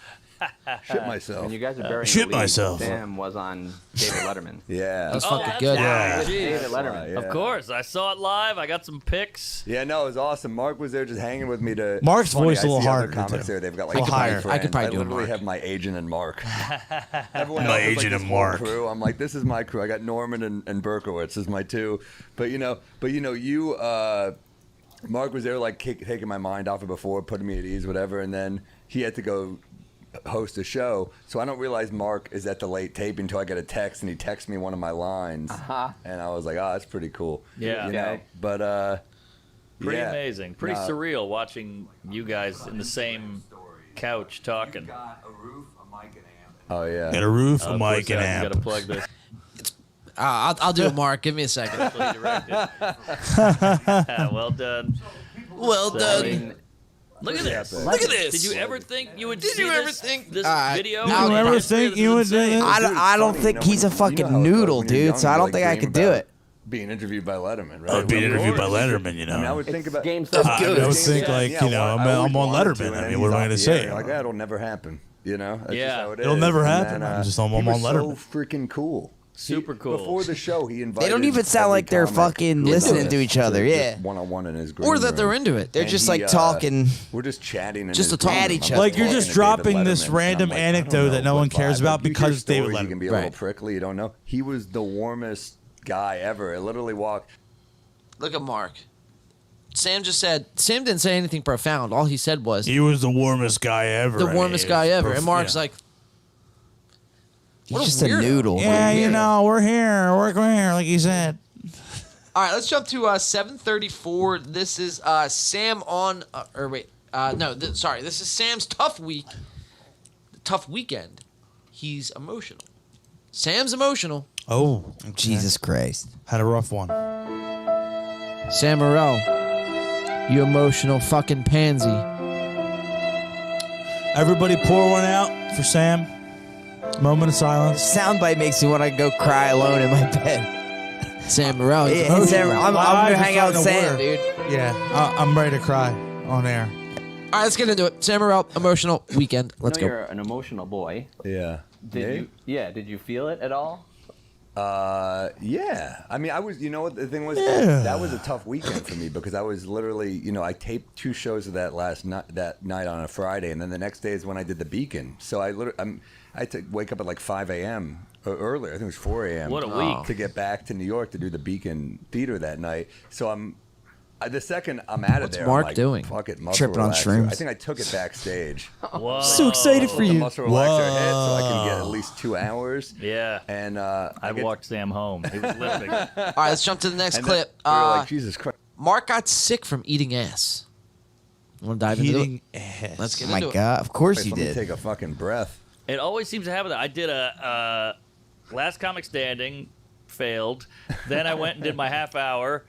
Shit myself. And you guys are burying Shit the lead. myself. Sam was on David Letterman. Yeah. That was Oh, fucking that's good. why. Yeah. Jeez. David Letterman. Yeah. Of course, I saw it live. I got some pics. Yeah, no, it was awesome. Mark was there just hanging with me to. Mark's it's funny, voice a I little see other harder to comics do. there. They've got A like little higher. I could probably do a literally Mark. have my agent and Mark. Everyone My else is agent like and this Mark. whole crew. I'm like, this is my crew. I got Norman and Berkowitz as my two. But Mark was there like taking my mind off it before, putting me at ease, whatever, and then he had to go host a show, so I don't realize Mark is at the late tape until I get a text, and he texts me one of my lines, and I was like, oh, that's pretty cool. Yeah. You know? But Pretty yeah. amazing. Pretty No. surreal watching you guys in the same couch talking. Oh yeah. Got a roof, a Of mic, course, and You amp. got to plug this. I'll do it, Mark. Give me a second. Well done. Well So, done. I mean, look at this. Look at this. Did you ever think you would Did see you ever this, think this video? Did you ever think you would do this? I don't think he's a fucking noodle, dude. So I don't think I could do it. Being interviewed by Letterman, right? Oh, being interviewed by Letterman, you know. I mean, I would think about game stuff. I would think, like, you know, I'm on Letterman. I mean, what am I going to say? Like, that'll never happen. You know? That's just how it is. It'll never And happen. then, I'm just on he was Letterman. so freaking cool. Super cool. Before the show, he invited. They don't even sound every like they're comic fucking listening to each other. Yeah. One-on-one in his green Or that room. they're into it. They're And just he, like talking. We're just chatting. In Just his to talk green at room. each I'm other. Like, you're talking just to dropping David this Letterman, random and I'm like, I don't anecdote know that no one what cares vibe. about Like, you hear because David stories, Letterman. You can be a little Right. prickly. You don't know. He was the warmest guy ever. I literally walked. Look at Mark. Sam didn't say anything profound. All he said was He was the warmest guy ever. the I mean, warmest it guy was ever. perfect, And Mark's yeah. like, He's what just a weirdo. noodle. Yeah, you know, we're here, like he said. All right, let's jump to 7:34. This is Sam on, this is Sam's tough weekend. He's emotional. Sam's emotional. Oh, Jesus Christ. Had a rough one. Sam Morril, you emotional fucking pansy. Everybody pour one out for Sam. Moment of silence. Soundbite makes me want to go cry alone in my bed. Sam Morril, he's Yeah, Sam, emotional. I'm My going eyes to are hang out with starting to Sam, water. dude. Yeah, I'm ready to cry on air. All right, let's get into it. Sam Morril, emotional weekend. Let's go. You're an emotional boy. Yeah. Did you feel it at all? Yeah. I mean, I was, you know what the thing was? Yeah. That was a tough weekend for me because I was literally, you know, I taped 2 shows of that that night on a Friday, and then the next day is when I did the Beacon. So I had to wake up at like 5 a.m. or earlier. I think it was 4 a.m. What a week. to get back to New York to do the Beacon Theater that night. So the second I'm out of What's there, Mark I'm like, doing? Fuck it, muscle Tripping on relaxer. shrooms. I think I took it backstage. Whoa. So excited for The you. muscle relaxer hit, so I can get at least 2 hours. Yeah. And I walked Sam home. He was limping. All right, let's jump to the next and clip. we were like, Jesus Christ. Mark got sick from eating ass. Want to dive into Eating it? ass. Let's get My into it. God. Of course Let you me did. take a fucking breath. It always seems to happen. I did a Last Comic Standing, failed. Then I went and did my half hour.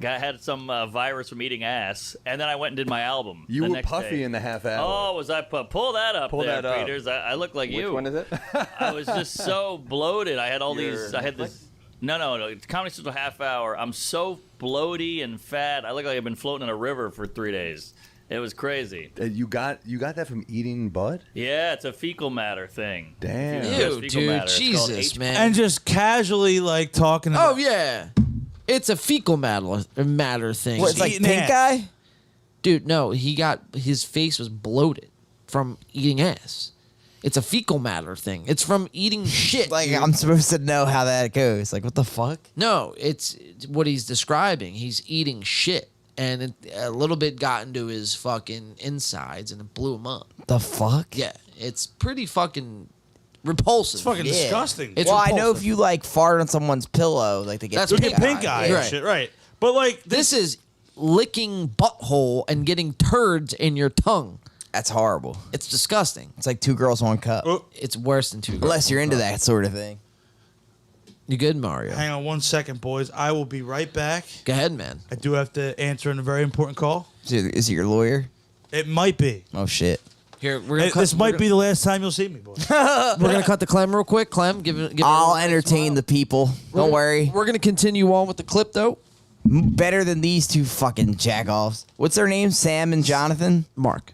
Had some virus from eating ass, and then I went and did my album. You the were next puffy day. in the half hour. Oh, was I? Pull that up Pull there, that up. Peters. I look like you. Which one is it? I was just so bloated. I had all Your these. I had this. No. It's Comedy Central half hour. I'm so bloaty and fat. I look like I've been floating in a river for 3 days. It was crazy. You got that from eating bud? Yeah, it's a fecal matter thing. Damn. Ew, Fecal dude, matter. It's called Jesus, H- man. And just casually, like, talking Oh yeah, it's a fecal matter thing. What, it's like Eating pink ass. eye? Dude, no, his face was bloated from eating ass. It's a fecal matter thing. It's from eating shit. Like, dude. I'm supposed to know how that goes. Like, what the fuck? No, it's what he's describing. He's eating shit, and it, a little bit got into his fucking insides, and it blew him up. The fuck? Yeah, it's pretty fucking repulsive. It's fucking Yeah. disgusting. It's well, I know repulsive. if you, like, fart on someone's pillow, like, they get That's You pink get pink eye Right. and shit, right? But, like, This is licking butthole and getting turds in your tongue. That's horrible. It's disgusting. It's like 2 girls, 1 cup. It's worse than 2 girls. Unless you're into that sort of thing. You good, Mario? hang on 1 second, boys. I will be right back. Go ahead, man. I do have to answer a very important call. Is it your lawyer? It might be. Oh, shit. Here, we're gonna This might be the last time you'll see me, boys. We're gonna cut the Clem real quick. Clem, give I'll entertain the people. Don't worry. We're gonna continue on with the clip though. Better than these 2 fucking jack-offs. What's their names? Sam and Jonathan? Mark.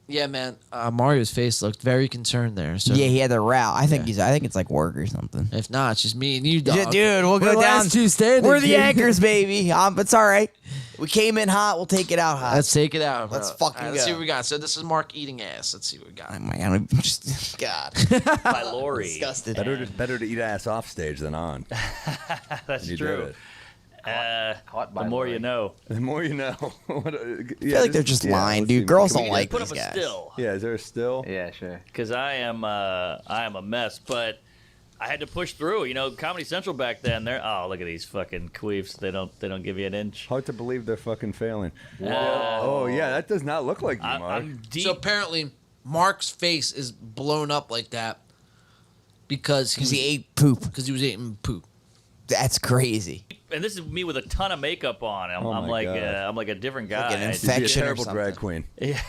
Yeah, man. Mario's face looked very concerned there. So Yeah, he had the route. I think it's like work or something. if not, it's just me and you, dog. Yeah, dude, we'll We're go the down. last 2 standing. We're the dude. anchors, baby. It's all right. We came in hot. We'll take it out hot. Let's take it out. Bro. Let's fucking All right, let's see go. what we got. So this is Mark eating ass. Let's see what we got. Oh my God, just God. by Lori. Disgusted. Better to eat ass off stage than on. That's You true. did it. The more you know. The more you know. I feel like they're just lying, dude. Girls don't like put these up guys. a still. Yeah, is there a still? Yeah, sure. Because I am a mess, but I had to push through. You know, Comedy Central back then. Look at these fucking queefs. They don't give you an inch. Hard to believe they're fucking failing. Oh yeah, that does not look like you, Mark. I'm deep. So apparently, Mark's face is blown up like that because he ate poop. Because he was eating poop. That's crazy. And this is me with a ton of makeup on. I'm like a different guy. Like an You'd be a infection or terrible something. drag queen. Yeah.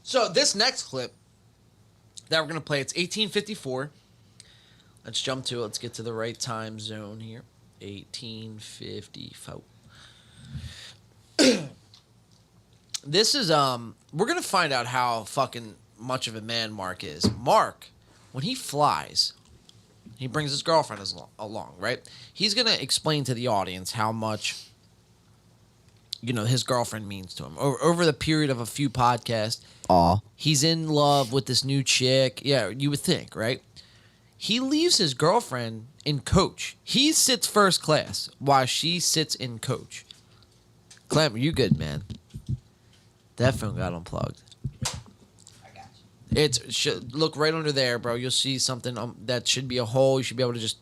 So this next clip that we're gonna play, it's 1854. Let's jump to it. Let's get to the right time zone here. 1854. This is we're gonna find out how fucking much of a man Mark is. Mark, when he flies, he brings his girlfriend along, right? He's gonna explain to the audience how much, you know, his girlfriend means to him. Over the period of a few podcasts, he's in love with this new chick. Yeah, you would think, right? He leaves his girlfriend in coach. He sits first class while she sits in coach. Clem, are you good, man? That phone got unplugged. Look right under there, bro. You'll see something that should be a hole. You should be able to just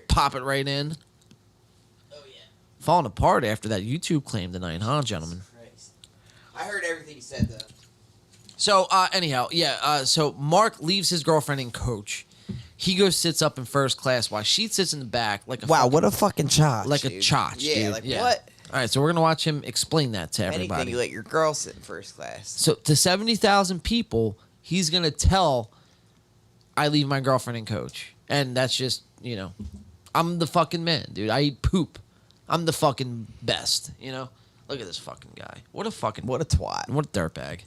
pop it right in. Oh, yeah. Falling apart after that YouTube claim tonight, huh, gentlemen? I heard everything you said, though. So, anyhow, so Mark leaves his girlfriend in coach. He goes sits up in first class while she sits in the back like a what a fucking chotch. like dude. a chotch, Yeah, dude. like what? All right, so we're gonna watch him explain that to everybody. Anything, you let your girl sit in first class. So to 70,000 people, he's gonna tell, I leave my girlfriend in coach, and that's just, you know, I'm the fucking man, dude. I eat poop. I'm the fucking best, you know. Look at this fucking guy. What a twat. What a dirtbag.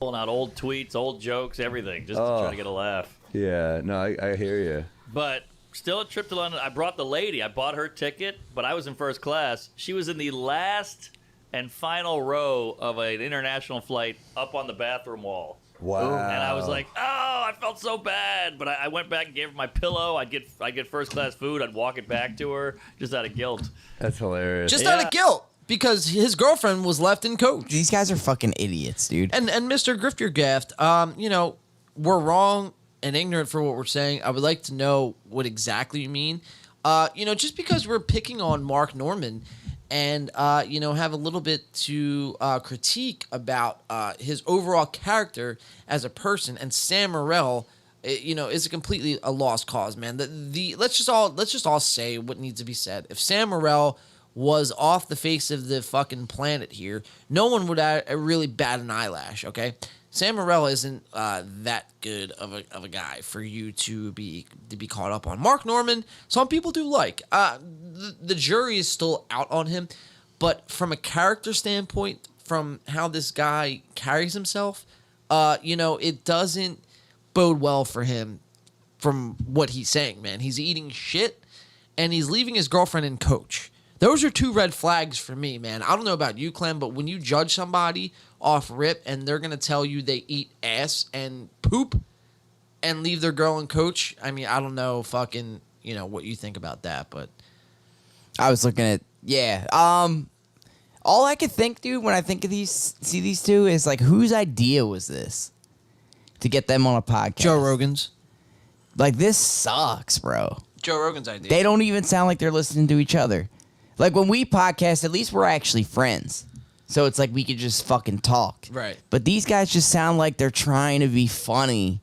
Pulling out old tweets, old jokes, everything, just to try to get a laugh. Yeah, no, I hear you. But still a trip to London. I brought the lady. I bought her ticket, but I was in first class. She was in the last and final row of an international flight up on the bathroom wall. Wow. And I was like, oh, I felt so bad. But I went back and gave her my pillow. I'd get first class food. I'd walk it back to her just out of guilt. That's hilarious. Just out of guilt. Because his girlfriend was left in coach. These guys are fucking idiots, dude. And Mr. Grifter Gaft, you know, we're wrong and ignorant for what we're saying. I would like to know what exactly you mean. You know, just because we're picking on Mark Norman and, you know, have a little bit to critique about his overall character as a person, and Sam Morril, you know, is completely a lost cause, man. Let's just all say what needs to be said. If Sam Morril was off the face of the fucking planet here, no one would really bat an eyelash, okay? Sam Morril isn't that good of a guy for you to be caught up on. Mark Norman, some people do like. The jury is still out on him, but from a character standpoint, from how this guy carries himself, you know, it doesn't bode well for him from what he's saying, man. He's eating shit, and he's leaving his girlfriend in coach. Those are two red flags for me, man. I don't know about you, Clem, but when you judge somebody off rip and they're going to tell you they eat ass and poop and leave their girl in coach, I mean, I don't know fucking, you know, what you think about that, but I was looking at, all I could think, dude, when I think of see these two is like, whose idea was this to get them on a podcast? Joe Rogan's. Like, this sucks, bro. Joe Rogan's idea. They don't even sound like they're listening to each other. Like, when we podcast, at least we're actually friends. So it's like we could just fucking talk. Right. But these guys just sound like they're trying to be funny,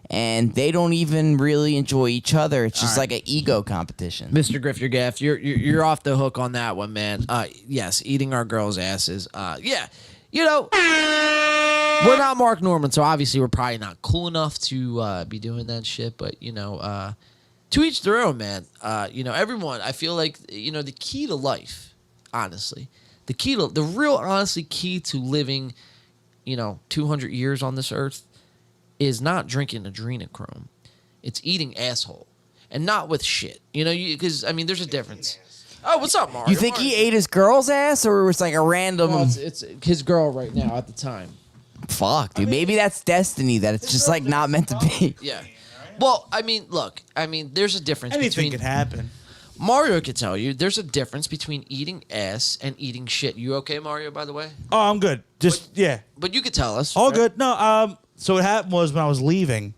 and they don't even really enjoy each other. It's just like an ego competition. Mr. Grifter Gaff, you're off the hook on that one, man. Yes, eating our girls' asses. Yeah, you know, we're not Mark Norman, so obviously we're probably not cool enough to be doing that shit. But you know, to each their own, man. You know, everyone. I feel like, you know, the key to life, honestly, the real honestly key to living, you know, 200 years on this earth is not drinking adrenochrome. It's eating asshole, and not with shit. You know, because I mean, there's a difference. Oh, what's up, Mario? You think he ate his girl's ass, or it was like a random? No, it's his girl right now at the time. Fuck, dude. Maybe that's destiny. That it's just like not meant to be. Yeah. Well, I mean, look. I mean, there's a difference. Anything between, could happen. Mario could tell you there's a difference between eating ass and eating shit. You okay, Mario, by the way? Oh, I'm good. Yeah. But you could tell us. All right? good. No, so what happened was when I was leaving,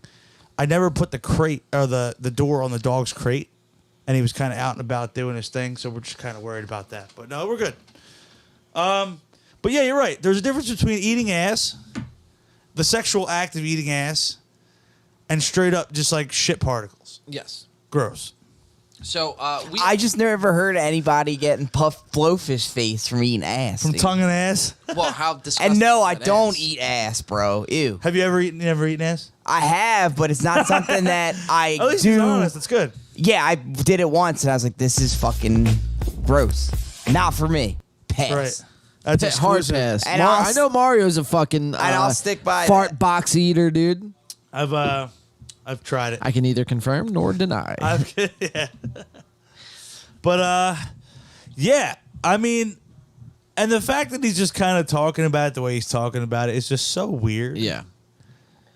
I never put the crate or the door on the dog's crate, and he was kind of out and about doing his thing, so we're just kind of worried about that. But no, we're good. But yeah, you're right. There's a difference between eating ass, the sexual act of eating ass, and straight up just like shit particles. Yes. Gross. So I just never heard of anybody getting puffed blowfish face from eating ass. From dude. tongue and ass? Well, how disgusting. And no, is I that don't ass? eat ass, bro. Ew. Have you ever eaten ass? I have, but it's not something that I At least do. he's honest. It's good. Yeah, I did it once, and I was like, "This is fucking gross. Not for me." Pass. Right. That's Hard exclusive. pass. And I know Mario's a fucking I'll stick by fart that. box eater, dude. I've tried it. I can neither confirm nor deny. Yeah. But yeah, I mean, and the fact that he's just kind of talking about it the way he's talking about it is just so weird. Yeah.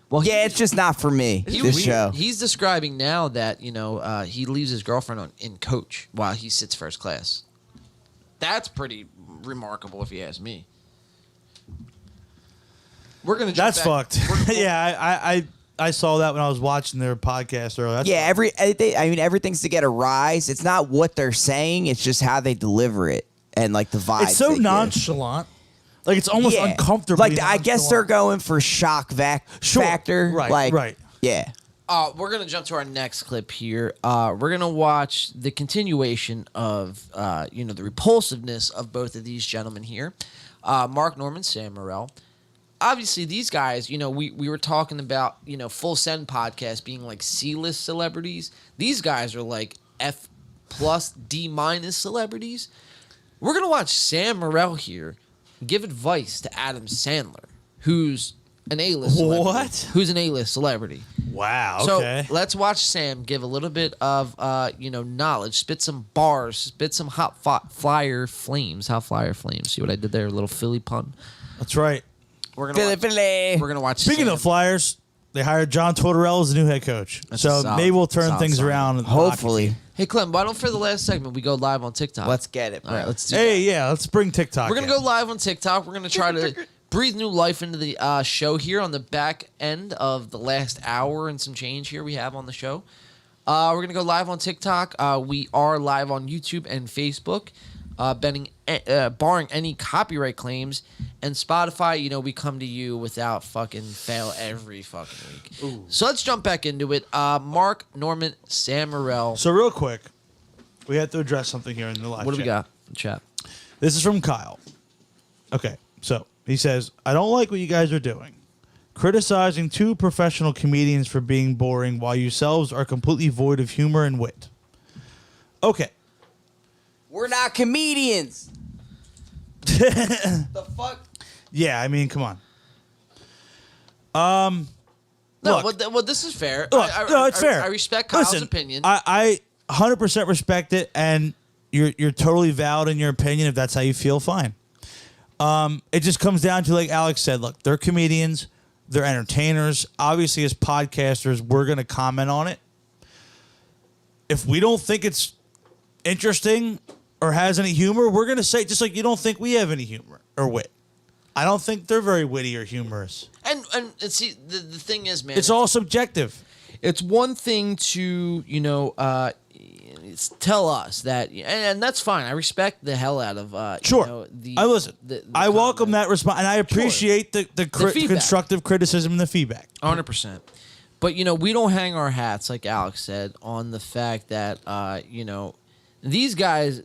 Well, yeah, it's just not for me. This show. He's describing now that he leaves his girlfriend in coach while he sits first class. That's pretty remarkable, if you ask me. We're gonna. That's fucked. Yeah, I saw that when I was watching their podcast earlier. That's everything's to get a rise. It's not what they're saying; it's just how they deliver it and like the vibe. It's so nonchalant. Like it's almost uncomfortable. Like I guess they're going for shock factor. Right. Right. Yeah. We're gonna jump to our next clip here. We're gonna watch the continuation of the repulsiveness of both of these gentlemen here, Mark Norman, Sam Morril. Obviously, these guys, we were talking about, Full Send podcast being like C-list celebrities. These guys are like F+, D- celebrities. We're going to watch Sam Morril here give advice to Adam Sandler, who's an A-list celebrity. What? Who's an A-list celebrity. Wow, okay. So let's watch Sam give a little bit of, knowledge, spit some bars, spit some hot flyer flames. See what I did there? A little Philly pun. That's right. We're gonna watch. Speaking of Flyers, they hired John Tortorella as the new head coach. Maybe we'll turn things around. Hopefully. Hey, Clem, why don't for the last segment we go live on TikTok? Let's get it, bro. All right, let's do Hey, yeah, let's bring TikTok. We're gonna go live on TikTok. We're gonna try to breathe new life into the show here on the back end of the last hour and some change here we have on the show. We're gonna go live on TikTok. We are live on YouTube and Facebook. Barring any copyright claims, and Spotify, we come to you without fucking fail every fucking week. Ooh. So let's jump back into it. Mark Norman, Sam Morril. So real quick, we have to address something here in the live What do we chat. got in chat? This is from Kyle. Okay, so he says, I don't like what you guys are doing. Criticizing two professional comedians for being boring while yourselves are completely void of humor and wit. Okay. We're not comedians. The fuck? Yeah, I mean, come on. No, look, well, this is fair. Look, no, it's fair. I respect Kyle's Listen, opinion. I 100% respect it, and you're totally valid in your opinion. If that's how you feel, fine. It just comes down to, like Alex said, look, they're comedians, they're entertainers. Obviously, as podcasters, we're going to comment on it. If we don't think it's interesting or has any humor, we're going to say, just like you don't think we have any humor or wit. I don't think they're very witty or humorous. And see, the thing is, man, It's all subjective. It's one thing to, tell us that, and that's fine. I respect the hell out of, Sure. I listen. I welcome that response, and I appreciate the feedback. constructive criticism and the feedback. 100%. But, we don't hang our hats, like Alex said, on the fact that, these guys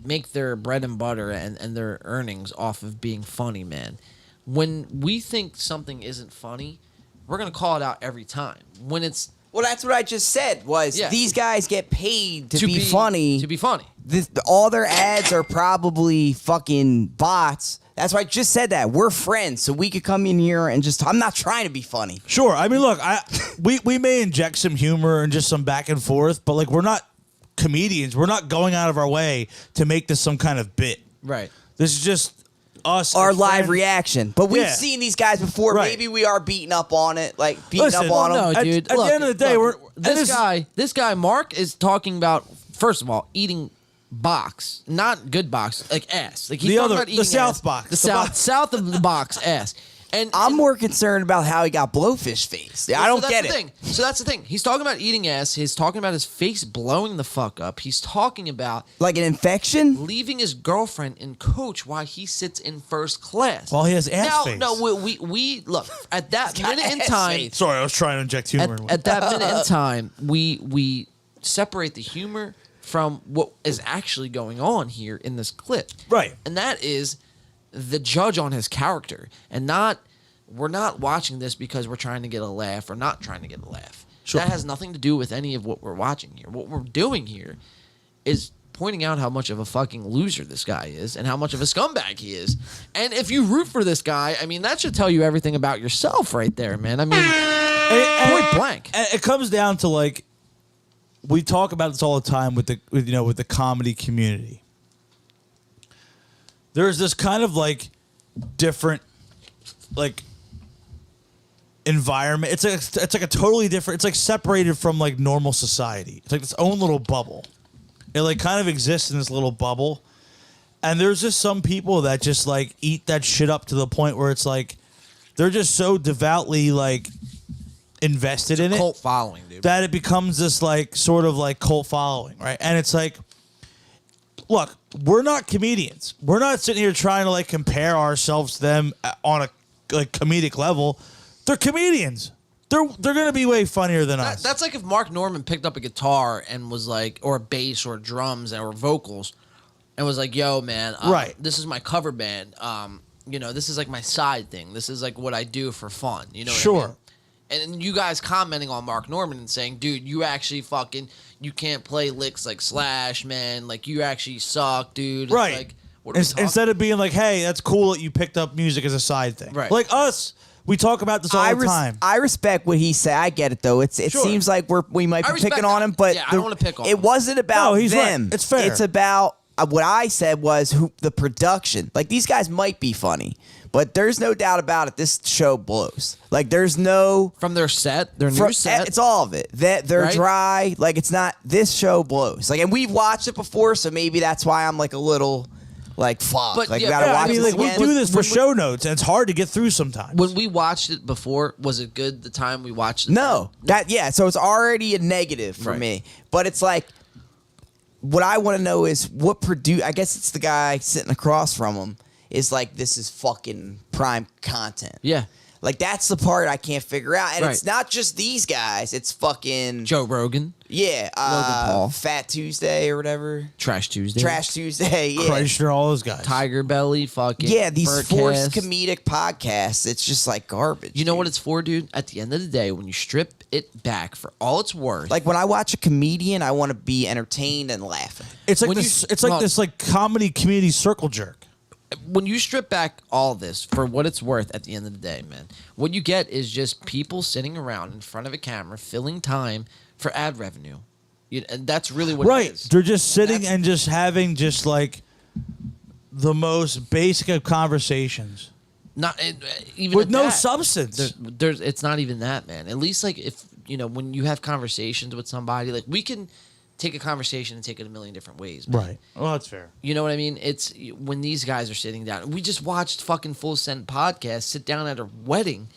make their bread and butter and their earnings off of being funny, man. When we think something isn't funny, we're going to call it out every time. When it's... Well, that's what I just said, was these guys get paid to be funny. To be funny. All their ads are probably fucking bots. That's why I just said that. We're friends, so we could come in here and just... I'm not trying to be funny. Sure. I mean, look, we may inject some humor and just some back and forth, but, like, we're not comedians. We're not going out of our way to make this some kind of bit. Right. This is just us. Our as live friends. reaction. But we've Yeah. seen these guys before. Right. Maybe we are beating up on it. Like, beating Listen, up on them. No, dude. At the end of the day, this guy, Mark, is talking about first of all, eating box, not good box, like ass. Like he's The talking other- about the eating South ass. box. the The box. south of the box ass. And I'm more concerned about how he got blowfish face. I don't get it. So that's the thing. He's talking about eating ass. He's talking about his face blowing the fuck up. He's talking about like an infection, leaving his girlfriend and coach while he sits in first class. While he has ass face. No, we look at that minute in time. Sorry, I was trying to inject humor. At that minute in time, we separate the humor from what is actually going on here in this clip. Right. And that is the judge on his character. And we're not watching this because we're trying to get a laugh or not trying to get a laugh. Sure. That has nothing to do with any of what we're watching here. What we're doing here is pointing out how much of a fucking loser this guy is and how much of a scumbag he is. And if you root for this guy, I mean, that should tell you everything about yourself right there, man. I mean, point blank. And it comes down to like, we talk about this all the time with the comedy community. There's this kind of like different like environment. It's like a totally different. It's like separated from like normal society. It's like its own little bubble. It like kind of exists in this little bubble. And there's just some people that just like eat that shit up to the point where it's like they're just so devoutly like invested in it. Cult following, dude. That it becomes this like sort of like cult following, right? And it's like, look, we're not comedians. We're not sitting here trying to like compare ourselves to them on a like comedic level. They're comedians. They're gonna be way funnier than us. That's like if Mark Norman picked up a guitar and was like, or a bass or drums or vocals, and was like, "Yo, man, right. This is my cover band. This is like my side thing. This is like what I do for fun. You know, what I mean? And you guys commenting on Mark Norman and saying, dude, you actually you can't play licks like Slash, man. Like, you actually suck, dude. It's right. like, what are we talking Instead of being like, hey, that's cool that you picked up music as a side thing. Right. Like us, we talk about this all the time. I respect what he said. I get it though. It Sure. seems like we might I be respect picking on that. him, but Yeah, I don't wanna pick on it him. wasn't about No, he's them. right. It's fair. It's about what I said was the production. Like, these guys might be funny, but there's no doubt about it. This show blows. Like, there's no from their set, their new set. It's all of it. That they're Right? dry. Like, it's not. This show blows. Like, and we've watched it before, so maybe that's why I'm like a little like fuck. But like, yeah, we gotta yeah, I watch mean, this like, we again. do this for show notes, and it's hard to get through sometimes. When we watched it before, was it good the time we watched it? No, so it's already a negative for Right. me. But it's like, what I want to know is what I guess it's the guy sitting across from him is like, this is fucking prime content. Yeah. Like, that's the part I can't figure out. And Right. it's not just these guys. It's fucking Joe Rogan. Yeah, Logan Paul. Fat Tuesday or whatever. Trash Tuesday. Trash Tuesday, yeah. Kreischer, all those guys. Tiger Belly, fucking. Yeah, these forced Birdcast. comedic podcasts. It's just like garbage. You know what it's for, dude? At the end of the day, when you strip it back for all it's worth. Like, when I watch a comedian, I want to be entertained and laughing. It's like When this. you- It's like well- this like comedy community circle jerk. When you strip back all this for what it's worth at the end of the day, man, what you get is just people sitting around in front of a camera filling time for ad revenue. And that's really what Right. it is. They're just sitting and just having just like the most basic of conversations. Not even with at no that, substance. There's it's not even that, man. At least like if when you have conversations with somebody, like we can take a conversation and take it a million different ways, man. Right. Well, that's fair. You know what I mean? It's when these guys are sitting down. We just watched fucking Full Send podcast sit down at a wedding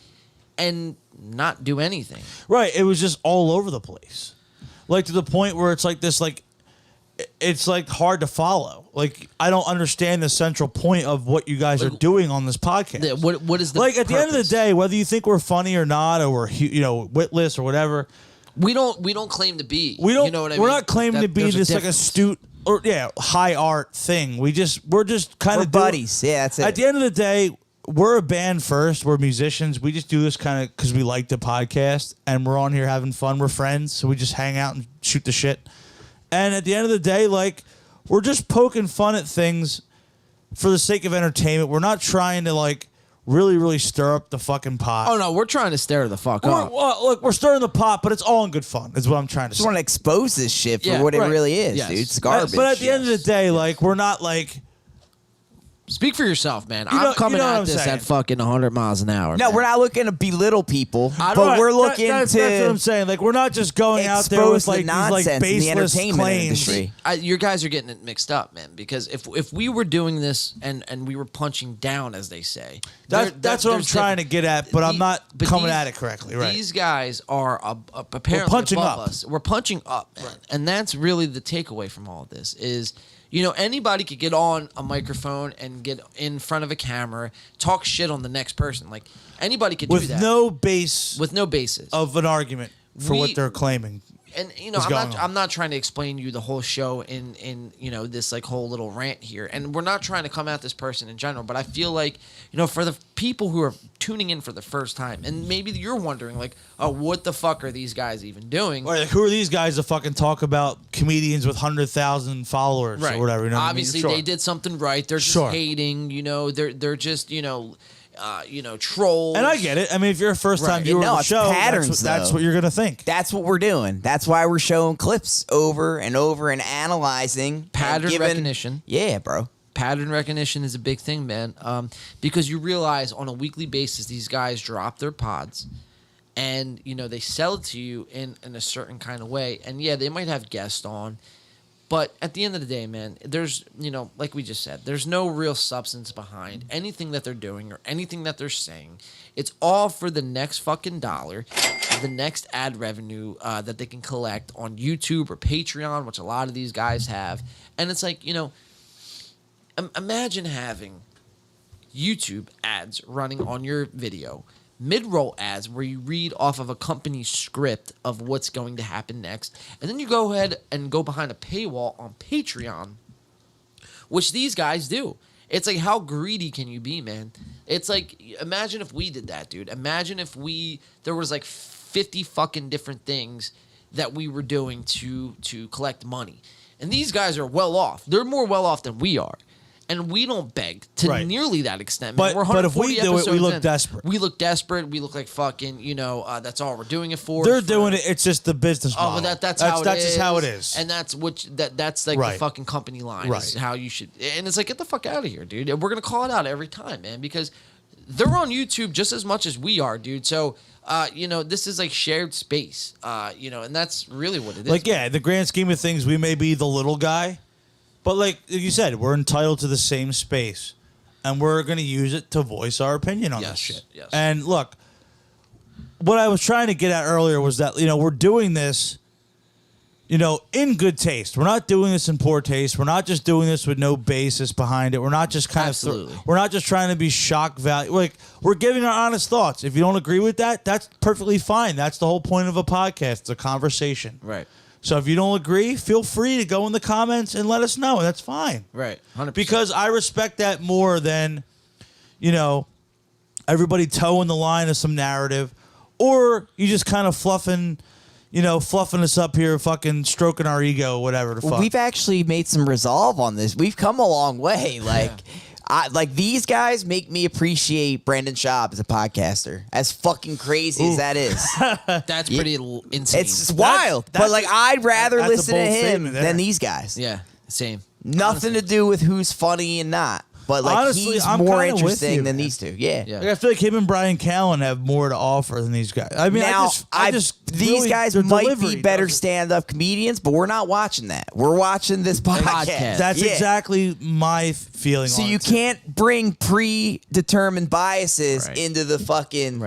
and not do anything. Right. It was just all over the place. Like, to the point where it's like this, like, it's like hard to follow. Like, I don't understand the central point of what you guys are doing on this podcast. What is the like at the end of the purpose? day, whether you think we're funny or not, or we're witless or whatever, we don't claim to be. we don't. You know what I we're mean? not claiming to be there's a this like difference. astute or high art thing. We're just kind We're of buddies. Yeah, that's it. At the end of the day, we're a band first. We're musicians. We just do this kind of because we like the podcast and we're on here having fun. We're friends, so we just hang out and shoot the shit. And at the end of the day, like, we're just poking fun at things for the sake of entertainment. We're not trying to like really stir up the fucking pot. Oh no, we're trying to stir the fuck up. Look, we're stirring the pot, but it's all in good fun. Is what I'm trying to Just say. want to expose this shit for Yeah, what it right. really is, Yes. dude. It's garbage. But at the end of the day, like, we're not like Speak for yourself, man. You know- I'm coming you know what at I'm this saying. at fucking 100 miles an hour. No, man. we're not looking to belittle people, but Right, we're looking that's what I'm saying. Like, we're not just going out there expose with the like these like nonsense in the baseless entertainment claims. industry. Your guys are getting it mixed up, man. Because if we were doing this and we were punching down, as they say, That's what I'm trying to get at, but I'm not coming at it correctly. Right? These guys are apparently punching above up. us. We're punching up, man. And that's really the takeaway from all of this is, anybody could get on a microphone and get in front of a camera, talk shit on the next person. Like, anybody could do that. With no basis of an argument for what they're claiming. And I'm not trying to explain you the whole show in this like whole little rant here, and we're not trying to come at this person in general, but I feel like for the people who are tuning in for the first time, and maybe you're wondering like, oh, what the fuck are these guys even doing? Or like, who are these guys to fucking talk about comedians with 100,000 followers or whatever? You know Obviously, what I mean? they did something right. They're just Sure. hating. They're just trolls. And I get it. I mean, if you're a first-time viewer of the it's show, patterns, that's though. what you're gonna think. That's what we're doing. That's why we're showing clips over and over and analyzing Pattern recognition. Yeah, bro. Pattern recognition is a big thing, man. Because you realize on a weekly basis, these guys drop their pods, and they sell it to you in a certain kind of way. And yeah, they might have guests on, but at the end of the day, man, there's like we just said, there's no real substance behind anything that they're doing or anything that they're saying. It's all for the next fucking dollar, the next ad revenue that they can collect on YouTube or Patreon, which a lot of these guys have. And it's like, imagine having YouTube ads running on your video, mid-roll ads where you read off of a company's script of what's going to happen next, and then you go ahead and go behind a paywall on Patreon, which these guys do. It's like, how greedy can you be, man? It's like, imagine if we did that, dude. Imagine if there was like 50 fucking different things that we were doing to collect money. And these guys are well off. They're more well off than we are. And we don't beg to nearly that extent. Man. But if we do it, we look in. desperate. We look desperate. We look like fucking, that's all we're doing it for. They're doing it. It's just the business Oh, model. but that's how it is. just how it is. And that's that's like the fucking company line. Is how you should. And it's like, get the fuck out of here, dude. And we're gonna call it out every time, man, because they're on YouTube just as much as we are, dude. So, this is like shared space. And that's really what it is. Like, yeah, in the grand scheme of things, we may be the little guy. But like you said, we're entitled to the same space, and we're going to use it to voice our opinion on this shit. Yes. And look, what I was trying to get at earlier was that, we're doing this, in good taste. We're not doing this in poor taste. We're not just doing this with no basis behind it. We're not just kind of we're not just trying to be shock value. Like, we're giving our honest thoughts. If you don't agree with that, that's perfectly fine. That's the whole point of a podcast. It's a conversation. Right. So if you don't agree, feel free to go in the comments and let us know. That's fine. Right. 100%. Because I respect that more than, everybody toeing the line of some narrative, or you just kind of fluffing us up here, fucking stroking our ego, whatever the fuck. We've actually made some resolve on this. We've come a long way. Like, these guys make me appreciate Brandon Schaub as a podcaster. As fucking crazy as that is. That's pretty insane. It's wild. But like, I'd rather that's a listen to bold him statement there. than these guys. Yeah, same. Nothing to do with who's funny and not. But like, Honestly, he's I'm more kinda with interesting you, than man. these two. Yeah. Like, I feel like him and Brian Callen have more to offer than these guys. I mean, Now, I just these really, guys their might delivery be better doesn't- stand-up comedians, but we're not watching that. We're watching this podcast. That's Yeah. exactly my feeling. So on you it, too. can't bring predetermined biases into the fucking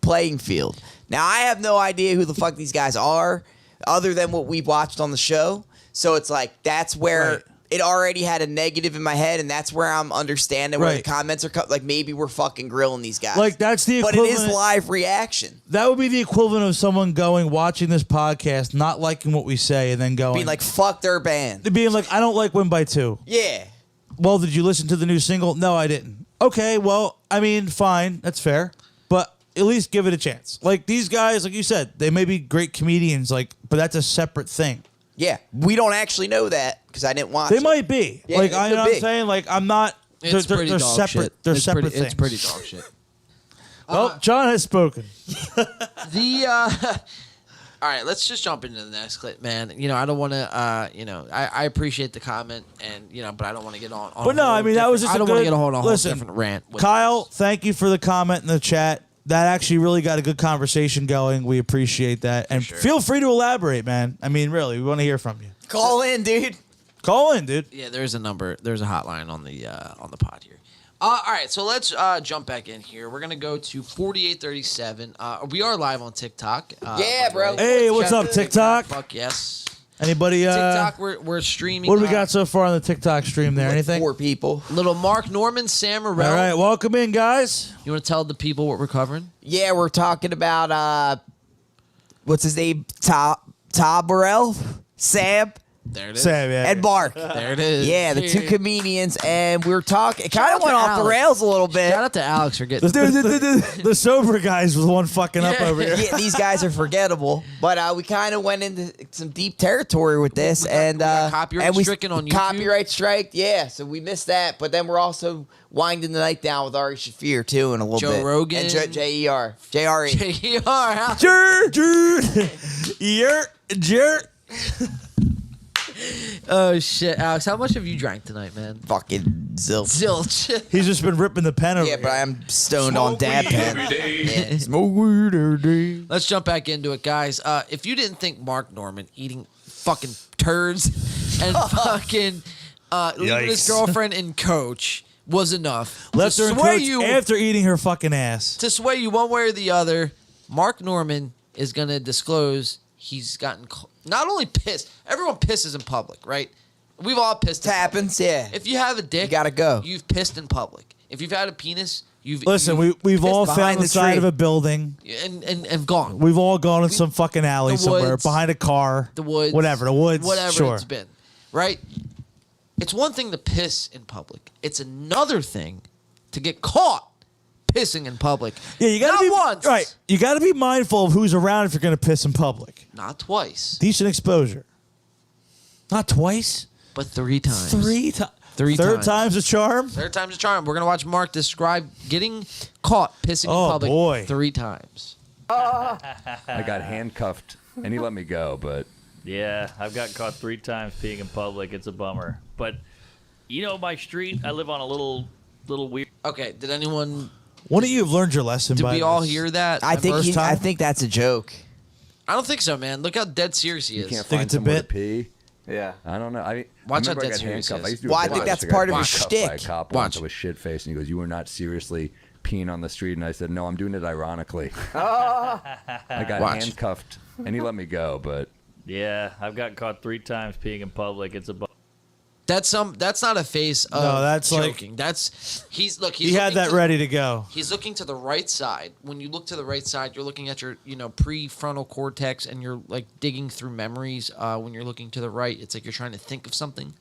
playing field. Now, I have no idea who the fuck these guys are, other than what we've watched on the show. So it's like, that's where it already had a negative in my head, and that's where I'm understanding where the comments are like, maybe we're fucking grilling these guys. Like, that's the But it is equivalent- live reaction. That would be the equivalent of someone watching this podcast, not liking what we say, and then going Being like, fuck their band. being like, I don't like Win by 2. Yeah. Well, did you listen to the new single? No, I didn't. Okay, well, I mean, fine, that's fair, but at least give it a chance. Like, these guys, like you said, they may be great comedians, but that's a separate thing. Yeah, we don't actually know that because I didn't watch They it. might be. Yeah, like, it I could know what be. I'm saying? Like, I'm not. It's They're pretty dog separate. shit. They're It's separate pretty, things. It's pretty dog shit. Well, John has spoken. All All right, let's just jump into the next clip, man. You know, I don't want to, I appreciate the comment, and but I don't want to get on. But no, I mean that was just. I don't want to get on a whole listen, different rant. Kyle, thank you for the comment in the chat. That actually really got a good conversation going. We appreciate that, and feel free to elaborate, man. I mean, really, we want to hear from you. Call in, dude. Call in, dude. Yeah, there's a number. There's a hotline on the pod here. All right, so let's jump back in here. We're gonna go to 4837. We are live on TikTok. Yeah, bro. Hey, what's up, TikTok? Fuck yes. Anybody? TikTok, we're streaming. What do we got so far on the TikTok stream there? Anything? 4 people. Little Mark Norman, Sam Morril. All right, welcome in, guys. You want to tell the people what we're covering? Yeah, we're talking about what's his name? Tom Morril, Sam. There it is. Sam, yeah. And Mark. There it is. Yeah, the 2 comedians, and we were talking. It kind of went off the rails a little bit. Shout out to Alex for getting The sober guys was the one fucking up over here. Yeah, these guys are forgettable. But we kind of went into some deep territory with this, and copyright stricken on YouTube. Copyright strike, yeah. So we missed that, but then we're also winding the night down with Ari Shaffir too in a little bit. Joe Rogan. And JRE. JRE. Jer. Oh shit, Alex! How much have you drank tonight, man? Fucking zilch. He's just been ripping the pen over. Yeah, but I'm stoned on dab pen. Yeah. Smoke weed every day. Let's jump back into it, guys. If you didn't think Mark Norman eating fucking turds and fucking leaving his girlfriend and coach was enough Left to her in sway coach you after eating her fucking ass. to sway you one way or the other, Mark Norman is gonna disclose he's gotten not only pissed. Everyone pisses in public, right? We've all pissed. It happens, yeah. If you have a dick, You gotta go. You've pissed in public. If you've had a penis, you've Listen, you've we've all pissed found behind the the side tree. of a building. and gone. We've all gone in some fucking alley the somewhere, woods, behind a car, the woods, whatever, the woods, whatever sure. it's been, right? It's one thing to piss in public. It's another thing to get caught pissing in public. Yeah, you gotta not be once, right. You gotta be mindful of who's around if you're gonna piss in public. not twice, Decent exposure. Not twice, but 3 times. 3 times. Three Third times. time's a charm. Third time's a charm. We're gonna watch Mark describe getting caught pissing Oh, in public boy. 3 times. I got handcuffed and he let me go, but Yeah, I've gotten caught 3 times peeing in public. It's a bummer. But my street, I live on a little weird. Okay, did anyone? One of you have learned your lesson. Did by we all this. hear that? I the think first time? I think that's a joke. I don't think so, man. Look how dead serious he you is. can't Think find it's a somewhere bit? to pee. Yeah. I don't know. I Watch how remember I dead got serious handcuffed. he I is. used to do Well, a I bit think of that's this. I got part of his handcuffed by a shtick. cop Watch. once. I was shit faced, and he goes, "You were not seriously peeing on the street." And I said, "No, I'm doing it ironically." I got Watch. handcuffed, and he let me go. But Yeah, I've gotten caught 3 times peeing in public. It's a bummer. That's not a face of No, that's like- joking. He's He had looking that ready to go. He's looking to the right side. When you look to the right side, you're looking at your prefrontal cortex, and you're like digging through memories. When you're looking to the right, it's like you're trying to think of something.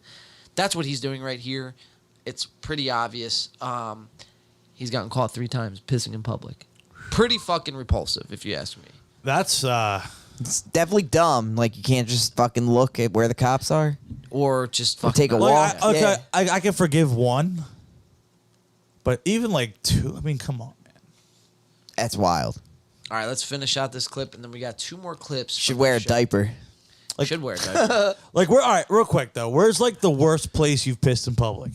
That's what he's doing right here. It's pretty obvious. He's gotten caught 3 times pissing in public. Pretty fucking repulsive, if you ask me. That's It's definitely dumb. Like, you can't just fucking look at where the cops are. Or just Or fucking take a walk. okay. Yeah. I can forgive 1, but even like 2. I mean, come on, man. That's wild. All right, let's finish out this clip, and then we got 2 more clips. Should from wear the a show. diaper. Should wear a diaper. Like, all right, real quick though. Where's like the worst place you've pissed in public?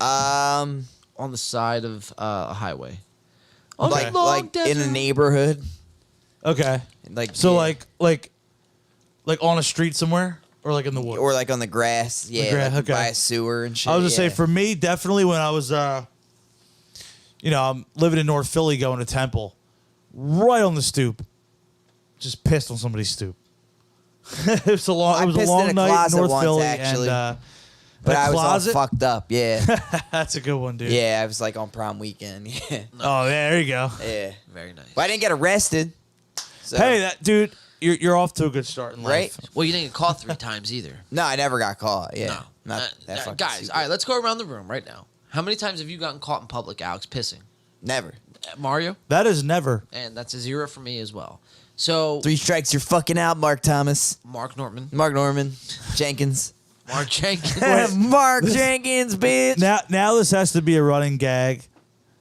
On the side of a highway. Okay. Like in a neighborhood. Okay. Like So yeah. like on a street somewhere or like in the woods? Or like on the grass. Yeah. grass, like okay. by a sewer and shit. I was gonna yeah. say for me, definitely when I was I'm living in North Philly going to Temple, right on the stoop. Just pissed on somebody's stoop. it was a long I pissed in night a in closet North once, Philly actually. and But a I was all closet? fucked up. Yeah. That's a good one, dude. Yeah, I was like on prom weekend. Yeah. Oh, yeah, there you go. Yeah. Very nice. But I didn't get arrested. So. Hey, that dude, you're off to a good start in Right? life. Well, you didn't get caught 3 times either. No, I never got caught. Yeah. No. Not that fucking guys, stupid. all right, let's go around the room right now. How many times have you gotten caught in public, Alex, pissing? Never. Mario? That is never. And that's a 0 for me as well. So 3 strikes, you're fucking out, Mark Thomas. Mark Norman. Mark Norman. Jenkins. Mark Jenkins. Mark Jenkins, bitch. Now this has to be a running gag.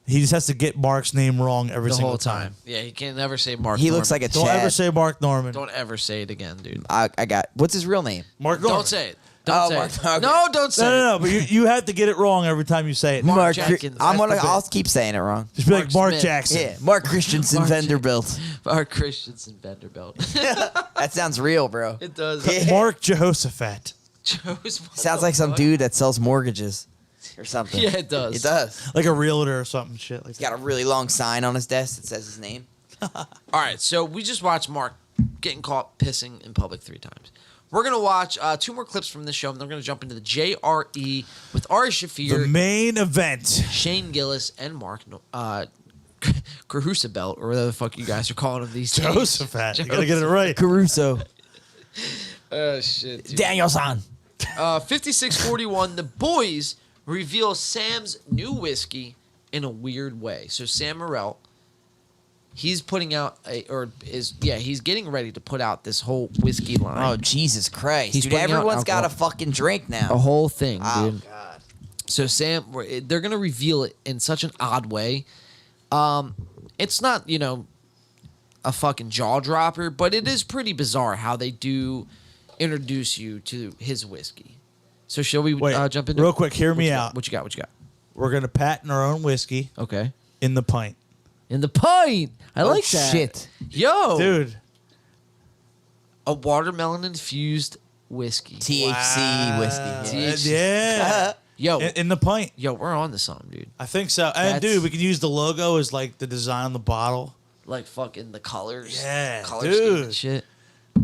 He just has to get Mark's name wrong every The single whole time. Yeah, he can't never say Mark. He Norman. looks like a Don't Chad. ever say Mark Norman. Don't ever say it again, dude. I got. What's his real name? Mark Norman. Don't say it. Don't say Mark, it. okay. No, don't say No, but you have to get it wrong every time you say it. Mark. Jenkins. I'll keep saying it wrong. Just be like Mark Mark Smith. Jackson. Yeah, Mark Christensen Mark Vanderbilt. it. Mark Christensen Vanderbilt. That sounds real, bro. It does. Mark Jehoshaphat. Sounds like some dude that sells mortgages or something. Yeah, it does. It does. Like a realtor or something shit like He's got a really long sign on his desk that says his name. All right, so we just watched Mark getting caught pissing in public 3 times. We're going to watch 2 more clips from this show, and then we're going to jump into the JRE with Ari Shaffir, the main event. Shane Gillis, and Mark Caruso, or whatever the fuck you guys are calling him these days. Jehoshaphat. You gotta get it right. Caruso. Oh, shit. Dude. Daniel-san. 56-41, the boys reveal Sam's new whiskey in a weird way. So Sam Morril, he's putting out he's getting ready to put out this whole whiskey line. Oh, Jesus Christ. He's Dude, putting out everyone's got a alcohol. fucking drink now. A whole thing, Oh, dude. God. So Sam, they're gonna reveal it in such an odd way. It's not, a fucking jaw dropper, but it is pretty bizarre how they do introduce you to his whiskey. So shall we jump into real it? quick? Hear me out. What you got? We're gonna patent our own whiskey. Okay. In the pint. In the pint. I like that. Shit. Yo, Dude. a watermelon infused whiskey. THC whiskey. THC. Yeah. Yo, in the pint. Yo, we're on to something, dude. I think so. And That's- dude, we can use the logo as like the design on the bottle. Like fucking the colors. Yeah, color scheme and dude. shit.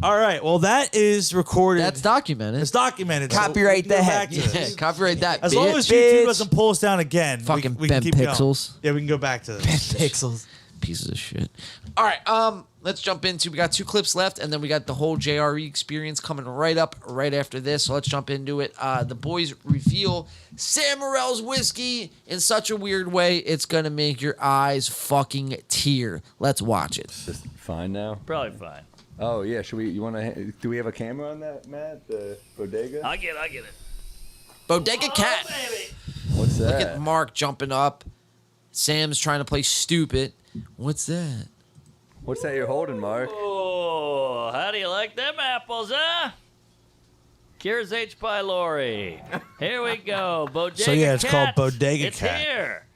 All right. Well, that is recorded. That's documented. It's documented. Copyright we can go that. back to Yeah, this. copyright that. As bitch. long as YouTube doesn't pull us down again, Fucking we can Ben keep Pixels. Going. Yeah, we can go back to this. Pixels. Pieces of shit. All right, let's jump into. We got 2 clips left, and then we got the whole JRE experience coming right up right after this. So let's jump into it. The boys reveal Sam Morril's whiskey in such a weird way, it's gonna make your eyes fucking tear. Let's watch it. Just fine now. Probably fine. Oh yeah, should we? You want to? Do we have a camera on that, Matt? The bodega. I get it. Bodega Cat. Baby. What's that? Look at Mark jumping up. Sam's trying to play stupid. What's that? What's that you're holding, Mark? Oh, how do you like them apples, huh? Cures H. pylori. Here we go. Bodega So, yeah, it's Cat. called Bodega it's Cat. here.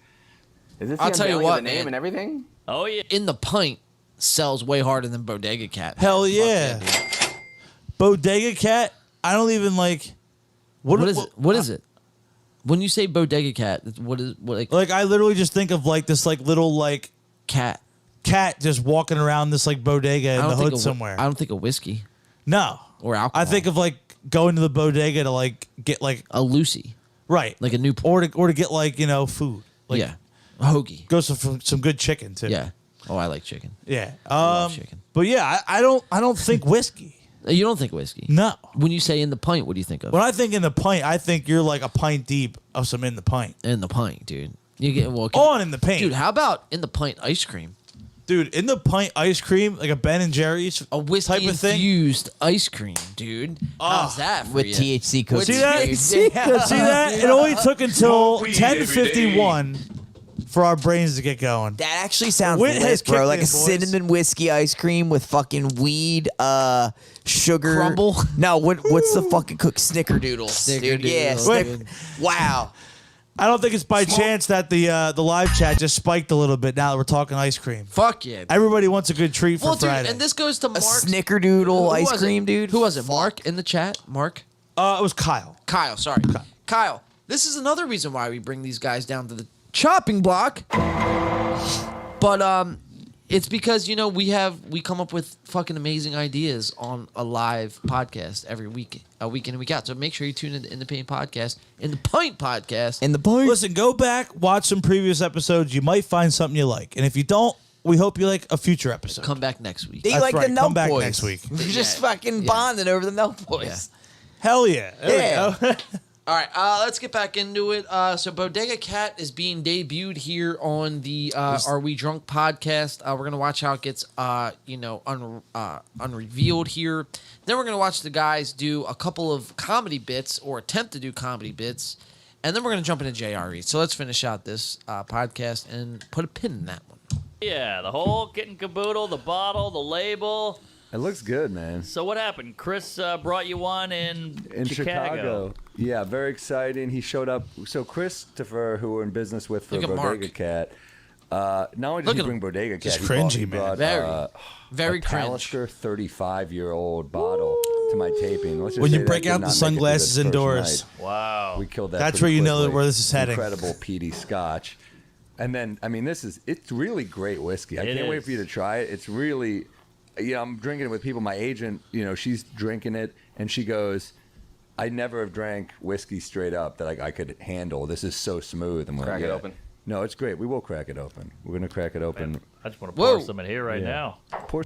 Is this I'll the tell you unveiling of what, the name man. and everything? Oh, yeah. In the pint sells way harder than Bodega Cat. Hell Fuck yeah. dude. Bodega Cat. I don't even like. What is it? What is it? When you say Bodega Cat, what is what Like I literally just think of like this like little like cat just walking around this like bodega in the hood somewhere. I don't think a whiskey No. or alcohol. I think of like going to the bodega to like get like a Lucy, right, like a new or to get like food. Like, yeah, a hoagie. Go some good chicken too. Yeah. Oh, I like chicken. Yeah. I love chicken. But yeah, I don't think whiskey. You don't think whiskey? No. When you say in the pint, what do you think of? When I think in the pint, I think you're like a pint deep of some in the pint. In the pint, dude. You get in the pint, dude. How about in the pint ice cream? Dude, in the pint ice cream, like a Ben and Jerry's, a whiskey type of thing. infused ice cream, dude. How's that for with you? THC cookies. See that? See that? It only took until 10:51 for our brains to get going. That actually sounds Wit has lit, bro. kicked Like in, a boys. cinnamon whiskey ice cream with fucking weed, sugar. Crumble? No, what's the fucking cook? Snickerdoodles. Dude, yeah. Snickerdoodles. Wow. I don't think it's by chance that the live chat just spiked a little bit now that we're talking ice cream. Fuck yeah. Everybody wants a good treat for Well, dude, Friday. and this goes to Mark. Snickerdoodle Who ice was it? cream, dude. Who was it? Mark in the chat? Mark? It was Kyle. Kyle, sorry. Kyle, this is another reason why we bring these guys down to the chopping block. But it's because, we come up with fucking amazing ideas on a live podcast every week in and week out. So make sure you tune in to the Pint Podcast, in the Pint Podcast. In the pint. Listen, go back, watch some previous episodes. You might find something you like. And if you don't, we hope you like a future episode. Come back next week. They That's like right. the Come Nelk back Boys. next week. We're just fucking bonding over the Nelk Boys. Yeah. Hell yeah. There we go. All right, let's get back into it. So Bodega Cat is being debuted here on the Are We Drunk podcast. We're going to watch how it gets, unrevealed here. Then we're going to watch the guys do a couple of comedy bits or attempt to do comedy bits. and then we're gonna jump into JRE. So let's finish out this podcast and put a pin in that one. Yeah, the whole kit and caboodle, the bottle, the label. It looks good, man. So what happened? Chris brought you one in Chicago. Yeah, very exciting. He showed up. So Christopher, who we're in business with for Look at Bodega Mark. Cat, not only did he bring Bodega Cat, Just he cringy, brought, man. Very a cringe. Talisker 35-year-old bottle to my taping. Let's just When say you that break did out not the make it to sunglasses this first indoors. night. Wow. We killed that. That's pretty where you know quickly. where this is heading. Incredible peaty scotch. And then, I mean, it's really great whiskey. I can't wait for you to try it. It's really, I'm drinking it with people. My agent, she's drinking it, and she goes, I never have drank whiskey straight up that I could handle. This is so smooth. And we're Crack like, it open. No, it's great. We will crack it open. We're going to crack it open. I just want to pour some in here right Yeah. now. Pour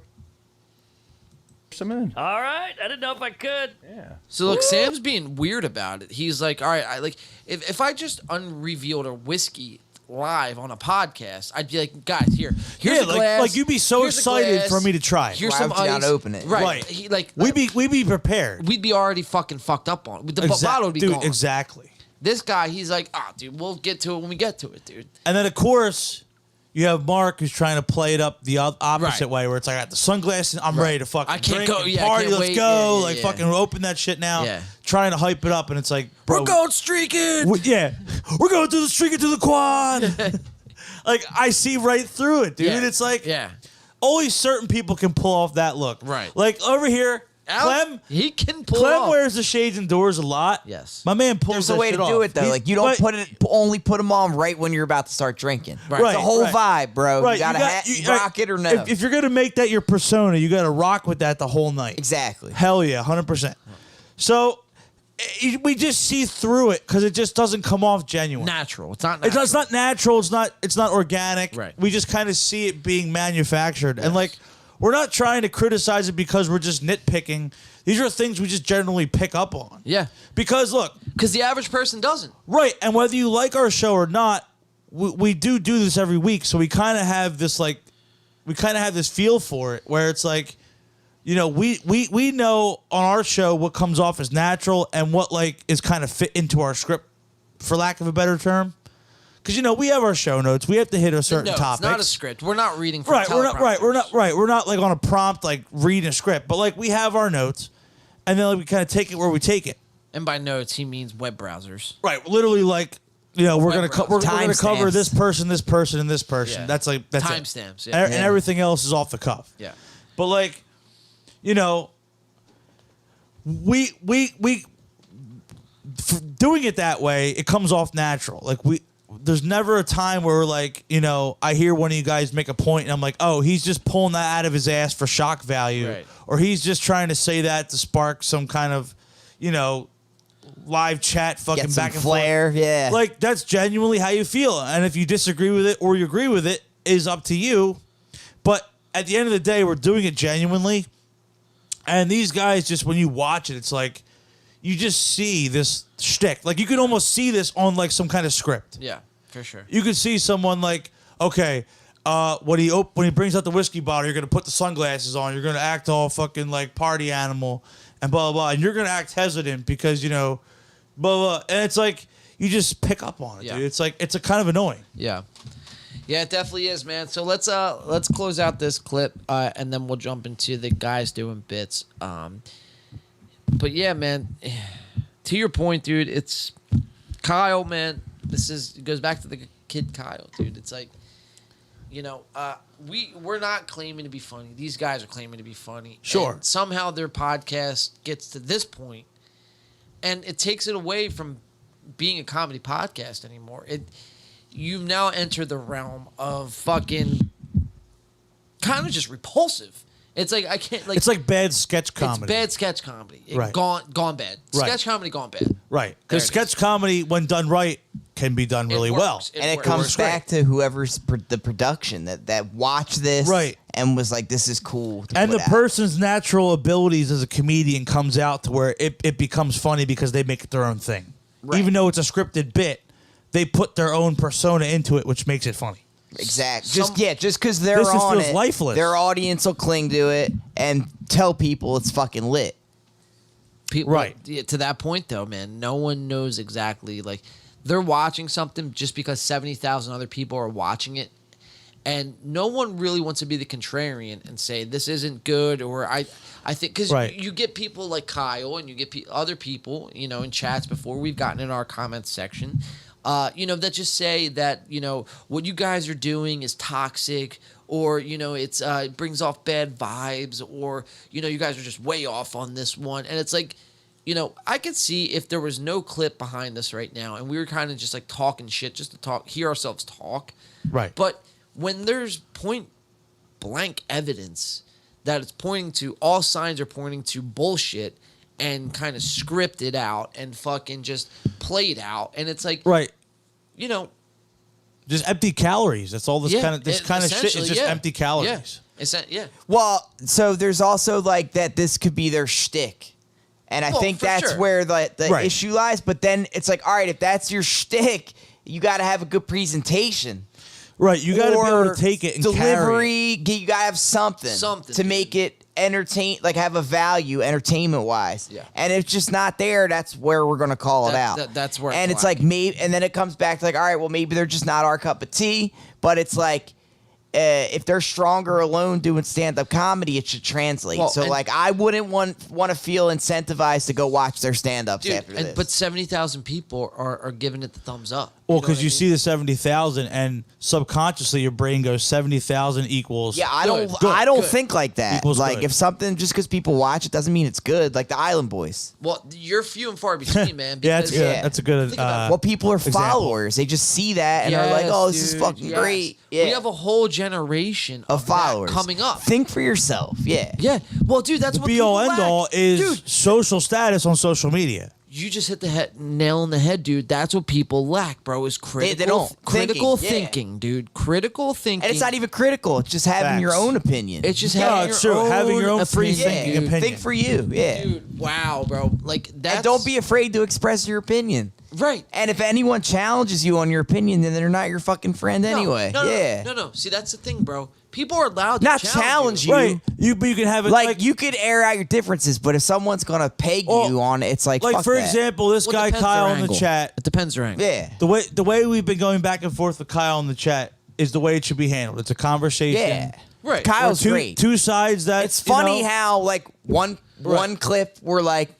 some in. All right. I didn't know if I could. Yeah. So look, Sam's being weird about it. He's like, all right, if I just unrevealed a whiskey live on a podcast, I'd be like, guys, here's a glass. like you'd be so here's a excited glass, for me to try it. Here's Why some would you ice. not open it? Right. He, we'd be prepared. We'd be already fucking fucked up on it. The bottle would be dude, gone. exactly. This guy, he's like, dude, we'll get to it when we get to it, dude. And then of course you have Mark who's trying to play it up the opposite way, where it's like I got the sunglasses, I'm ready to fucking I can't drink go, and yeah, I party, can't let's wait. go, Yeah, like yeah. fucking open that shit now. Yeah. Trying to hype it up, and it's like, bro, We're going streaking. we're going to the streaking to the quad. Like I see right through it, dude. Yeah. It's like, yeah, only certain people can pull off that look. Right. Like over here, Alex, Clem, he can pull it Clem off. wears the shades indoors a lot. Yes. My man pulls There's that a way shit to do off. it though. He- Like you don't but- only put them on right when you're about to start drinking. Right. It's a whole Right. vibe, bro. Right, You gotta rock it or no. If you're gonna make that your persona, you gotta rock with that the whole night. Exactly. Hell yeah, 100%. So we just see through it because it just doesn't come off genuine. Natural. It's not natural. It's not natural. It's not organic. Right. We just kind of see it being manufactured, and like we're not trying to criticize it because we're just nitpicking. These are things we just generally pick up on. Yeah. Because look, because the average person doesn't. Right, and whether you like our show or not, we do this every week, so we kind of have this feel for it, where it's like, we know on our show what comes off as natural and what like is kind of fit into our script, for lack of a better term. Because we have our show notes, we have to hit a certain No, topic. it's not a script. We're not reading from Right, we're teleprompters. not like on a prompt like reading a script, but like we have our notes, and then like, we kind of take it where we take it. And by notes, he means web browsers. Right, literally like. We're gonna we're gonna cover Timestamps. this person, this person, and this person. Yeah. That's it. Timestamps, yeah. And everything else is off the cuff. Yeah. But like, we doing it that way, it comes off natural. Like there's never a time where we're like, I hear one of you guys make a point, and I'm like, oh, he's just pulling that out of his ass for shock value, Right. or he's just trying to say that to spark some kind of, live chat, fucking Get some back and flair, forth. yeah. Like that's genuinely how you feel, and if you disagree with it or you agree with it, is up to you. But at the end of the day, we're doing it genuinely, and these guys just when you watch it, it's like you just see this shtick. Like you can almost see this on like some kind of script. Yeah, for sure. You could see someone like, okay, when he brings out the whiskey bottle, you're gonna put the sunglasses on, you're gonna act all fucking like party animal and blah blah blah, and you're gonna act hesitant because blah blah, and it's like you just pick up on it, Yeah. dude. It's like it's a kind of annoying. Yeah. Yeah, it definitely is, man. So let's close out this clip, and then we'll jump into the guys doing bits. But yeah, man, to your point, dude, it's Kyle, man. It goes back to the kid Kyle, dude. It's like, we're not claiming to be funny. These guys are claiming to be funny. Sure. And somehow their podcast gets to this point, and it takes it away from being a comedy podcast anymore. You've now entered the realm of fucking kind of just repulsive. It's like I can't like. It's like bad sketch comedy. It's bad sketch comedy. Right. Gone bad. Right. Sketch comedy gone bad. Right. There Because it sketch comedy, when done right, can be done really well. works. And it works. comes back to whoever's the production that watched this Right. and was like, this is cool. to And put the out. person's natural abilities as a comedian comes out to where it becomes funny because they make it their own thing. Right. Even though it's a scripted bit, they put their own persona into it, which makes it funny. Exactly. Just because they're This just on feels it, lifeless. their audience will cling to it and tell people it's fucking lit. People, Right. To that point, though, man, no one knows exactly. Like, they're watching something just because 70,000 other people are watching it. And no one really wants to be the contrarian and say this isn't good, or I think because you get people like Kyle and you get other people, you know, in chats before we've gotten in our comments section, you know, that just say that, you know, what you guys are doing is toxic, or, you know, it brings off bad vibes, or, you know, you guys are just way off on this one. And it's like, you know, I could see if there was no clip behind us right now and we were kind of just like talking shit just to hear ourselves talk. Right. But when there's point blank evidence that it's pointing to, all signs are pointing to bullshit and kind of scripted out and fucking just played out. And it's like, you know, just empty calories. That's all this kind of shit is just empty calories. Yeah. Well, so there's also like that this could be their shtick. And I think that's where the issue lies. But then it's like, all right, if that's your shtick, you got to have a good presentation. Right, you got to be able to take it and delivery. Carry it. You got to have something to make it like have a value entertainment wise. Yeah. And if it's just not there, that's where we're gonna call it out. That's where. And it's like maybe, and then it comes back to like, all right, well maybe they're just not our cup of tea. But it's like, if they're stronger alone doing stand-up comedy, it should translate. Well, so like, I wouldn't want to feel incentivized to go watch their stand-ups after this. But 70,000 people are giving it the thumbs up. Well, because you see the 70,000, and subconsciously your brain goes 70,000 equals. Yeah, I don't think like that. Equals like good. if something just because people watch it doesn't mean it's good. Like the Island Boys. Well, you're few and far between, man. Yeah, Because, that's a good. Well, people are example. followers. They just see that and are like, "Oh, this is fucking great." Yeah. We have a whole generation of followers coming up. Think for yourself. Yeah. Yeah. Well, dude, that's what be people all end lack. all is Dude, social status on social media. you just hit the nail on the head, dude. That's what people lack, bro. Is critical thinking, dude. Critical thinking. And it's not even critical. It's just having your own opinion. It's just having your own free thinking opinion. Think for you. Yeah. Dude, wow, bro. Like that. And don't be afraid to express your opinion. Right. And if anyone challenges you on your opinion, then they're not your fucking friend anyway. No. See, that's the thing, bro. People are allowed to not challenge you. Right. But you can have it like you could air out your differences, but if someone's gonna peg you on it, it's like fuck for that. example, this guy Kyle in the chat. It depends their angle. Yeah. The way we've been going back and forth with Kyle in the chat is the way it should be handled. It's a conversation. Yeah. Right. Kyle's two, great. Two sides that it's funny how like one clip we're like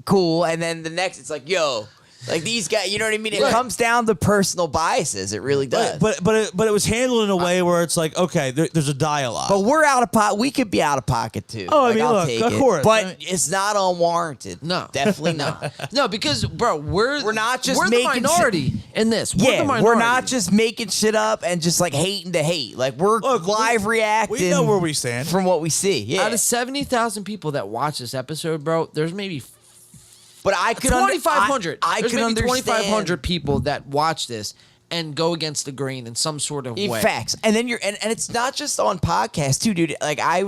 cool, and then the next it's like yo. Like these guys, you know what I mean? It comes down to personal biases. It really does. But it was handled in a way where it's like, okay, there's a dialogue. But we're out of pocket. We could be out of pocket too. Oh, like, I mean, I'll look, take of it. course. But it's not unwarranted. No, definitely not. No, because bro, we're not just we're making the minority in this. We're the minority. we're not just making shit up and just like hating to hate. Like we're live reacting. We know where we stand from what we see. Yeah. Out of 70,000 people that watch this episode, bro, there's maybe. But I could 2,500. I There's could maybe understand 2,500 people that watch this and go against the grain in some sort of way. Facts. And then and it's not just on podcasts too, dude. Like I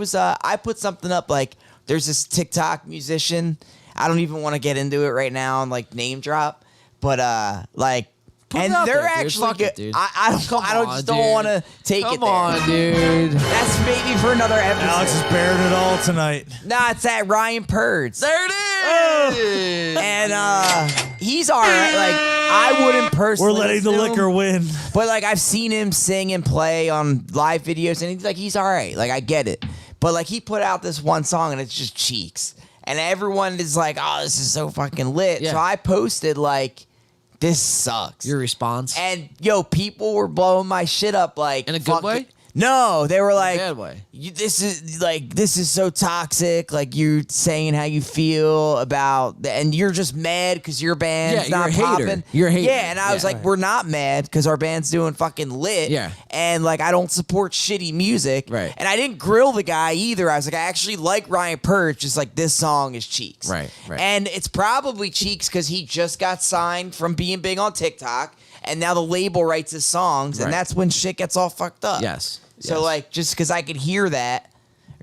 put something up like there's this TikTok musician. I don't even want to get into it right now and like name drop, but like Put and it out they're there, dude. actually Fuck good. it, dude. I don't want to take it there. Come on, dude. That's maybe for another episode. Alex is bearing it all tonight. Nah, it's that Ryan Purds. There it is. And he's all right. Like I wouldn't personally. We're letting the liquor win. But like I've seen him sing and play on live videos, and he's all right. Like I get it. But like he put out this one song, and it's just Cheeks, and everyone is like, "Oh, this is so fucking lit." Yeah. So I posted like, "This sucks." Your response? And yo, people were blowing my shit up like In a good way? No, they were like, bad way. This is so toxic. Like you're saying how you feel about, and you're just mad because your band's not you're a hater. popping. You're a hater. Yeah, and I was like, we're not mad because our band's doing fucking lit. Yeah. And like I don't support shitty music. Right. And I didn't grill the guy either. I was like, I actually like Ryan Purge. Just like this song is Cheeks. Right. And it's probably Cheeks because he just got signed from being big on TikTok, and now the label writes his songs, and that's when shit gets all fucked up. Yes. So like, just because I could hear that,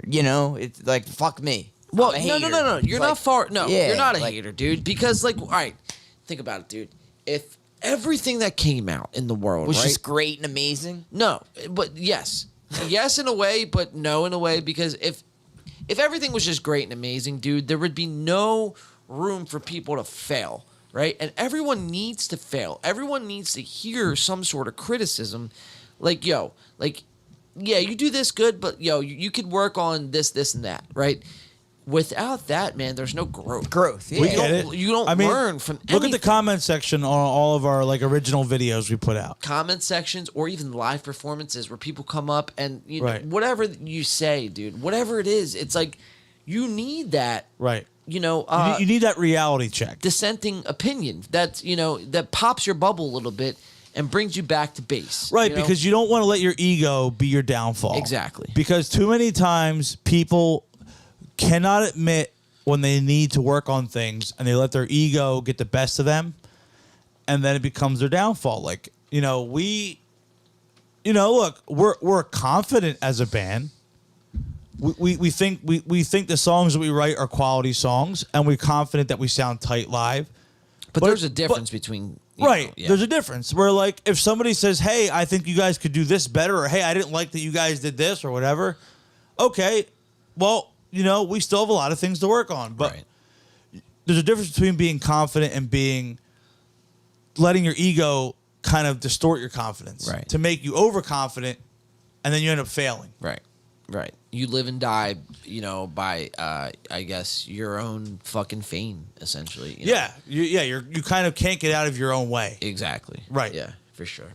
you know, it's like fuck me. Well, I'm a hater. no. You're Like, not far. No, yeah, you're not a like- hater, dude. Because like, all right, think about it, dude. If everything that came out in the world was right? just great and amazing. No, but yes in a way, but no in a way. Because if everything was just great and amazing, dude, there would be no room for people to fail. right? And everyone needs to fail. Everyone needs to hear some sort of criticism. Like, yo, like, yeah, you do this good, but, yo, you could work on this, and that, right? Without that, man, there's no growth. Yeah. We get it. You don't I mean, learn from Look anything. at the comment section on all of our like original videos we put out. Comment sections or even live performances where people come up and you know, Right. whatever you say, dude, whatever it is, it's like you need that. Right. You know, You need that reality check. dissenting opinion that's that pops your bubble a little bit and brings you back to base. Right, you know? because you don't want to let your ego be your downfall. Exactly. Because too many times people cannot admit when they need to work on things and they let their ego get the best of them, and then it becomes their downfall. Like, look, we're confident as a band. We think the songs that we write are quality songs, and we're confident that we sound tight live. But there's a difference between There's a difference where, like, if somebody says, "Hey, I think you guys could do this better," or "Hey, I didn't like that you guys did this," or whatever. Okay, well, we still have a lot of things to work on, but there's a difference between being confident and letting your ego kind of distort your confidence to make you overconfident, and then you end up failing. Right. You live and die, by I guess your own fucking fame, essentially. You kind of can't get out of your own way. Exactly. Right. Yeah, for sure.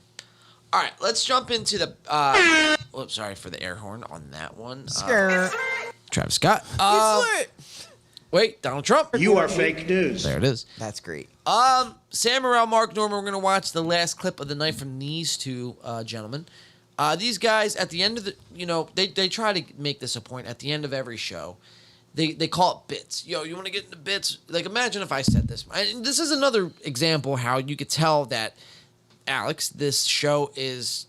All right, let's jump into the. Sorry for the air horn on that one. Travis Scott. Wait, Donald Trump. You are fake news. There it is. That's great. Sam Morril, Mark Norman. We're gonna watch the last clip of the night from these two gentlemen. These guys at the end of the, they try to make this a point at the end of every show. They call it bits. Yo, you want to get into bits? Like, imagine if I said this. And this is another example how you could tell that, Alex, this show is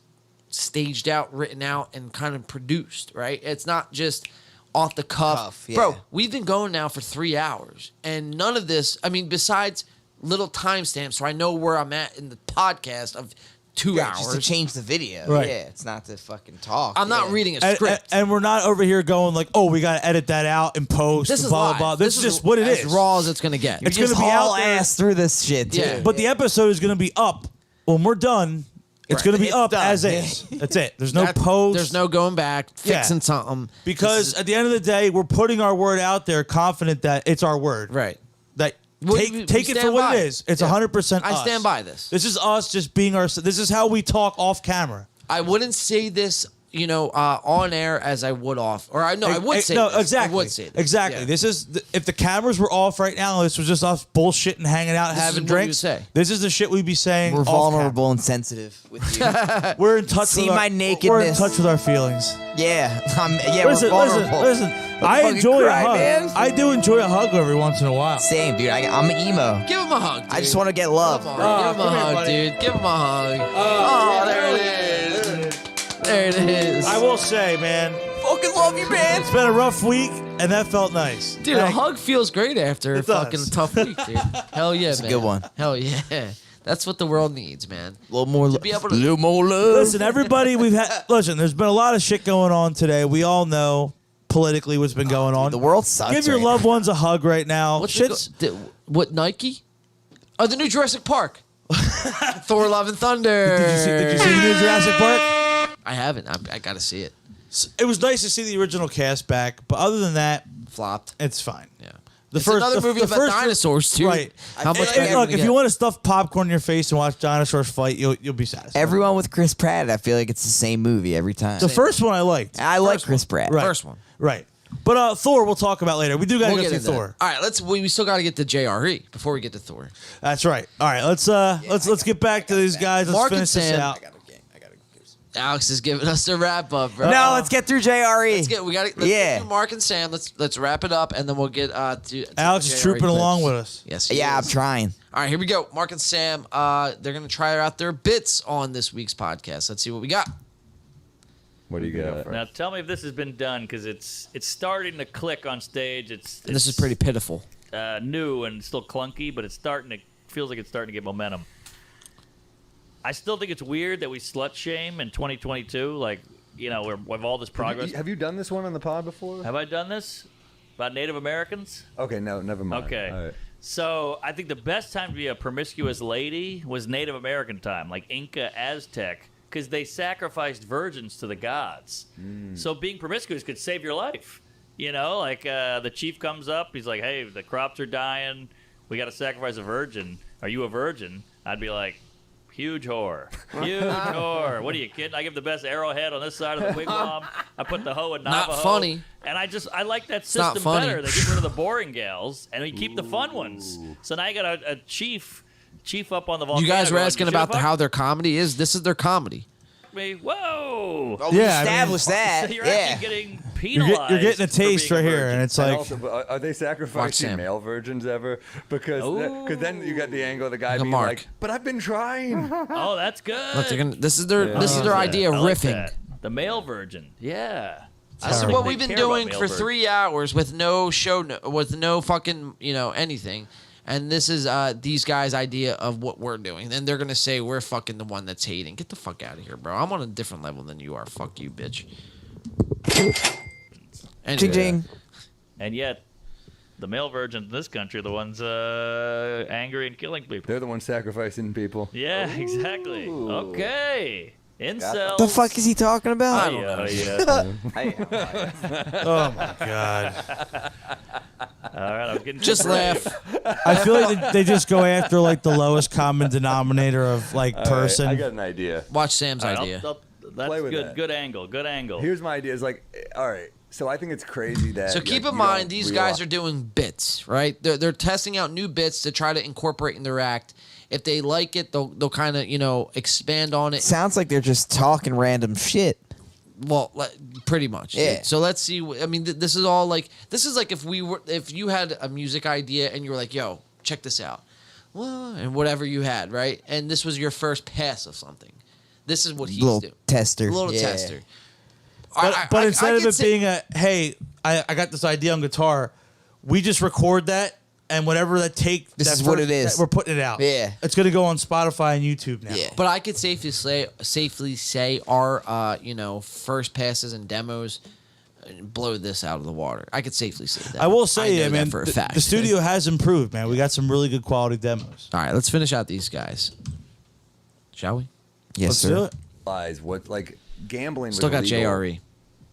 staged out, written out, and kind of produced, right? It's not just off the cuff. Yeah. Bro, we've been going now for 3 hours, and none of this, besides little timestamps so I know where I'm at in the podcast of 2 hours. Just to change the video. Right. Yeah, it's not to fucking talk. I'm not reading a script. And we're not over here going like, "Oh, we got to edit that out and post." This and is blah, live. blah, blah. This is just what it as is. raw as it's going to get. It's going to be haul out there. ass through this shit too. Yeah. But the episode is going to be up when we're done. It's going to be It's up done. as is. That's it. There's no That's- post. There's no going back, fixing something. Because at the end of the day, we're putting our word out there, confident that it's our word. Right. That We take it for stand what by it it. is. It's Yeah. 100% I us. stand by this. This is us just being our. This is how we talk off camera. I wouldn't say this, on air as I would off. Or I would say no, this. exactly. I would say this. Exactly. Yeah. This is if the cameras were off right now, this was just us bullshitting, hanging out, This is having what drinks. you say. This is the shit we'd be saying. We're off vulnerable and sensitive with you. camera. We're in touch. See with our, my We're in nakedness. touch with our feelings. Yeah, Listen, we're vulnerable. listen. I fucking enjoy cry, a hug. man. I do enjoy a hug every once in a while. Same, dude. I'm emo. Give him a hug, dude. I just want to get love. Come on, give him a hug, dude. Give him a hug. Oh, there it is. There it is. I will say, man, Fucking love you, man. it's been a rough week, and that felt nice. Dude, a hug feels great after a It does. fucking tough week, dude. Hell yeah, It's a man. good one. Hell yeah. That's what the world needs, man. A little more, be able to- little more love. Listen, everybody, listen, there's been a lot of shit going on today. We all know politically what's been going on. The world sucks. Give your right loved ones a hug right now. What's Shit's what, Nike? Oh, the new Jurassic Park. Thor: Love and Thunder. Did you see the new Jurassic Park? I haven't. I got to see it. It was nice to see the original cast back, but other than that, Flopped. it's fine. Yeah. The It's another movie about first- dinosaurs, too. Right. How much And better look, we if get? you want to stuff popcorn in your face and watch dinosaurs fight, you'll be satisfied. Everyone with Chris Pratt, I feel like it's the same movie every time. The first one I liked. I like Chris Pratt. Right. First one. Right. But Thor, we'll talk about later. We do gotta We'll go get see into Thor. that. All right, we still got to get to JRE before we get to Thor. That's right. All right, let's get back to these guys. Let's Mark and finish this Sam. out. Alex is giving us the wrap up, bro. No, let's get through JRE. Let's get through Mark and Sam. Let's wrap it up, and then we'll get to Alex the is JRE trooping clips. along with us. Yes, he Yeah, I'm is. trying. All right, here we go. Mark and Sam, they're going to try out their bits on this week's podcast. Let's see what we got. What do you got? Now tell me if this has been done because it's starting to click on stage. And this is pretty pitiful. New and still clunky, but feels like it's starting to get momentum. I still think it's weird that we slut shame in 2022. Like, we have all this progress. Have you done this one on the pod before? Have I done this about Native Americans? Okay, no, never mind. Okay. All right. So I think the best time to be a promiscuous lady was Native American time, like Inca, Aztec, because they sacrificed virgins to the gods. So being promiscuous could save your life. You know, like the chief comes up, he's like, hey, the crops are dying, we got to sacrifice a virgin. Are you a virgin? I'd be like, huge whore. Huge whore. What are you kidding? I give the best arrowhead on this side of the wigwam. I put the hoe in Navajo. Not funny. And I like that not system funny. better. They get rid of the boring gals, and we keep the fun ones. So now you got a chief up on the volcano. You guys were going, asking "You about should've how their comedy is. This is their comedy. fucked me." Whoa. Oh, we established that. So you're yeah. actually getting penalized. You're getting a for taste being right a here, virgin. and it's And like, also, are they sacrificing Sam. male virgins ever? Because then you got the angle of the guy Like a being mark. like, "But I've been trying." Oh, that's good. Look, this is their idea of I like riffing. that. The male virgin. Yeah. I This is don't what think we've they been care about doing male for virgins. 3 hours with no show, with no fucking anything. And this is these guys' idea of what we're doing. And they're gonna say we're fucking the one that's hating. Get the fuck out of here, bro. I'm on a different level than you are. Fuck you, bitch. Anyway. Ching ching. And yet, the male virgins in this country are the ones angry and killing people. They're the ones sacrificing people. Yeah, exactly. Okay. Incels. The fuck is he talking about? I don't know. oh my god. All right, I'm getting Just laugh. I feel like they just go after like the lowest common denominator of like All right, person. I got an idea. Watch Sam's All right, idea. that's Play with good. that. Good angle. Good angle. Here's my idea. Is like, all right. So I think it's crazy that. So keep like, in you mind, don't these realize- guys are doing bits, right? They're testing out new bits to try to incorporate in their act. If they like it, they'll kind of expand on it. Sounds like they're just talking random shit. Well, pretty much. Yeah. So let's see. I mean, this is all like if you had a music idea and you were like, "Yo, check this out," well, and whatever you had, right? And this was your first pass of something. This is what he's Little doing. tester. A little Yeah. tester. But instead of could it say- being a, hey, I got this idea on guitar, we just record that, and whatever that take, This that is what first- it is. that we're putting it out. Yeah. It's gonna go on Spotify and YouTube now. Yeah. But I could safely say our first passes and demos blow this out of the water. I could safely say that. I will say, know that man, for a the, fact. the studio has improved, man. We got some really good quality demos. All right, let's finish out these guys. Shall we? Yes, Let's sir. do it. Realize what like gambling Still was got illegal JRE.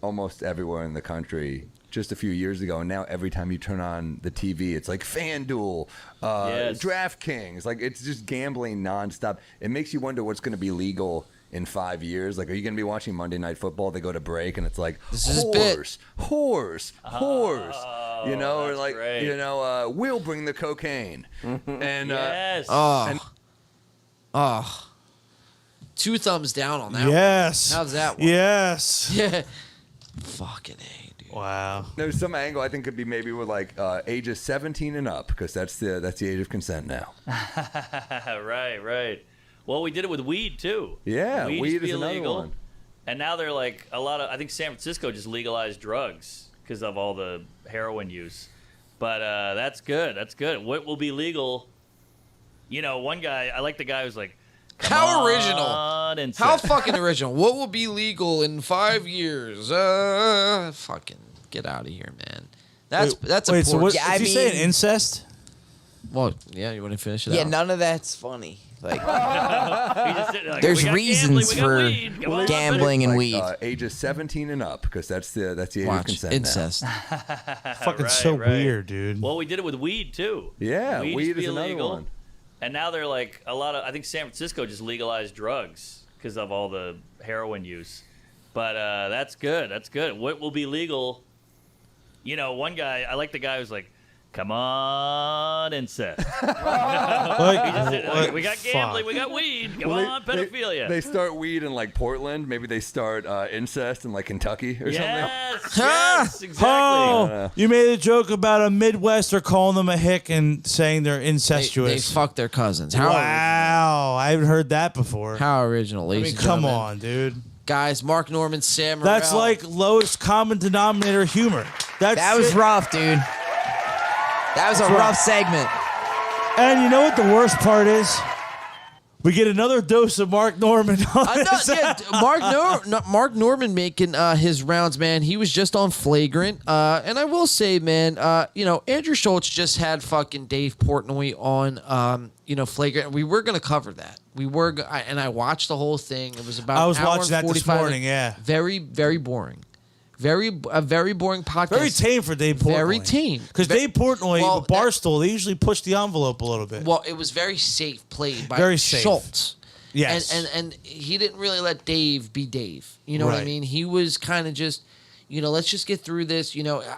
almost everywhere in the country just a few years ago, and now every time you turn on the TV, it's like FanDuel, Yes. DraftKings, like it's just gambling nonstop. It makes you wonder what's going to be legal in 5 years. Like, are you going to be watching Monday Night Football? They go to break, and it's like This is bit. horse, you know, or that's like great. we'll bring the cocaine, and Yes. Oh. 2 thumbs down on that Yes. one. How's that one? Yes. Yeah. Fucking A, dude. Wow. there's some angle I think could be maybe with like ages 17 and up, because that's the age of consent now. Right. Well, we did it with weed too. Yeah, weed weed used to is be another illegal, one. and now they're like a lot of. I think San Francisco just legalized drugs because of all the heroin use. But that's good. That's good. What will be legal? You know, one guy. I like the guy who's like, How original. and How fucking original. What will be legal in 5 years? Fucking get out of here, man. That's a wait. poor. So what? Yeah, Is I he saying mean- incest? Well, yeah, you want to finish it Yeah, out? none of that's funny. Like, like, there's we got reasons gambling, we got for weed. Come on, gambling and Like, weed. ages 17 and up, because that's the age of Watch. consent Incest. Fucking Right, so right. weird, dude. Well, we did it with weed too. Yeah, weed weed used to is be another illegal, one. and now they're like a lot of. I think San Francisco just legalized drugs because of all the heroin use. But that's good. That's good. What will be legal? You know, one guy. I like the guy who's like, "Come on, incest." He just said, like, we got gambling, we got weed. Come on, pedophilia. They start weed in like Portland. Maybe they start incest in like Kentucky or something. yes, exactly. Oh, you made a joke about a Midwester calling them a hick and saying they're They incestuous. fuck their cousins. How Wow, I haven't heard that before. How original, I ladies mean, and come gentlemen. on, dude. Guys, Mark Norman, Sam Morril. That's like lowest common denominator humor. That was rough, dude. That was a rough segment. And you know what the worst part is? We get another dose of Mark Norman. Mark Norman making his rounds, man. He was just on Flagrant, and I will say, man, Andrew Schultz just had fucking Dave Portnoy on, Flagrant. We were gonna cover that. And I watched the whole thing. It was about. I was an hour watching and that this 45 morning. Yeah, very, very boring. A very boring podcast. very tame for Dave Portnoy. Very tame. Because Dave Portnoy, with Barstool, they usually push the envelope a little bit. Well, it was very safe played by Very safe. Schultz. Yes. And he didn't really let Dave be Dave. You know what I Right. mean? He was kind of just, let's just get through this.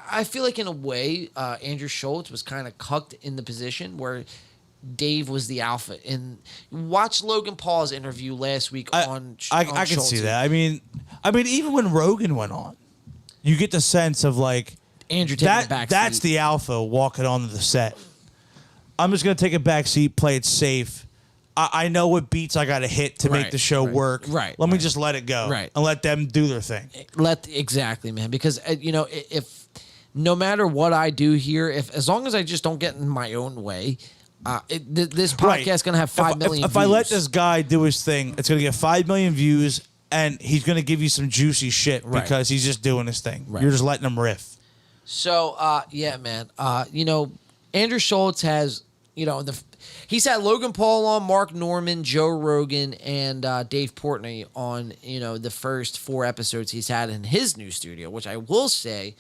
I feel like in a way, Andrew Schultz was kind of cucked in the position where Dave was the alpha. And watch Logan Paul's interview last week on I can Schultz. see that. I mean, even when Rogan went on, you get the sense of like Andrew taking the back that's seat. the alpha walking onto the set. I'm just gonna take a back seat, play it safe. I know what beats I got to hit to make Right, the show right, work. right, Let me just let it go. Right. And let them do their thing. Exactly, man. Because if no matter what I do here, as long as I just don't get in my own way, this podcast is gonna have 5 million. If I let this guy do his thing, it's gonna get 5 million views, and he's gonna give you some juicy shit Right. because he's just doing his thing. Right. You're just letting him riff. So, man. Andrew Schultz has, he's had Logan Paul on, Mark Norman, Joe Rogan, and Dave Portnoy on, the first 4 episodes he's had in his new studio, which I will say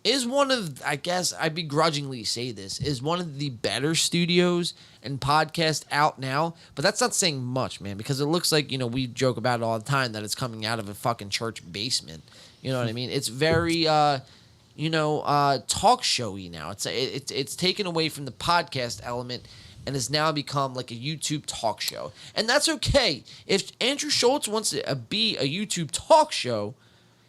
is one of, I guess I begrudgingly say this, is one of the better studios and podcast out now. But that's not saying much, man, because it looks like, we joke about it all the time that it's coming out of a fucking church basement. You know what I mean? It's very, talk showy now. It's taken away from the podcast element and has now become like a YouTube talk show. And that's okay. If Andrew Schultz wants to be a YouTube talk show,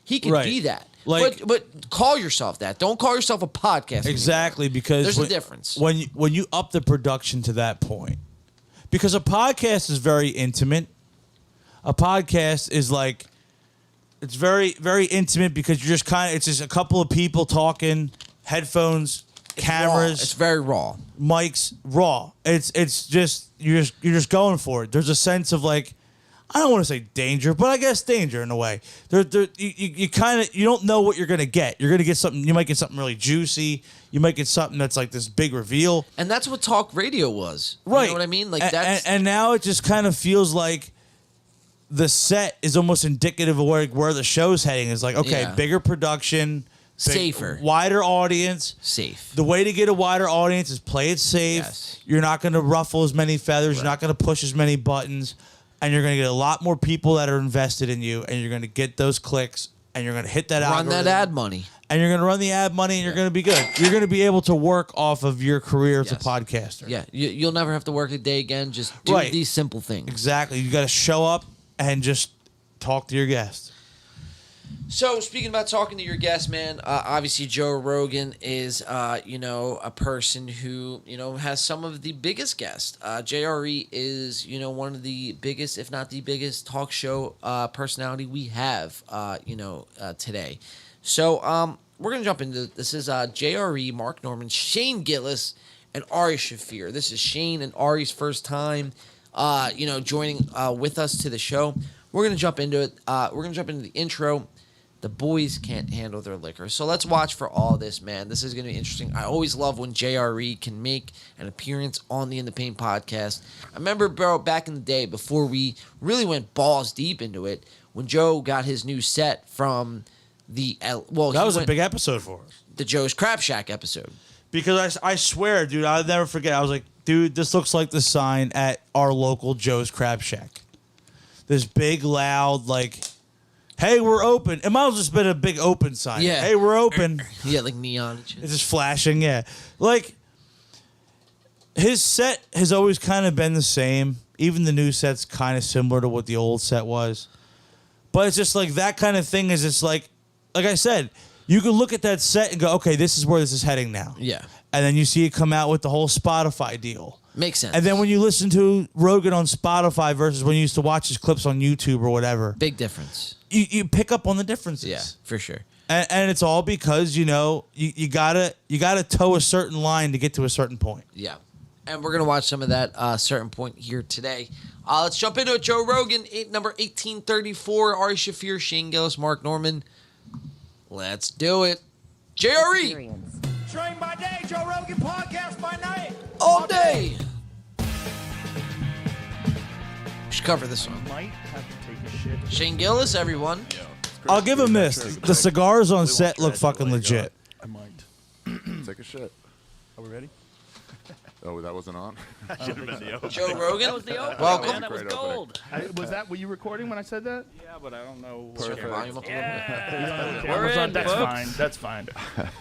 he can Right. be that. Like- but call yourself that. Don't call yourself a podcast. Exactly, because there's a difference. when you up the production to that point, because a podcast is very intimate. A podcast is like, it's very, very intimate because you're just it's just a couple of people talking, headphones, cameras. It's very raw. Mics, raw. It's just you're just going for it. There's a sense of like, I don't want to say danger, but I guess danger in a way. You don't know what you're gonna get. You're gonna get something. You might get something really juicy. You might get something that's like this big reveal. And that's what talk radio was. Right. You know what I mean? Like that's and now it just kind of feels like the set is almost indicative of where the show's heading. Is like, okay, Yeah. bigger production, Safer. wider audience. Safe. The way to get a wider audience is play it safe. Yes. You're not going to ruffle as many feathers. You're not going to push as many buttons. And you're going to get a lot more people that are invested in you. And you're going to get those clicks. And you're going to hit that Run algorithm. that ad money. And you're going to run the ad money. And you're going to be good. You're going to be able to work off of your career as a podcaster. Yeah. You'll never have to work a day again. Just do Right. these simple things. Exactly. You got to show up and just talk to your guests. So, speaking about talking to your guests, man, obviously Joe Rogan is, a person who, has some of the biggest guests. JRE is, one of the biggest, if not the biggest, talk show personality we have, today. So, we're going to jump into this. Is JRE, Mark Norman, Shane Gillis, and Ari Shaffir. This is Shane and Ari's first time, joining with us to the show. We're going to jump into it. We're going to jump into the intro. The boys can't handle their liquor. So let's watch for all this, man. This is going to be interesting. I always love when JRE can make an appearance on the In the Paint podcast. I remember, bro, back in the day, before we really went balls deep into it, when Joe got his new set from the... that was a big episode for us. The Joe's Crap Shack episode. Because I swear, dude, I'll never forget. I was like, dude, this looks like the sign at our local Joe's Crab Shack. This big, loud, like... Hey, we're open. It might as well just been a big open sign. Yeah. Hey, we're open. Yeah, like neon and shit. It's just flashing, yeah. Like, his set has always kind of been the same. Even the new set's kind of similar to what the old set was. But it's just like that kind of thing is it's like I said, you can look at that set and go, okay, this is where this is heading now. Yeah. And then you see it come out with the whole Spotify deal. Makes sense. And then when you listen to Rogan on Spotify versus when you used to watch his clips on YouTube or whatever. Big difference. You pick up on the differences. Yeah, for sure. And it's all because, you gotta toe a certain line to get to a certain point. Yeah. And we're going to watch some of that certain point here today. Let's jump into it. Joe Rogan, number 1834. Ari Shaffir, Shane Gillis, Mark Norman. Let's do it. JRE. Train by day, Joe Rogan podcast by night. All day. We should cover this one. Might have to take a shit. Shane Gillis, everyone. I'll give him this. The cigars on set look fucking legit. I might. Take a shit. Are we ready? Oh, that wasn't on? That should have been the opening. Joe Rogan. That was the opening. Welcome. Man, that was gold. Was that, were you recording when I said that? Yeah, but I don't know. Perfect. Volume up a little Yeah. We're in, that's folks. fine. That's fine.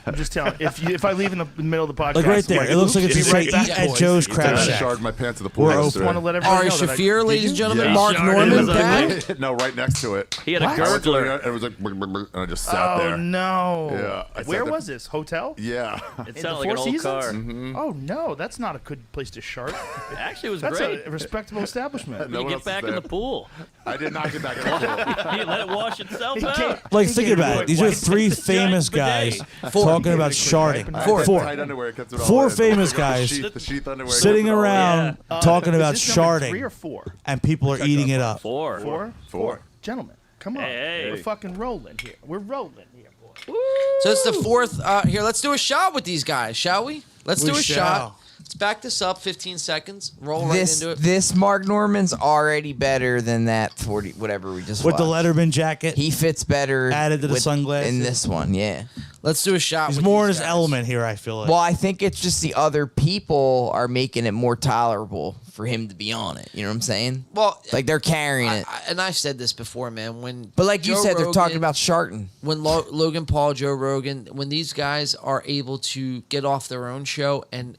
I'm just telling. If I leave in the middle of the podcast, Like right there. It looks like it's be right straight back, at boys. Joe's I Crab Shack. sharred my pants to the pool We're I yesterday. just want to let everybody Ari know that Shaffir, ladies and gentlemen. Yeah. Mark Shardy Norman, was back. No, right next to it. He had a I went to gurgler. it, and it was like, and I just sat Oh there. no! Yeah, I sat Where there- was this hotel? Yeah. It In sounded the like an Four old Seasons? car. Mm-hmm. Oh no, that's not a good place to shart. Actually, it was That's great. a respectable establishment. No You one get else back is in there. the pool. I did not get back in the pool. You let it wash itself He out. can't- Like, he think can't about do it. These are Why- three It's a giant famous bidet. guys Four. talking about He can't sharding. do I Four. had Four. tight underwear, kept it all Four in. famous The guys sheath- the sheath underwear, sitting kept it all in. around talking is about this number 3 sharding, or 4? and people are eating it up. Four. Four. Gentlemen, come on. Hey. We're fucking rolling here. We're rolling here, boy. So it's the fourth. Here, let's do a shot with these guys, shall we? Let's We do a shall. shot. Let's back this up 15 seconds. Roll right into it. This Mark Norman's already better than that 40 whatever we just With the watched. Letterman jacket. He fits better Added to the with- sunglasses. in this one, yeah. Let's do a shot. He's with more in these his guys. element here, I feel like. Well, I think it's just the other people are making it more tolerable for him to be on it. You know what I'm saying? Well, Like they're carrying it. and I've said this before, man. When But like you Joe said, they're talking Rogan- about sharting. when Logan Paul, Joe Rogan, when these guys are able to get off their own show and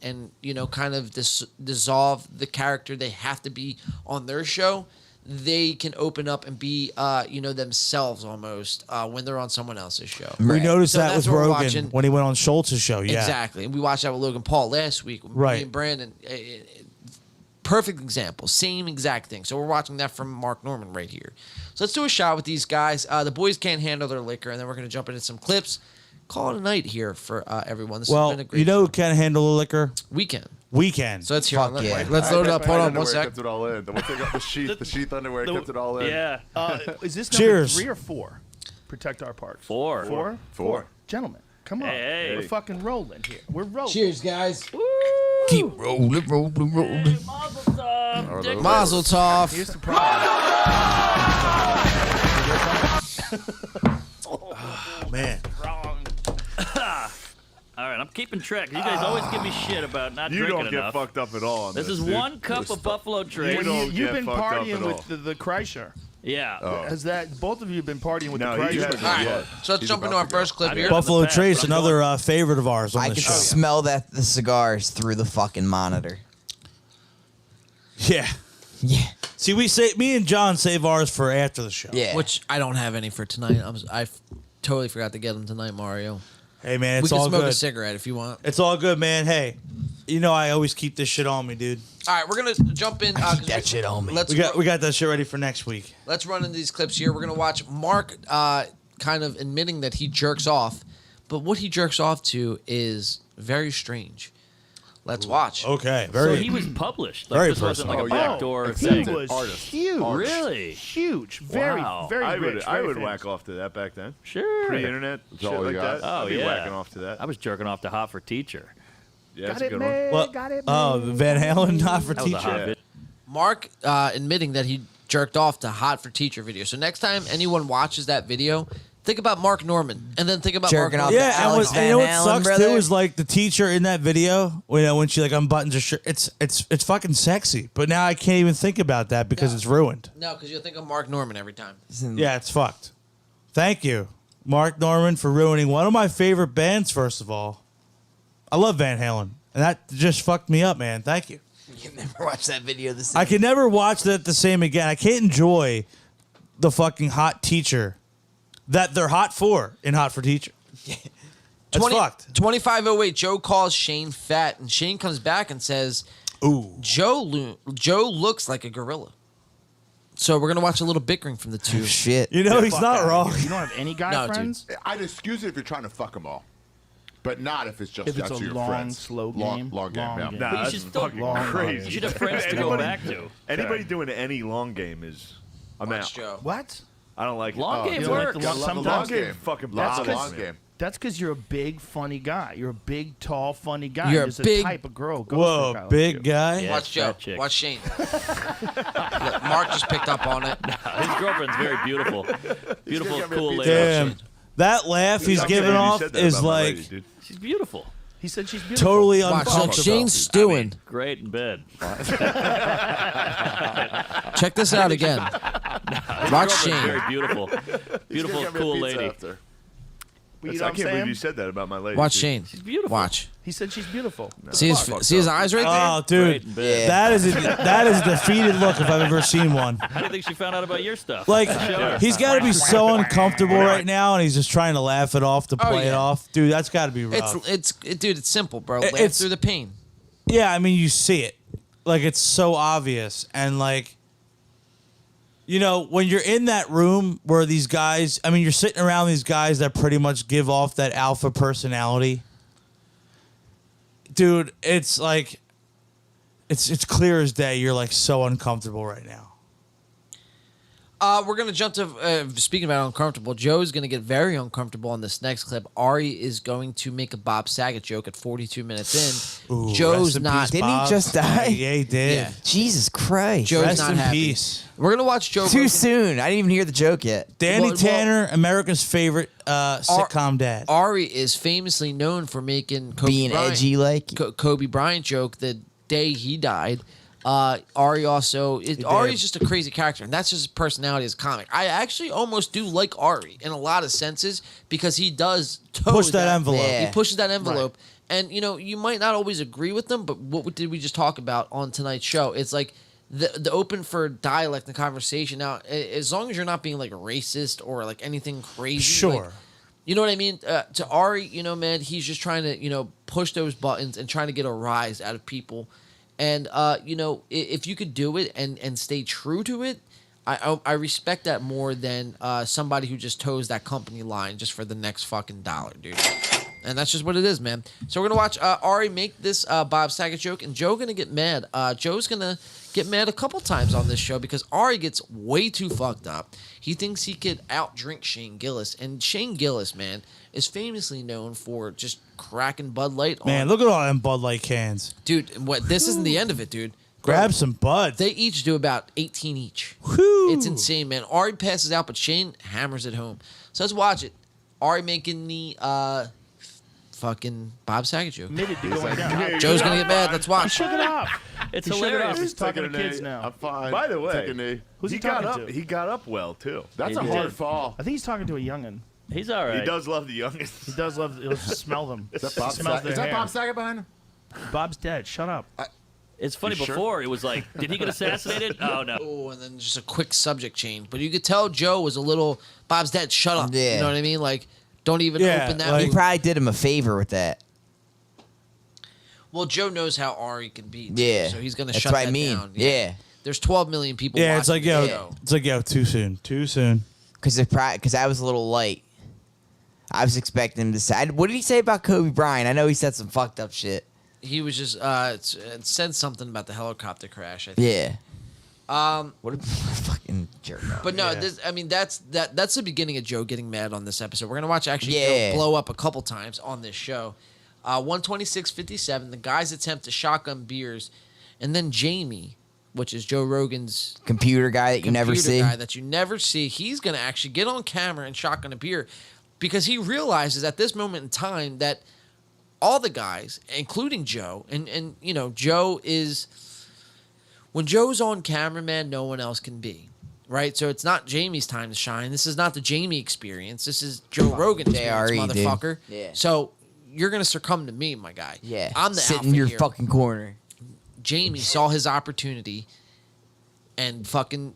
kind of dissolve the character they have to be on their show, they can open up and be themselves almost when they're on someone else's show. we noticed So that that's with what we're Rogan watching. when he went on Schultz's show. Yeah. Exactly. And we watched that with Logan Paul last week. With Right. Me and Brandon. Perfect example. Same exact thing. So we're watching that from Mark Norman right here. So let's do a shot with these guys. The boys can't handle their liquor, and then we're going to jump into some clips. Call it a night here for everyone. This has Well, been a great you know who can handle the liquor? weekend. Weekend. So let's hear. Fuck Let's yeah. load it up. Hold on Underwear one sec. kept it all in. Once they got the sheath underwear kept it all in. Yeah. Is this Cheers. number 3 or 4? Protect our parts. Four. Four. Gentlemen, come on. Hey. We're fucking rolling here. We're rolling. Cheers, guys. Keep rolling. Hey, mazel tov. Are Dick those- Mazel tov. Here's the problem. Man. wrong. All right, I'm keeping track. You guys always give me shit about not You drinking don't get enough. fucked up at all on This this, is dude. one cup of Buffalo Trace. You don't You've get been fucked up partying at all. with the Kreischer. Yeah. Oh. Has that both of you have been partying with No, the he Kreischer? hasn't All right. yet. So let's He's jump into about our to go. first clip I here. got Buffalo past, Trace, but I'm another favorite of ours on I the can show. smell the cigars through the fucking monitor. Yeah. Yeah. See, me and John save ours for after the show. Yeah. Which I don't have any for tonight. I totally forgot to get them tonight, Mario. Hey, man, We it's can all smoke a good. cigarette if you want. It's all good, man. Hey, you know I always keep this shit on me, dude. All right, we're gonna jump in. Keep that shit on me. Let's We got that shit ready for next week. Let's run into these clips here. We're going to watch Mark kind of admitting that he jerks off, but what he jerks off to is very strange. Let's watch. Okay, So he was published. Like, very this wasn't like a personal. backdoor He thing. was Artist. huge. Really? Huge. Very, Wow. very I rich. would very famous. whack off to that back then. Sure. Pre-internet, shit all you like got. that. Oh, I'd be yeah. whacking off to that. I was jerking off to Hot for Teacher. Yeah, that's Got a it good made. one. Got it Oh, made. Van Halen, not for That was a hot teacher. vid- Mark admitting that he jerked off to Hot for Teacher video. So next time anyone watches that video, think about Mark Norman and then think about Jerking Mark off Norman. to Yeah, and, Alex and you know Van what Halen, sucks brother? too is like the teacher in that video when she like unbuttons her shirt. It's fucking sexy, but now I can't even think about that because it's ruined. No, because you'll think of Mark Norman every time. Yeah, it's fucked. Thank you, Mark Norman, for ruining one of my favorite bands. First of all, I love Van Halen, and that just fucked me up, man. Thank you. You can never watch that video the same. I can never watch that the same again. I can't enjoy the fucking hot teacher that they're hot for in Hot for Teacher. That's fucked. 2508, Joe calls Shane fat, and Shane comes back and says, "Ooh, Joe looks like a gorilla." So we're gonna watch a little bickering from the two. Shit. You know, Get he's the not fuck outta wrong. here. You don't have any guy No, dude. friends? I'd excuse it if you're trying to fuck them all. But not if it's just If it's that's a your long, friends. slow long, game. long game. Long Yeah. game. Nah, But you that's should still fucking crazy. You should have friends to go back to. Anybody doing any long game is I'm out. Joe. What? I don't like Long it. game You don't like works. the long- Sometimes sometimes long game fucking That's bothers because me. that's because you're a big, funny guy. You're a big, tall, funny guy. You're a There's big- a type of girl. Goes Whoa, for a guy big like you. guy. Yeah, Watch Joe. fat chick. Watch Shane. Look, Mark just picked up on it. His girlfriend's very beautiful. Beautiful, cool lady. Damn. That laugh he's giving off is like She's beautiful. He said she's beautiful. totally Watch uncomfortable. Shane's stewing. Great in bed. Check this out again. Watch His girlfriend's Shane. very beautiful. Beautiful, cool lady. But you I know what I'm can't believe saying? you said that about my lady. Watch dude. Shane. She's beautiful. Watch. He said she's beautiful. See his eyes right there? Oh, dude, Great in bed. that is a defeated look if I've ever seen one. How do you think she found out about your stuff? Like Show her. he's got to be so uncomfortable right now, and he's just trying to laugh it off to Oh, play it yeah. off. Dude, that's got to be rough. Dude, it's simple, bro. Laugh It's- through the pain. Yeah, I mean, you see it. Like, it's so obvious. And, like, you know, when you're in that room where these guys, I mean, you're sitting around these guys that pretty much give off that alpha personality. Dude, it's like, it's clear as day. You're, like, so uncomfortable right now. We're going to jump to, speaking about uncomfortable, Joe's going to get very uncomfortable on this next clip. Ari is going to make a Bob Saget joke at 42 minutes in. Ooh, Joe's rest in not. peace, Didn't he Bob. just die? Yeah, he did. Yeah. Jesus Christ. Joe's Rest not in happy. peace. We're going to watch Joe Too Rogan. soon. I didn't even hear the joke yet. Danny Well, Tanner, America's favorite sitcom dad. Ari is famously known for making Kobe Being Bryant, edgy like. Kobe Bryant joke the day he died. Ari also Ari's just a crazy character, and that's just his personality as a comic. I actually almost do like Ari in a lot of senses because he does Push that envelope. He pushes that envelope, and you know you might not always agree with them, but what did we just talk about on tonight's show? It's like the open for dialect and conversation. Now, as long as you're not being like racist or like anything crazy, Sure. like, you know what I mean? To Ari, you know, man, he's just trying to, you know, push those buttons and trying to get a rise out of people. And, you know, if you could do it and stay true to it, I respect that more than somebody who just toes that company line just for the next fucking dollar, dude. And that's just what it is, man. So we're going to watch Ari make this Bob Saget joke, and Joe's going to get mad. Joe's going to get mad a couple times on this show because Ari gets way too fucked up. He thinks he could outdrink Shane Gillis. And Shane Gillis, man, is famously known for just cracking Bud Light on. Man, look at all them Bud Light cans. Dude, what? This isn't the end of it, dude. Grab some Bud. They each do about 18 each. Whew. It's insane, man. Ari passes out, but Shane hammers it home. So let's watch it. Ari making the fucking Bob Saget joke. Admitted to going down. Joe's gonna get mad. Let's He watch. shook it off. It's He shook it hilarious. off. He's talking to Taking a kids knee. now. I'm fine. By the way, Take a knee. Who's he got talking up. to? He got up well too. That's He a did. hard fall. I think he's talking to a youngin. He's all right. He does love the youngest. He does love. He'll smell them. Is that Bob He smells Saget? Is their that hair. Bob Saget behind him? Bob's dead. Shut up. It's funny, You sure? before it was like, did he get assassinated? Oh, no. Oh, and then just a quick subject change. But you could tell Joe was a little, Bob's dead, shut up. Yeah. You know what I mean? Like, don't even Yeah, open that. like- He wound. probably did him a favor with that. Well, Joe knows how Ari can be. Too, Yeah. So he's going to That's shut what I that mean. down. Yeah. There's 12 million people Yeah, it's like, watching yo, the show. it's like, yo, too soon. Too soon. Because I was a little light. I was expecting him to say. What did he say about Kobe Bryant? I know he said some fucked up shit. He was just it said something about the helicopter crash. I think. Yeah. What a fucking jerk. But no, Yeah. that's the beginning of Joe getting mad on this episode. We're gonna watch actually Yeah. Joe blow up a couple times on this show. 126.57. The guys attempt to shotgun beers, and then Jamie, which is Joe Rogan's Computer guy that you never computer see. guy that you never see, he's gonna actually get on camera and shotgun a beer because he realizes at this moment in time that all the guys, including Joe, and you know, Joe is when Joe's on camera, man, no one else can be. Right? So it's not Jamie's time to shine. This is not the Jamie experience. This is Joe Rogan experience, JRE, dude. motherfucker. Yeah. So you're gonna succumb to me, my guy. Yeah. I'm the Sit alpha in your here. fucking corner. Jamie saw his opportunity and fucking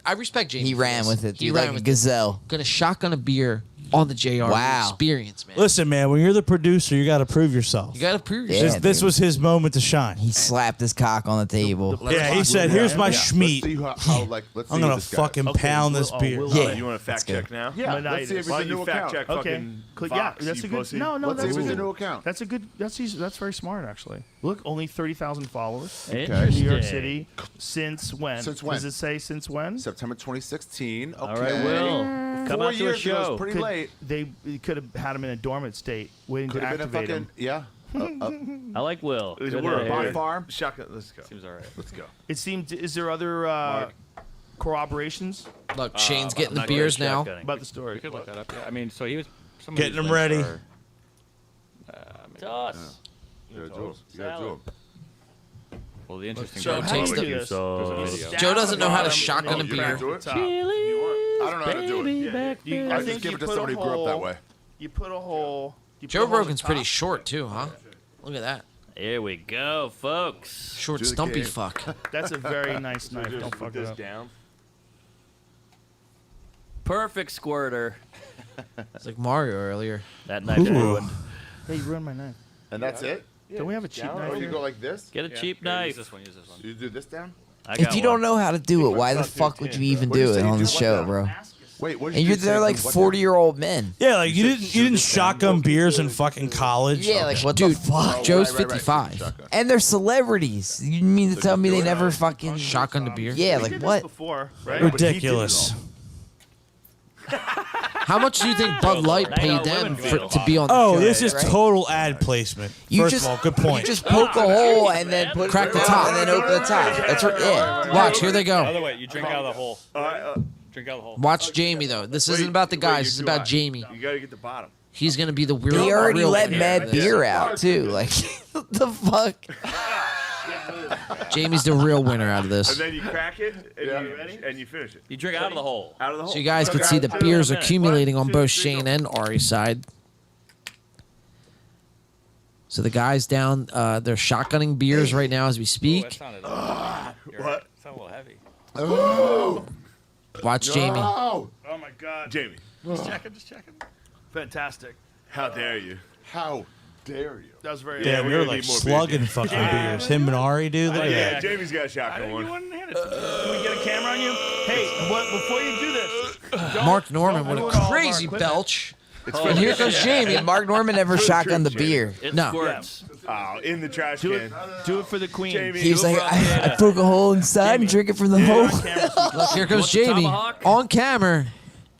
I respect Jamie. He for ran this. with it, He dude, ran like a with it. gazelle. Gonna shotgun a beer on the JRE Wow. experience, man. Listen, man, when you're the producer, you got to prove yourself. You got to prove Yeah, yourself. This was his moment to shine. He slapped his cock on the table. Yeah, he said, "Here's my Let's schmeat. see how like, let's I'm see gonna this guy. fucking pound this beer." Yeah. You want to fact check now? Yeah, let's see if it's Why a don't you new fact account. check Okay. fucking Click, Fox, that's you a good. pussy? No, Let's see if that's it's a good. new account. That's a good. That's very smart, actually. Look, only 30,000 followers. Okay. In New York Interesting. City. Since when? Since when? Does it say since when? September 2016. Okay. All right, Will. Come 4 out to a years ago is show. pretty late. They could have had him in a dormant state, waiting Could to have been a activate fucking him. yeah. I like Will. Is Good it Will? hair. Body farm. Shotgun. Let's go. Seems all right. Let's go. It seemed. Is there other corroborations Look, Shane's getting the not beers good now. shotgunning. about the story? We could look that up. Yeah. I mean, so he was Getting them ready. Toss. You gotta do 'em. You gotta do 'em. Well, the interesting Joe part takes is the- there's a video. Joe doesn't know how to Oh, shotgun a you beer. can do it? Top. I don't know how to do it. You, I I just think give you it to put somebody a who grew up that hole. way. You put a hole. You put Joe a hole at Rogan's the pretty top. short too, huh? Look at that. Here we go, folks. Short Do the stumpy game. fuck. That's a very nice knife. Just Don't put fuck it this up. down. Perfect squirter. It's like Mario earlier. That knife ruined. Hey, you ruined my knife. And that's it? Don't we have a cheap Down. knife Or you here? go like this? Get a cheap knife. Use this one. Use this one. You do this down? I got If you don't one. know how to do it, why the fuck would you even do it on the show, bro? Wait, what did And you you're say? they're like What 40-year-old men. Yeah, like you didn't shoot this down, shotgun beers in fucking college. Yeah, like what Dude, the fuck? Joe's right, right. 55. Shotgun. And they're celebrities. You mean to tell me they never fucking Shotgun the beer. Yeah, We like did what? This before, right? Ridiculous. How much do you think Bud Light paid them to be on the Oh, show? this is right? total ad placement. You First just- of all, good point. You just poke a hole and then put Crack it the down top. and then open the top. That's right. Yeah. Watch, here they By the go. way, you drink out of the hole. Drink out of the hole. Watch Jamie though. This isn't about the guys. This is about Jamie. You gotta get the bottom. He's gonna be the weird. He already real let winner Mad of this. Beer out too. Like what the fuck? Jamie's the real winner out of And this. then you crack it and you finish it. You drink out of the hole. Out of the hole. So you guys can see the beers accumulating on both Shane and Ari's side. So the guys down, they're shotgunning beers right now as we That speak. sounded. What? Sounded a little heavy. Oh, Watch Jamie. no. Oh my God. Jamie, Just checking. Just checking. Fantastic. how dare you? How dare you? That was very. Damn, we're you're gonna like need more slugging beers. fucking beers. Him and Ari, dude. Look at Yeah, that. Jamie's got a shotgun You one. wouldn't hand it to me. Can we get a camera on you? Hey, what? Before you do this, don't- Mark Norman don't with ruin a all of our crazy equipment. belch. It's And here comes Jamie. Mark Norman never shotgunned the beer. It No. squirts. Oh, in the trash Do can. it. Do it for the queen. Jamie. He was like, I poke a hole inside and drink it from the hole. Look, here comes want the Jamie tomahawk? on camera.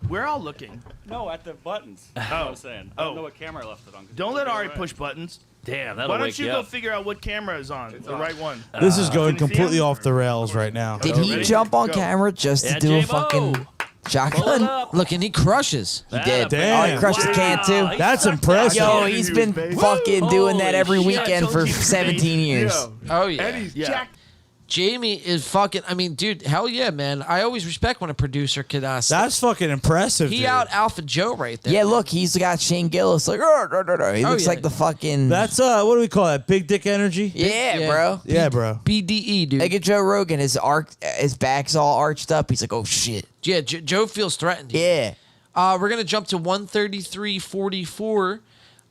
We're all looking. No, at the buttons. That's what I'm saying. I don't know what camera I left it on. Don't let Ari push buttons. Damn, that'll Why don't wake you you go up. figure out what camera is on? The right one. This is going Can you see completely him? off the rails right now. Did he Ready? jump on Go. camera just to Yeah, do a J-Mo. fucking Pull it shotgun? up. Look, and he crushes. He did. Damn. Oh, he crushed the can too. Wow, That's sucked impressive. Yo, He he's was been based- fucking doing that every Holy shit. weekend I for told you he was 17 years. Yo, Oh yeah. and he's Yeah. jacked. Jamie is fucking. I mean, dude, hell yeah, man. I always respect when a producer could. That's fucking impressive. he dude. out Alpha Joe right there. Yeah, look, he's got Shane Gillis like, he Oh, looks yeah. like the fucking. That's what do we call that? Big dick energy. yeah, yeah. bro. Yeah, bro. BDE, dude. Like at Joe Rogan, his back's all arched up. He's like, oh shit. Yeah, Joe feels threatened. Yeah. We're gonna jump to 133.44.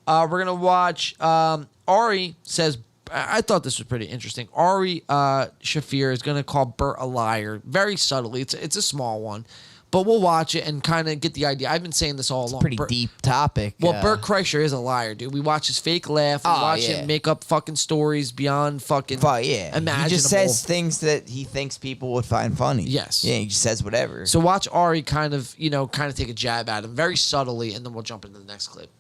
We're gonna watch. Ari says, I thought this was pretty interesting. Ari Shaffir is gonna call Bert a liar, very subtly. It's a small one, but we'll watch it and kind of get the idea. I've been saying this all along. Pretty Bert- deep topic. Well, Bert Kreischer is a liar, dude. We watch his fake laugh. We Oh, watch yeah. him make up fucking stories beyond fucking yeah. imaginable. He just says things that he thinks people would find funny. Yes. Yeah, he just says whatever. So watch Ari kind of take a jab at him very subtly, and then we'll jump into the next clip.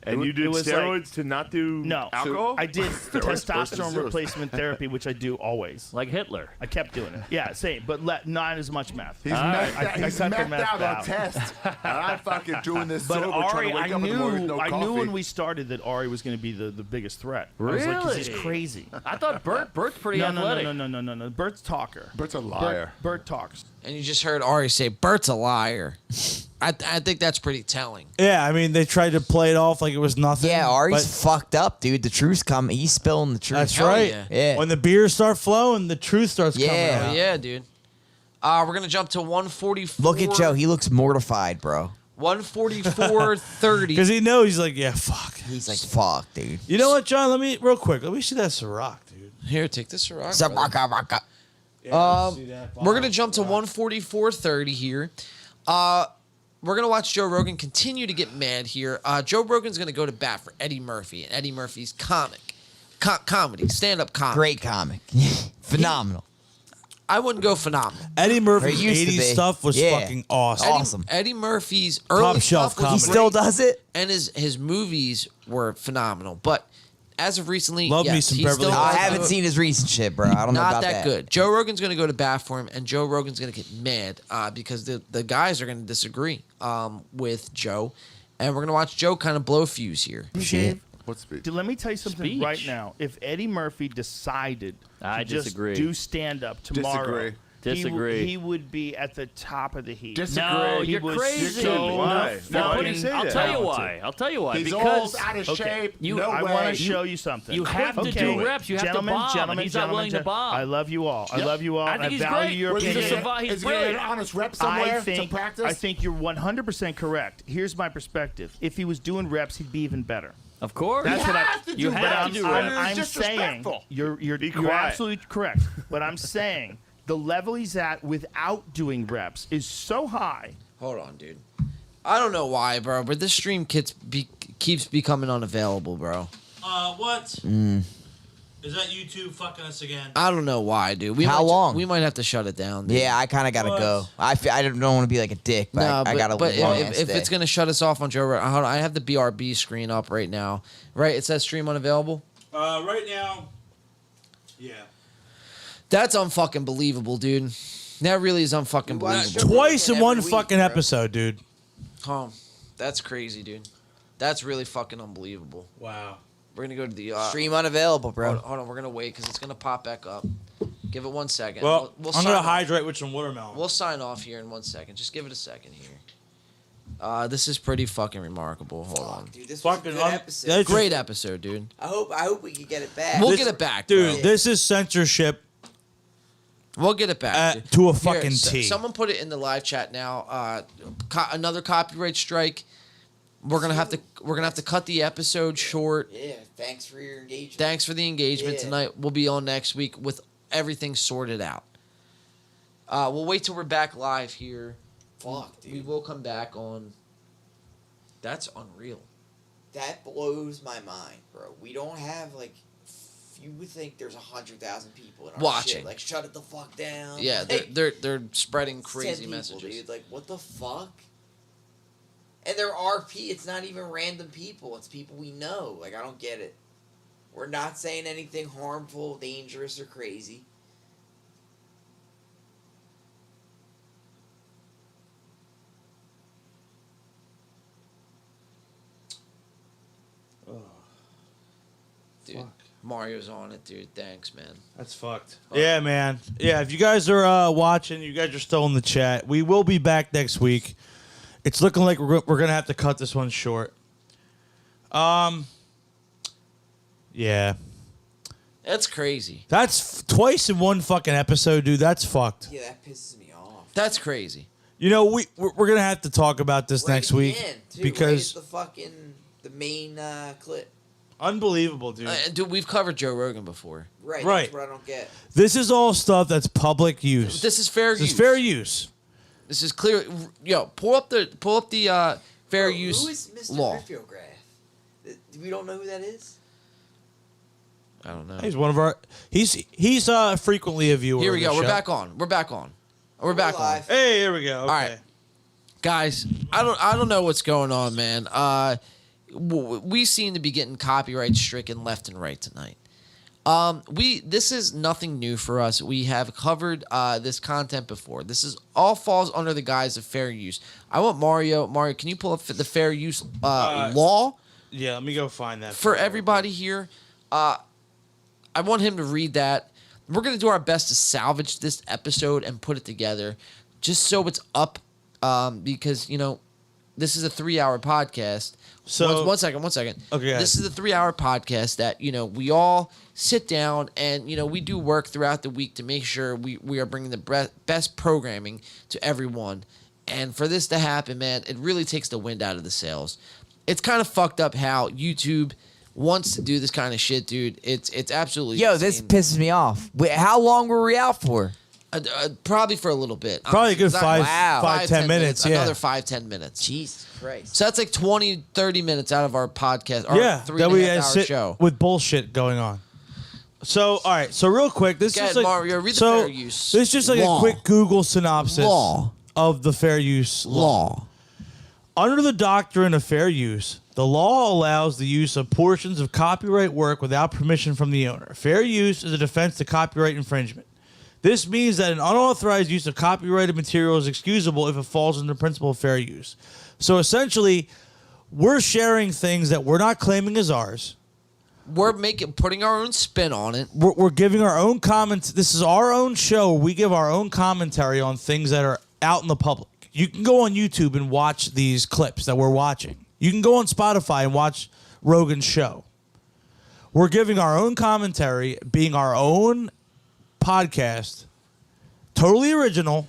And you did it was steroids to not do No. alcohol? I did testosterone versus replacement therapy, which I do always. Like Hitler. I kept doing it. Yeah, same, but not as much meth. He's I he's cut the maxed meth out on tests. And I'm fucking doing this But sober, Ari, trying to wake up in the morning with no I coffee. knew when we started that Ari was going to be the biggest threat. I was like, 'cause he's Really? crazy. I thought Bert's pretty No, athletic. no. Bert's talker. Bert's a liar. Bert talks. And you just heard Ari say, Bert's a liar. I think that's pretty telling. Yeah, I mean, they tried to play it off like it was nothing. Yeah, Ari's but fucked up, dude. The truth's coming. He's spilling the truth. that's Hell right. yeah. Yeah. When the beers start flowing, the truth starts coming Yeah. out. Yeah, dude. We're gonna jump to 144. Look at Joe. He looks mortified, bro. 144.30. Because he knows he's like, yeah, fuck. He's like, fuck, dude. You know what, John? Let me see that Ciroc, dude. Here, take this Ciroc. Ciroc. We're gonna jump to 144.30 here. We're gonna watch Joe Rogan continue to get mad here. Joe Rogan's gonna go to bat for Eddie Murphy, and Eddie Murphy's comedy, stand-up comedy. Great comic. Phenomenal. I wouldn't go phenomenal. Eddie Murphy's It used to 80s be. stuff was Yeah. fucking awesome. Eddie Murphy's early Top shelf stuff was comedy. He still does it? and his movies were phenomenal. But as of recently, Love me yes, some he Beverly still Hills. I does haven't it. seen his recent shit, bro. I don't know Not about that good. Joe Rogan's going to go to bat for him, and Joe Rogan's going to get mad because the guys are going to disagree with Joe, and we're going to watch Joe kind of blow a fuse here. Shit. What's speech? Dude, let me tell you something Speech. right now. If Eddie Murphy decided I to just disagree. do stand up tomorrow, Disagree. He would be at the top of the heap. No, He you're was crazy. so Why? Now, Why do you say I'll that? tell you why. I'll tell you why. He's because old, out of shape. You, No I way. want to show you something. You have to do reps. You have gentlemen, to bomb. Gentlemen, and he's not willing to bomb. I love you all. I love you all. I think he's value great. your He's opinion. He's brilliant. an honest rep somewhere to practice? I think you're 100% correct. Here's my perspective. If he was doing reps, he'd be even better. Of course. That's what You have to do reps. I'm saying you're quiet. absolutely correct. But I'm saying the level he's at without doing reps is so high. Hold on, dude. I don't know why, bro, but this stream keeps becoming unavailable, bro. What? Is that YouTube fucking us again? I don't know why, dude. How long? We might have to shut it down. Dude. Yeah, I kind of got to go. I don't want to be like a dick, but No, I got to but leave. if it's gonna shut us off on Joe Rogan, hold on, I have the BRB screen up right now. Right, it says stream unavailable. Right now, yeah. That's unfucking believable, dude. That really is unfucking believable. Twice in one fucking episode, dude. Oh, that's crazy, dude. That's really fucking unbelievable. Wow. We're gonna go to the Stream unavailable, bro. Hold on, we're gonna wait because it's gonna pop back up. Give it 1 second. Well, We'll I'm sign gonna off. hydrate with some watermelon. We'll sign off here in 1 second. Just give it a second here. This is pretty fucking remarkable. Hold on. Dude, this Fucking was a good episode. Great episode, dude. I hope we can get it back. We'll get it back, dude. bro. This is censorship. We'll get it back dude. To a Here, fucking T. Someone put it in the live chat now. Another copyright strike. We're gonna have to cut the episode short. Yeah, thanks for your engagement. Thanks for the engagement tonight. We'll be on next week with everything sorted out. We'll wait till we're back live here. Fuck, dude. We will come back on. That's unreal. That blows my mind, bro. We don't have you would think there's 100,000 people in our Watching. shit. Like, shut it the fuck down. Yeah, Like, they're spreading 10 crazy people, messages. dude. Like, what the fuck? And it's not even random people. It's people we know. Like, I don't get it. We're not saying anything harmful, dangerous, or crazy. Dude, Mario's on it, dude. Thanks, man. That's fucked. Yeah, man. Yeah, if you guys are watching, you guys are still in the chat. We will be back next week. It's looking like we're gonna have to cut this one short. Yeah. That's crazy. That's twice in one fucking episode, dude. That's fucked. Yeah, that pisses me off. That's crazy. You know, we're gonna have to talk about this next week because the main clip. Unbelievable, dude. Dude, we've covered Joe Rogan before. Right. Right. That's what I don't get. This is all stuff that's public use. This is fair use. This is fair use. This is clear. Yo, pull up the fair use Who is Mr. law. Riffograph? We don't know who that is. I don't know. He's one of our. He's frequently a viewer. Here we of the go. We're show. back on. We're back on. We're back on. Hey, here we go. Okay. All right, guys. I don't know what's going on, man. We seem to be getting copyright stricken left and right tonight. This is nothing new for us. We have covered this content before. This is all falls under the guise of fair use. I want Mario. Mario, can you pull up the fair use law? Yeah, let me go find that for everybody here. I want him to read that. We're gonna do our best to salvage this episode and put it together, just so it's up. Because this is a 3-hour podcast. So one second. Okay. This is a 3-hour podcast that we all sit down and we do work throughout the week to make sure we are bringing the best programming to everyone And for this to happen, man, it really takes the wind out of the sails. It's kind of fucked up how YouTube wants to do this kind of shit, dude. It's absolutely This pisses me off. Wait, how long were we out for? Probably for a little bit. Probably a good Honestly. five, 10 minutes. Yeah. Another 5-10 minutes. Jesus Christ. So that's like 20, 30 minutes out of our podcast. Our Yeah, 3.5 hour sit show. with bullshit going on. So, all right. So, real quick, this Go is ahead, like Mario, read the so fair use this is just like law. a quick Google synopsis Law. of the fair use law. Under the doctrine of fair use, the law allows the use of portions of copyright work without permission from the owner. Fair use is a defense to copyright infringement. This means that an unauthorized use of copyrighted material is excusable if it falls under the principle of fair use. So essentially, we're sharing things that we're not claiming as ours. We're putting our own spin on it. We're giving our own comments. This is our own show. We give our own commentary on things that are out in the public. You can go on YouTube and watch these clips that we're watching. You can go on Spotify and watch Rogan's show. We're giving our own commentary, being our own podcast, totally original.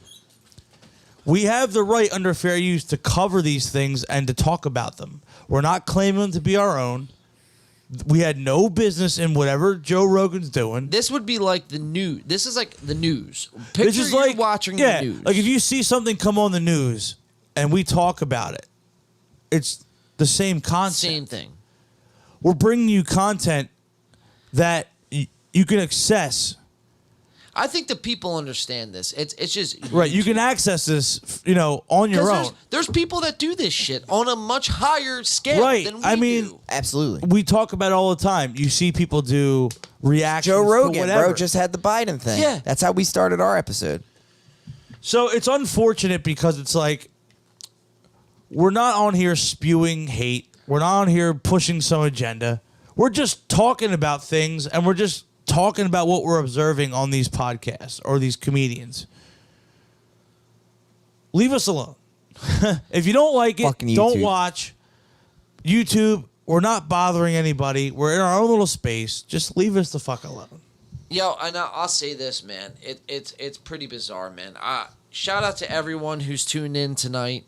We have the right under fair use to cover these things and to talk about them. We're not claiming them to be our own. We had no business in whatever Joe Rogan's doing. This would be like the news. This is like the news. Picture This is you like watching the news. Like if you see something come on the news and we talk about it, it's the same concept. Same thing. We're bringing you content that you can access. I think the people understand this. It's just Right, you can access this, on your 'Cause own. There's people that do this shit on a much higher scale Right. than we I mean, do. Absolutely. We talk about it all the time. You see people do reactions Joe to Rogan, whatever. bro, just had the Biden thing. Yeah. That's how we started our episode. So it's unfortunate because it's like we're not on here spewing hate. We're not on here pushing some agenda. We're just talking about things, and we're just talking about what we're observing on these podcasts or these comedians. Leave us alone. If you don't like it, Fucking don't YouTube. watch YouTube. We're not bothering anybody. We're in our own little space. Just leave us the fuck alone. Yo, and I'll say this, man. It's pretty bizarre, man. Shout out to everyone who's tuned in tonight.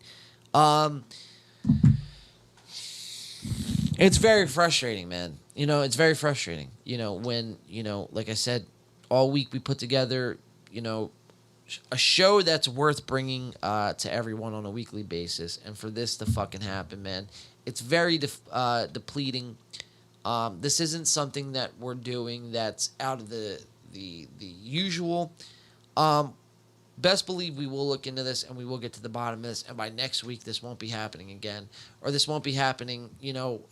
It's very frustrating, man. It's very frustrating. When, like I said, all week we put together, a show that's worth bringing to everyone on a weekly basis. And for this to fucking happen, man, it's very depleting. This isn't something that we're doing that's out of the usual. Best believe we will look into this and we will get to the bottom of this. And by next week, this won't be happening again, or this won't be happening.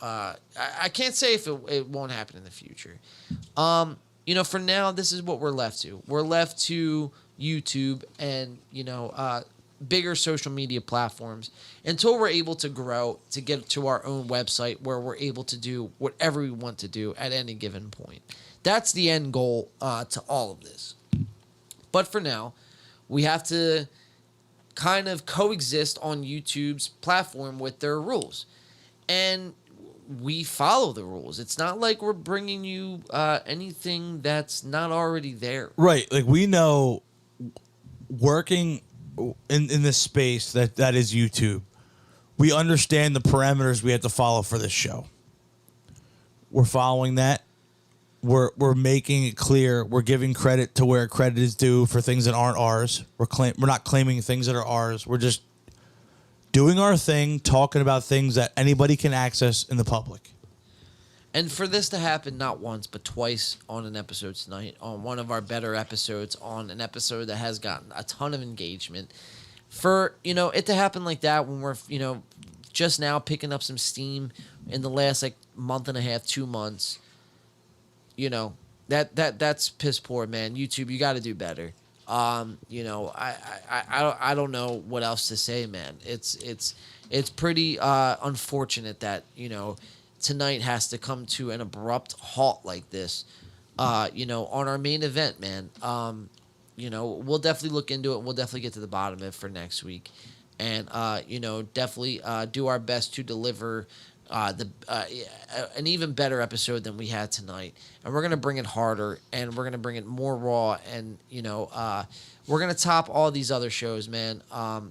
I can't say if it won't happen in the future. For now, this is what we're left to. We're left to YouTube and bigger social media platforms until we're able to grow to get to our own website where we're able to do whatever we want to do at any given point. That's the end goal to all of this. But for now, we have to kind of coexist on YouTube's platform with their rules. And we follow the rules. It's not like we're bringing you anything that's not already there. Right. Like we know working in this space that is YouTube, we understand the parameters we have to follow for this show. We're following that. We're making it clear. We're giving credit to where credit is due for things that aren't ours. We're not claiming things that are ours. We're just doing our thing, talking about things that anybody can access in the public. And for this to happen not once, but twice on an episode tonight, on one of our better episodes, on an episode that has gotten a ton of engagement, for, it to happen like that when we're, just now picking up some steam in the last, month and a half, 2 months, that's piss poor, man. YouTube, you got to do better. I don't know what else to say, man. It's pretty unfortunate that tonight has to come to an abrupt halt like this. On our main event, man. We'll definitely look into it. And we'll definitely get to the bottom of it for next week. and definitely do our best to deliver an even better episode than we had tonight. And we're gonna bring it harder, and we're gonna bring it more raw, and we're gonna top all these other shows, man,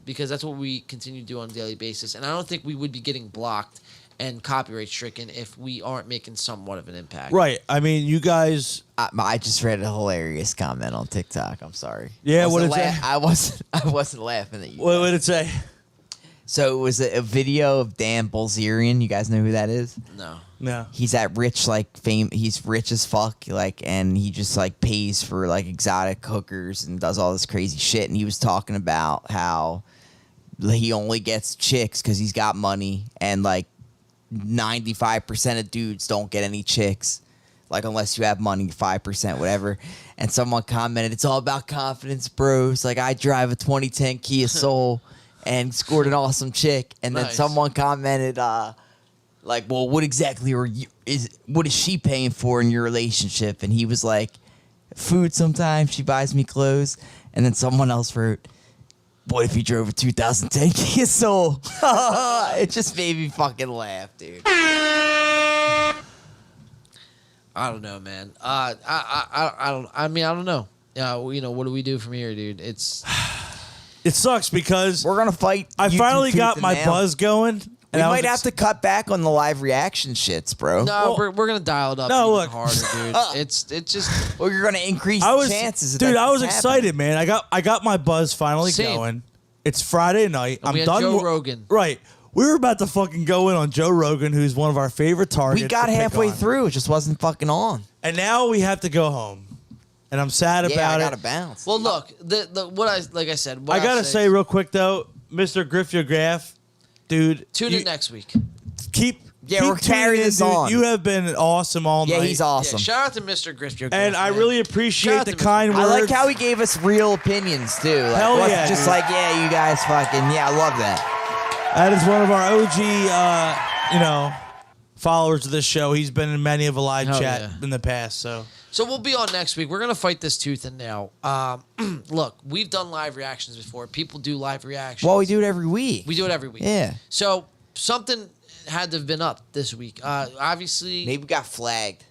because that's what we continue to do on a daily basis. And I don't think we would be getting blocked and copyright stricken if we aren't making somewhat of an impact. Right. I mean, you guys. I just read a hilarious comment on TikTok. I'm sorry. Yeah, what did it say? I wasn't laughing at you. What did it say? So it was a video of Dan Bilzerian. You guys know who that is? No. He's that rich, fame. He's rich as fuck, and he just pays for exotic hookers and does all this crazy shit. And he was talking about how he only gets chicks because he's got money, and 95% of dudes don't get any chicks, unless you have money, 5%, whatever. And someone commented, "It's all about confidence, bros. I drive a 2010 Kia Soul and scored an awesome chick." And then someone commented, "Well, what exactly what is she paying for in your relationship?" And he was like, "Food sometimes. She buys me clothes." And then someone else wrote, "What if you drove a 2010 Kia Soul?" It just made me fucking laugh, dude. I don't know, man. I don't know. What do we do from here, dude? It sucks because we're gonna fight. I finally got my buzz going. We might have to cut back on the live reaction shits, bro. No, we're gonna dial it up even harder, dude. It's just. Well, you're gonna increase the chances. Dude, I was excited, man. I got my buzz finally going. It's Friday night. And we had Joe Rogan. Right. We were about to fucking go in on Joe Rogan, who's one of our favorite targets. We got halfway through. It just wasn't fucking on. And now we have to go home. And I'm sad about it. I gotta bounce. Well, look, like I said, I gotta say real quick though, Mr. Griff, dude, tune in next week. We're carrying this on. You have been awesome all night. Yeah, he's awesome. Yeah, shout out to Mr. Griff. And I really appreciate the kind words. I like how he gave us real opinions too. Hell yeah, just dude. you guys fucking I love that. That is one of our OG, followers of this show. He's been in many of a live chat in the past. So we'll be on next week. We're gonna fight this tooth and nail. Look, we've done live reactions before. People do live reactions. Well, we do it every week. We do it every week. Yeah. So something had to have been up this week. Obviously, maybe we got flagged.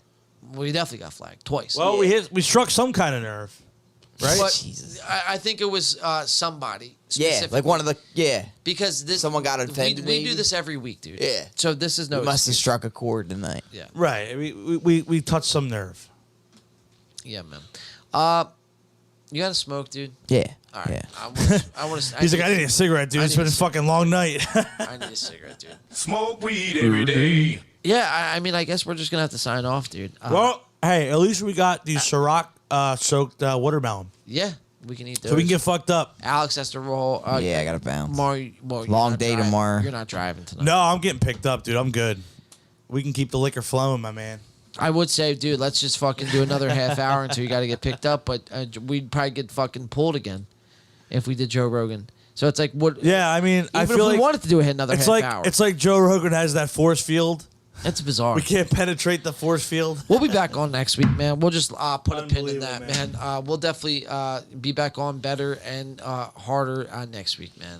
We definitely got flagged twice. Well, we struck some kind of nerve, right? But I think it was somebody. Yeah, one of the because someone got offended. We do this every week, dude. Yeah. So this is no. We must have struck a chord tonight. Yeah. Right. We touched some nerve. Yeah, man. You got to smoke, dude? Yeah. All right. Yeah. I want to. He's like, I need a cigarette, dude. It's been a fucking long night. I need a cigarette, dude. Smoke weed every day. Yeah, I mean, I guess we're just gonna have to sign off, dude. Well, hey, at least we got the Ciroc soaked watermelon. Yeah, we can eat those. So we can get fucked up. Alex has to roll. I gotta bounce. Long Long day tomorrow. You're not driving tonight. No, I'm getting picked up, dude. I'm good. We can keep the liquor flowing, my man. I would say, dude, let's just fucking do another half hour until you got to get picked up. But we'd probably get fucking pulled again if we did Joe Rogan. So it's like, what? Yeah, I mean, I feel if we like wanted to do another half hour. It's like Joe Rogan has that force field. It's bizarre. We can't penetrate the force field. We'll be back on next week, man. We'll just put a pin in that, man. We'll definitely be back on better and harder next week, man.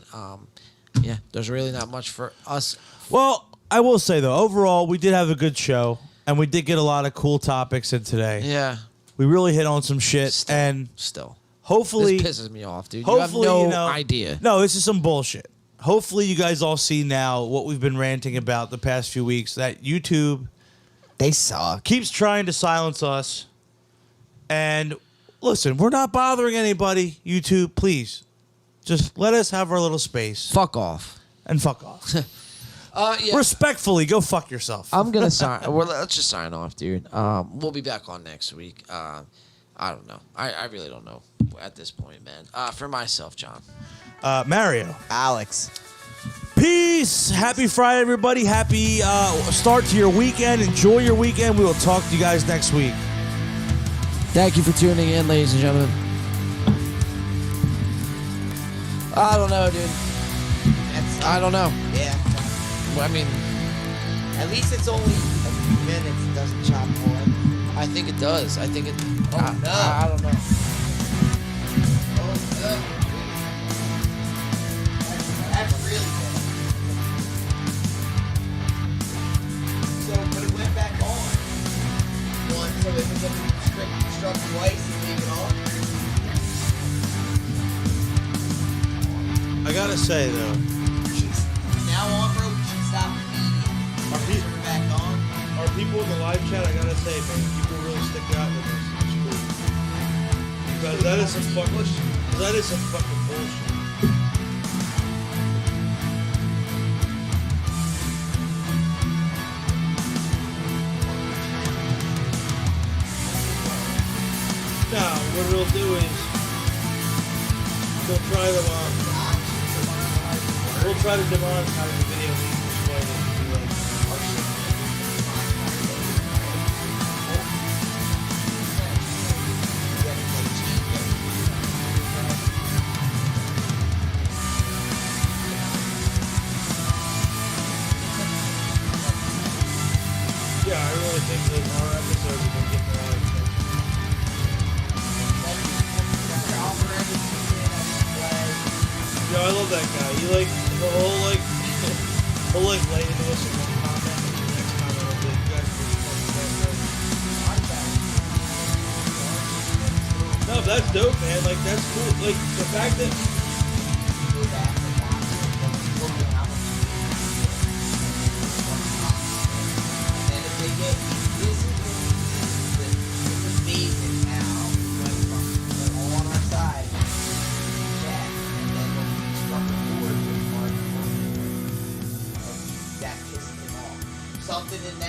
Yeah, there's really not much for us. Well, I will say, though, overall, we did have a good show, and we did get a lot of cool topics in today. Yeah. We really hit on some shit, Still. Hopefully... This pisses me off, dude. Hopefully, you have no idea. No, this is some bullshit. Hopefully you guys all see now what we've been ranting about the past few weeks, that YouTube... They suck. Keeps trying to silence us. And listen, we're not bothering anybody. YouTube, please. Just let us have our little space. Fuck off. And fuck off. Yeah. Respectfully, go fuck yourself. I'm going to sign... Well, let's just sign off, dude. We'll be back on next week. I don't know. I really don't know at this point, man. For myself, John. Mario. Alex. Peace. Happy Friday, everybody. Happy start to your weekend. Enjoy your weekend. We will talk to you guys next week. Thank you for tuning in, ladies and gentlemen. I don't know, dude. I don't know. Yeah. I mean... At least it's only a few minutes. It doesn't chop more. I think it does. I think it... Oh, no. I don't know. That's gotta say though, Now on, bro, we should stop eating. are people back on? Are people in the live chat? I gotta say, man, people really stick out with this. It's cool. Because that is some fucking bullshit. Now, what it'll do is we'll try to demonetize the video. Yeah, I really think that our episodes have been getting a lot of attention. Yo, I love that guy. He he'll lay into us in one comment, and the next comment will be like, you guys are fucking No, that's dope, man. Like, that's cool. Like, the fact that Something in there.